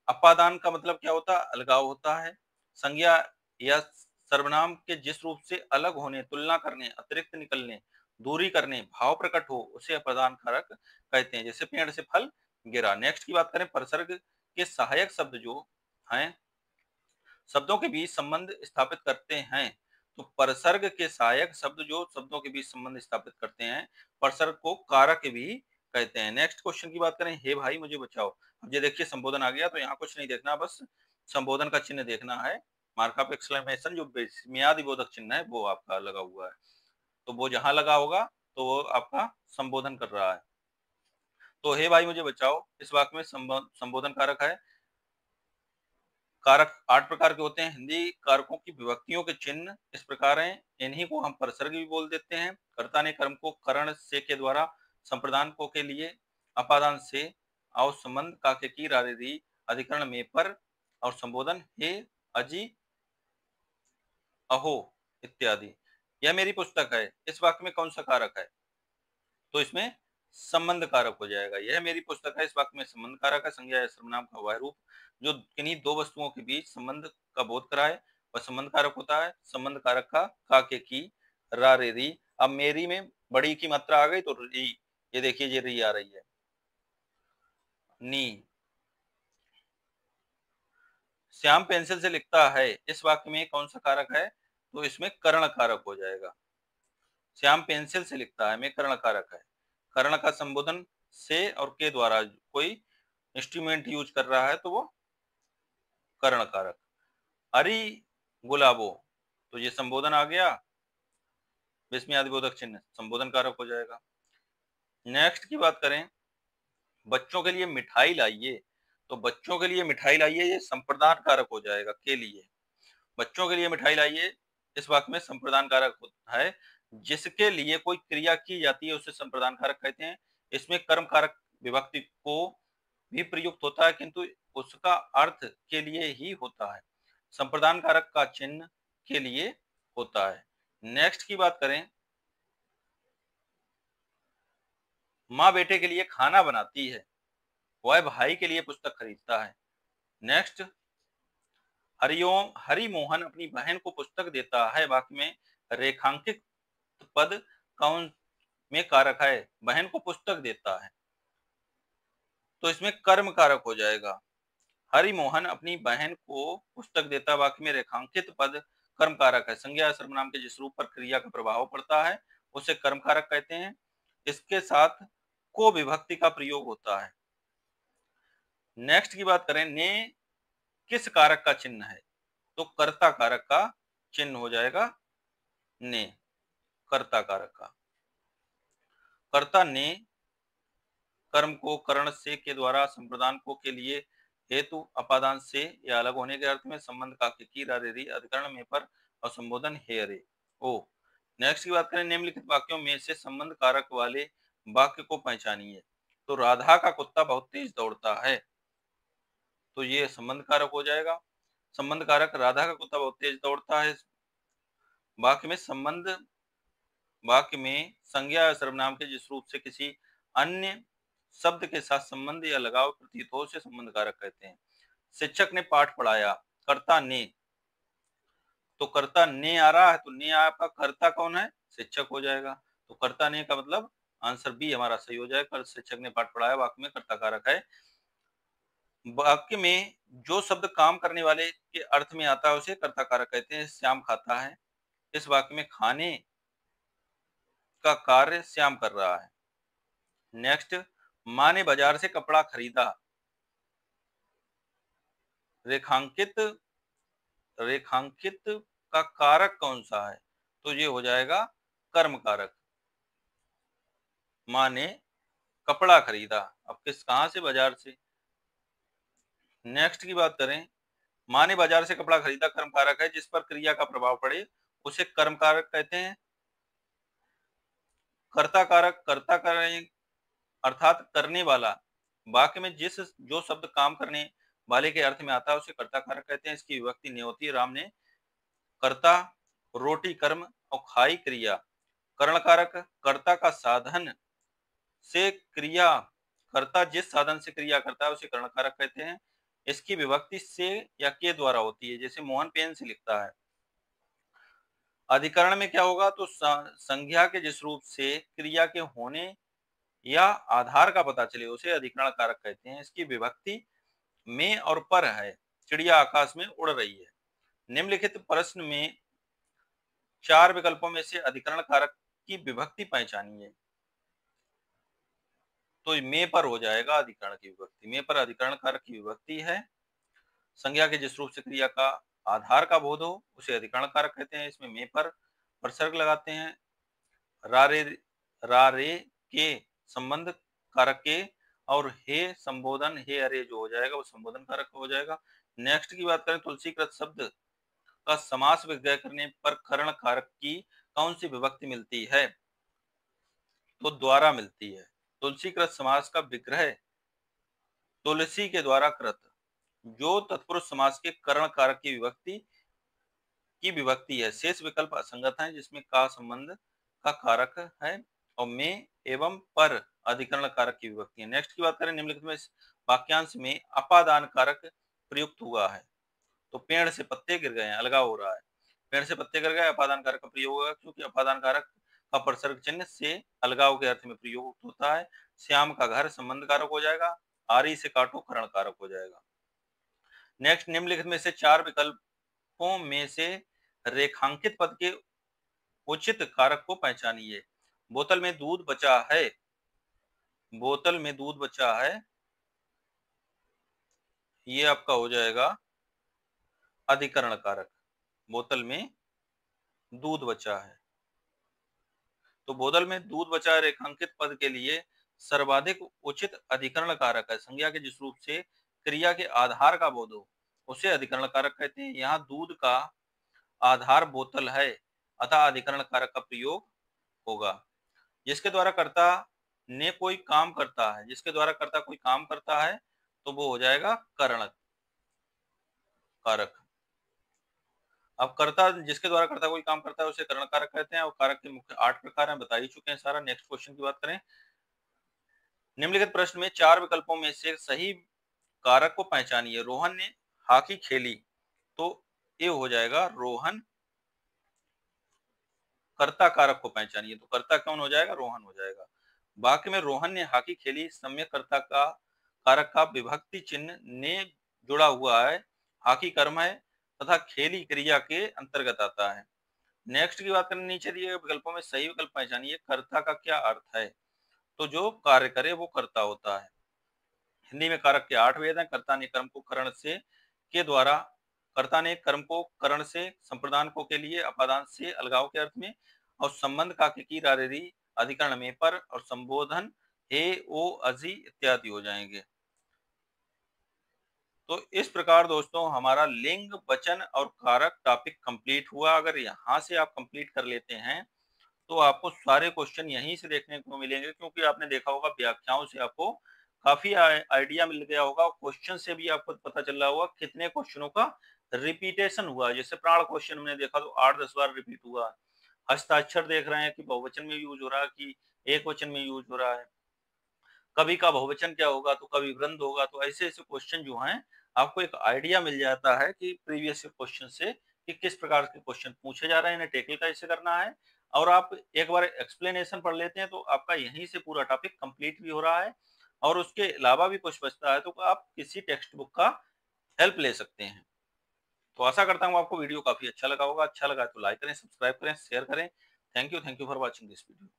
अपादान का मतलब क्या होता है? अलगाव होता है। संज्ञा या सर्वनाम के जिस रूप से अलग होने, तुलना करने, अतिरिक्त निकलने, दूरी करने, भाव प्रकट हो उसे अपादान कारक कहते हैं। जैसे पेड़ से फल गिरा। नेक्स्ट की बात करें, परसर्ग के सहायक शब्द जो हैं शब्दों के बीच संबंध स्थापित करते हैं। तो परसर्ग के सहायक शब्द जो शब्दों के बीच संबंध स्थापित करते हैं, परसर्ग को कारक भी कहते हैं। नेक्स्ट क्वेश्चन की बात करें, हे भाई मुझे बचाओ। अब ये देखिए संबोधन आ गया, तो यहाँ कुछ नहीं देखना, बस संबोधन का चिन्ह देखना है। मार्क ऑफ एक्सक्लेमेशन जो मियादी बोधक चिन्ह है वो आपका लगा हुआ है, तो वो जहां लगा होगा तो वो आपका संबोधन कर रहा है। तो हे भाई मुझे बचाओ इस वाक्य में संबोधन कारक है। कारक 8 प्रकार के होते हैं। हिंदी कारकों की विभक्तियों के चिन्ह इस प्रकार हैं। इन्हीं को हम परसर्ग भी बोल देते हैं। कर्ता ने कर्म को करण से के द्वारा, संप्रदान को के लिए, अपादान से, और संबंध का के की, रारी, अधिकरण में पर, और संबोधन हे, अजी, अहो इत्यादि। यह मेरी पुस्तक है। इस वाक्य में कौन सा कारक है? तो इसमें संबंध कारक हो जाएगा। यह मेरी पुस्तक है, इस वाक्य में संबंध कारक है। संज्ञा या सर्वनाम का वह रूप जो किन्हीं दो वस्तुओं के बीच संबंध का बोध कराए वह संबंध कारक होता है। संबंध कारक का के की, रा रे री। अब मेरी में बड़ी की मात्रा आ गई तो री, ये देखिए ये री आ रही है। नी। श्याम पेंसिल से लिखता है। इस वाक्य में कौन सा कारक है? तो इसमें कर्ण कारक हो जाएगा। श्याम पेंसिल से लिखता है में कर्ण कारक है। कर्ण का संबोधन से और के द्वारा कोई इंस्ट्रूमेंट यूज कर रहा है तो वो कर्ण कारक। अरि गुलाबो, तो ये संबोधन आ गया, विस्मयादिबोधक चिन्ह संबोधन कारक हो जाएगा। नेक्स्ट की बात करें, बच्चों के लिए मिठाई लाइए। तो बच्चों के लिए मिठाई लाइए ये संप्रदान कारक हो जाएगा। के लिए, बच्चों के लिए मिठाई लाइए इस वाक्य में संप्रदान कारक है। जिसके लिए कोई क्रिया की जाती है उसे संप्रदान कारक कहते हैं। इसमें कर्म कारक विभक्ति को भी प्रयुक्त होता है किंतु उसका अर्थ के लिए ही होता है। संप्रदान कारक का चिन्ह के लिए होता है। नेक्स्ट की बात करें, माँ बेटे के लिए खाना बनाती है, वह भाई के लिए पुस्तक खरीदता है। नेक्स्ट, हरिओम हरि मोहन अपनी बहन को पुस्तक देता है। वाक्य में रेखांकित पद कौन में कारक है? बहन को पुस्तक देता है, तो इसमें कर्म कारक हो जाएगा। हरि मोहन अपनी बहन को पुस्तक देता, वाक्य में रेखांकित पद कर्म कारक है। संज्ञा सर्वनाम के जिस रूप पर क्रिया का प्रभाव पड़ता है उसे कर्म कारक कहते हैं। इसके साथ को विभक्ति का प्रयोग होता है। नेक्स्ट की बात करें, ने किस कारक का चिन्ह है? तो कर्ता कारक का चिन्ह हो जाएगा। ने कर्ता कारक का। कर्ता ने कर्म को करण से के द्वारा, संप्रदान को के लिए, हेतु अपादान से या अलग होने के अर्थ में, संबंध का के की, रा रे री, अधिकरण में पर, और संबोधन हे रे ओ। नेक्स्ट की बात करें, निम्नलिखित वाक्यों में से संबंध कारक वाले वाक्य को पहचानिए। तो राधा का कुत्ता बहुत तेज दौड़ता है, तो ये संबंध कारक हो जाएगा। संबंध कारक राधा का कुत्ता बहुत तेज दौड़ता है। वाक्य में संबंध, वाक्य में संज्ञा या सर्वनाम के जिस रूप से किसी अन्य शब्द के साथ संबंध या लगाव प्रतीत हो उसे संबंध कारक कहते हैं। शिक्षक ने पाठ पढ़ाया। कर्ता ने, तो कर्ता ने आ रहा है तो ने आपका कर्ता कौन है? शिक्षक हो जाएगा। तो कर्ता ने का मतलब आंसर बी हमारा सही हो जाएगा। शिक्षक ने पाठ पढ़ाया वाक्य में कर्ता कारक है। वाक्य में जो शब्द काम करने वाले के अर्थ में आता है उसे कर्ता कारक कहते हैं। श्याम खाता है, इस वाक्य में खाने का कार्य श्याम कर रहा है। नेक्स्ट, माँ ने बाजार से कपड़ा खरीदा। रेखांकित रेखांकित का कारक कौन सा है? तो ये हो जाएगा कर्म कारक। माँ ने कपड़ा खरीदा, अब कहां से? बाजार से। नेक्स्ट की बात करें, माँ ने बाजार से कपड़ा खरीदा कर्म कारक है, जिस पर क्रिया का प्रभाव पड़े उसे कर्म कारक कहते हैं। कर्ता कारक अर्थात करने वाला। वाक्य में जो शब्द काम करने वाले के अर्थ में आता है उसे कर्ता कारक कहते हैं। इसकी विभक्ति नहीं होती है। राम ने कर्ता, रोटी कर्म और खाई क्रिया। करण कारक कर्ता का साधन से क्रिया, कर्ता जिस साधन से क्रिया करता है उसे करण कारक कहते हैं। इसकी विभक्ति से या के द्वारा होती है, जैसे मोहन पेन से लिखता है। अधिकरण में क्या होगा? तो संज्ञा के जिस रूप से क्रिया के होने या आधार का पता चले उसे अधिकरण कारक कहते हैं। इसकी विभक्ति में और पर है। चिड़िया आकाश में उड़ रही है। निम्नलिखित प्रश्न में 4 विकल्पों में से अधिकरण कारक की विभक्ति पहचानिए। तो में पर हो जाएगा अधिकरण की विभक्ति। में पर अधिकरण कारक की विभक्ति है। संज्ञा के जिस रूप से क्रिया का आधार का बोध हो उसे अधिकरण कारक कहते हैं। इसमें में पर प्रसर्ग लगाते हैं। रा रे के संबंध कारक के, और हे संबोधन, हे अरे जो हो जाएगा वो संबोधन कारक हो जाएगा। नेक्स्ट की बात करें, तुलसीकृत शब्द का समास विग्रह करने पर करण कारक की कौन सी विभक्ति मिलती है? तो द्वारा मिलती है। तुलसीकृत समास का विग्रह तुलसी के द्वारा कृत, जो तत्पुरुष समास के करण कारक की विभक्ति है। शेष विकल्प असंगत हैं, जिसमें का संबंध का कारक है और में एवं पर अधिकरण कारक की विभक्ति है। नेक्स्ट की बात करें, निम्नलिखित में वाक्यांश में अपादान कारक प्रयुक्त हुआ है। तो पेड़ से पत्ते गिर गए हैं, अलगाव हो रहा है। पेड़ से पत्ते गिर गए, अपादान कारक का प्रयोग होगा, क्योंकि अपादान कारक का प्रसर्ग चिन्ह से अलगाव के अर्थ में प्रयोग होता है। श्याम का घर संबंध कारक हो जाएगा। आरी से काटो करण कारक हो जाएगा। नेक्स्ट, निम्नलिखित में से 4 विकल्पों में से रेखांकित पद के उचित कारक को पहचानिए। बोतल में दूध बचा है। बोतल में दूध बचा है, ये आपका हो जाएगा अधिकरण कारक। बोतल में दूध बचा है, तो बोतल में दूध बचा है रेखांकित पद के लिए सर्वाधिक उचित अधिकरण कारक है। संज्ञा के जिस रूप से क्रिया के आधार का बोध हो उसे अधिकरण कारक कहते हैं। यहाँ दूध का आधार बोतल है, अतः अधिकरण कारक का प्रयोग होगा। जिसके द्वारा कर्ता ने कोई काम करता है, जिसके द्वारा कर्ता कोई काम करता है तो वो हो जाएगा करण कारक। अब कर्ता जिसके द्वारा कर्ता कोई काम करता है उसे करण कारक कहते हैं। और कारक के मुख्य 8 प्रकार हैं, बता ही चुके हैं सारा। नेक्स्ट क्वेश्चन की बात करें, निम्नलिखित प्रश्न में 4 विकल्पों में से सही कारक को पहचानिए। रोहन ने हॉकी खेली, तो ये हो जाएगा रोहन। कर्ता कारक को पहचानिए, तो कर्ता कौन हो जाएगा? रोहन हो जाएगा। वाक्य में रोहन ने हॉकी खेली, सम्यक कर्ता का कारक का विभक्ति चिन्ह ने जुड़ा हुआ है। हॉकी कर्म है तथा खेली क्रिया के अंतर्गत आता है। नेक्स्ट की बात करें, नीचे दिए गए विकल्पों में सही विकल्प पहचानिए। कर्ता का क्या अर्थ है? तो जो कार्य करे वो कर्ता होता है। हिंदी में कारक के 8 भेद हैं। कर्ता ने कर्म को करण से के द्वारा, कर्ता ने कर्म को करण से, संप्रदान को के लिए, अपादान से अलगाव के अर्थ में, और संबंध का की रारेरी अधिकरण में पर, और संबोधन हे ओ अजी इत्यादि हो जाएंगे। तो इस प्रकार दोस्तों हमारा लिंग, वचन और कारक टॉपिक कंप्लीट हुआ। अगर यहाँ से आप कंप्लीट कर लेते हैं तो आपको सारे क्वेश्चन यहीं से देखने को मिलेंगे, क्योंकि आपने देखा होगा व्याख्याओं से आपको काफी आइडिया मिल गया होगा। क्वेश्चन से भी आपको पता चल रहा होगा कितने क्वेश्चनों का रिपीटेशन हुआ। जैसे प्राण क्वेश्चन हमने देखा तो 8-10 बार रिपीट हुआ। हस्ताक्षर देख रहे हैं कि बहुवचन में यूज हो रहा है कि एक वचन में यूज हो रहा है। कवि का बहुवचन क्या होगा, तो कवि वृंद होगा। तो ऐसे ऐसे क्वेश्चन जो हैं आपको एक आइडिया मिल जाता है कि प्रीवियस क्वेश्चन से कि किस प्रकार के क्वेश्चन पूछे जा रहे हैं, इन्हें टैकल कैसे करना है और आप एक बार एक्सप्लेनेशन पढ़ लेते हैं तो आपका यहीं से पूरा टॉपिक कंप्लीट भी हो रहा है और उसके अलावा भी कुछ बचता है तो आप किसी टेक्स्ट बुक का हेल्प ले सकते हैं। तो आशा करता हूँ आपको वीडियो काफ़ी अच्छा लगा होगा। अच्छा लगा तो लाइक करें, सब्सक्राइब करें, शेयर करें। Thank you for watching this video.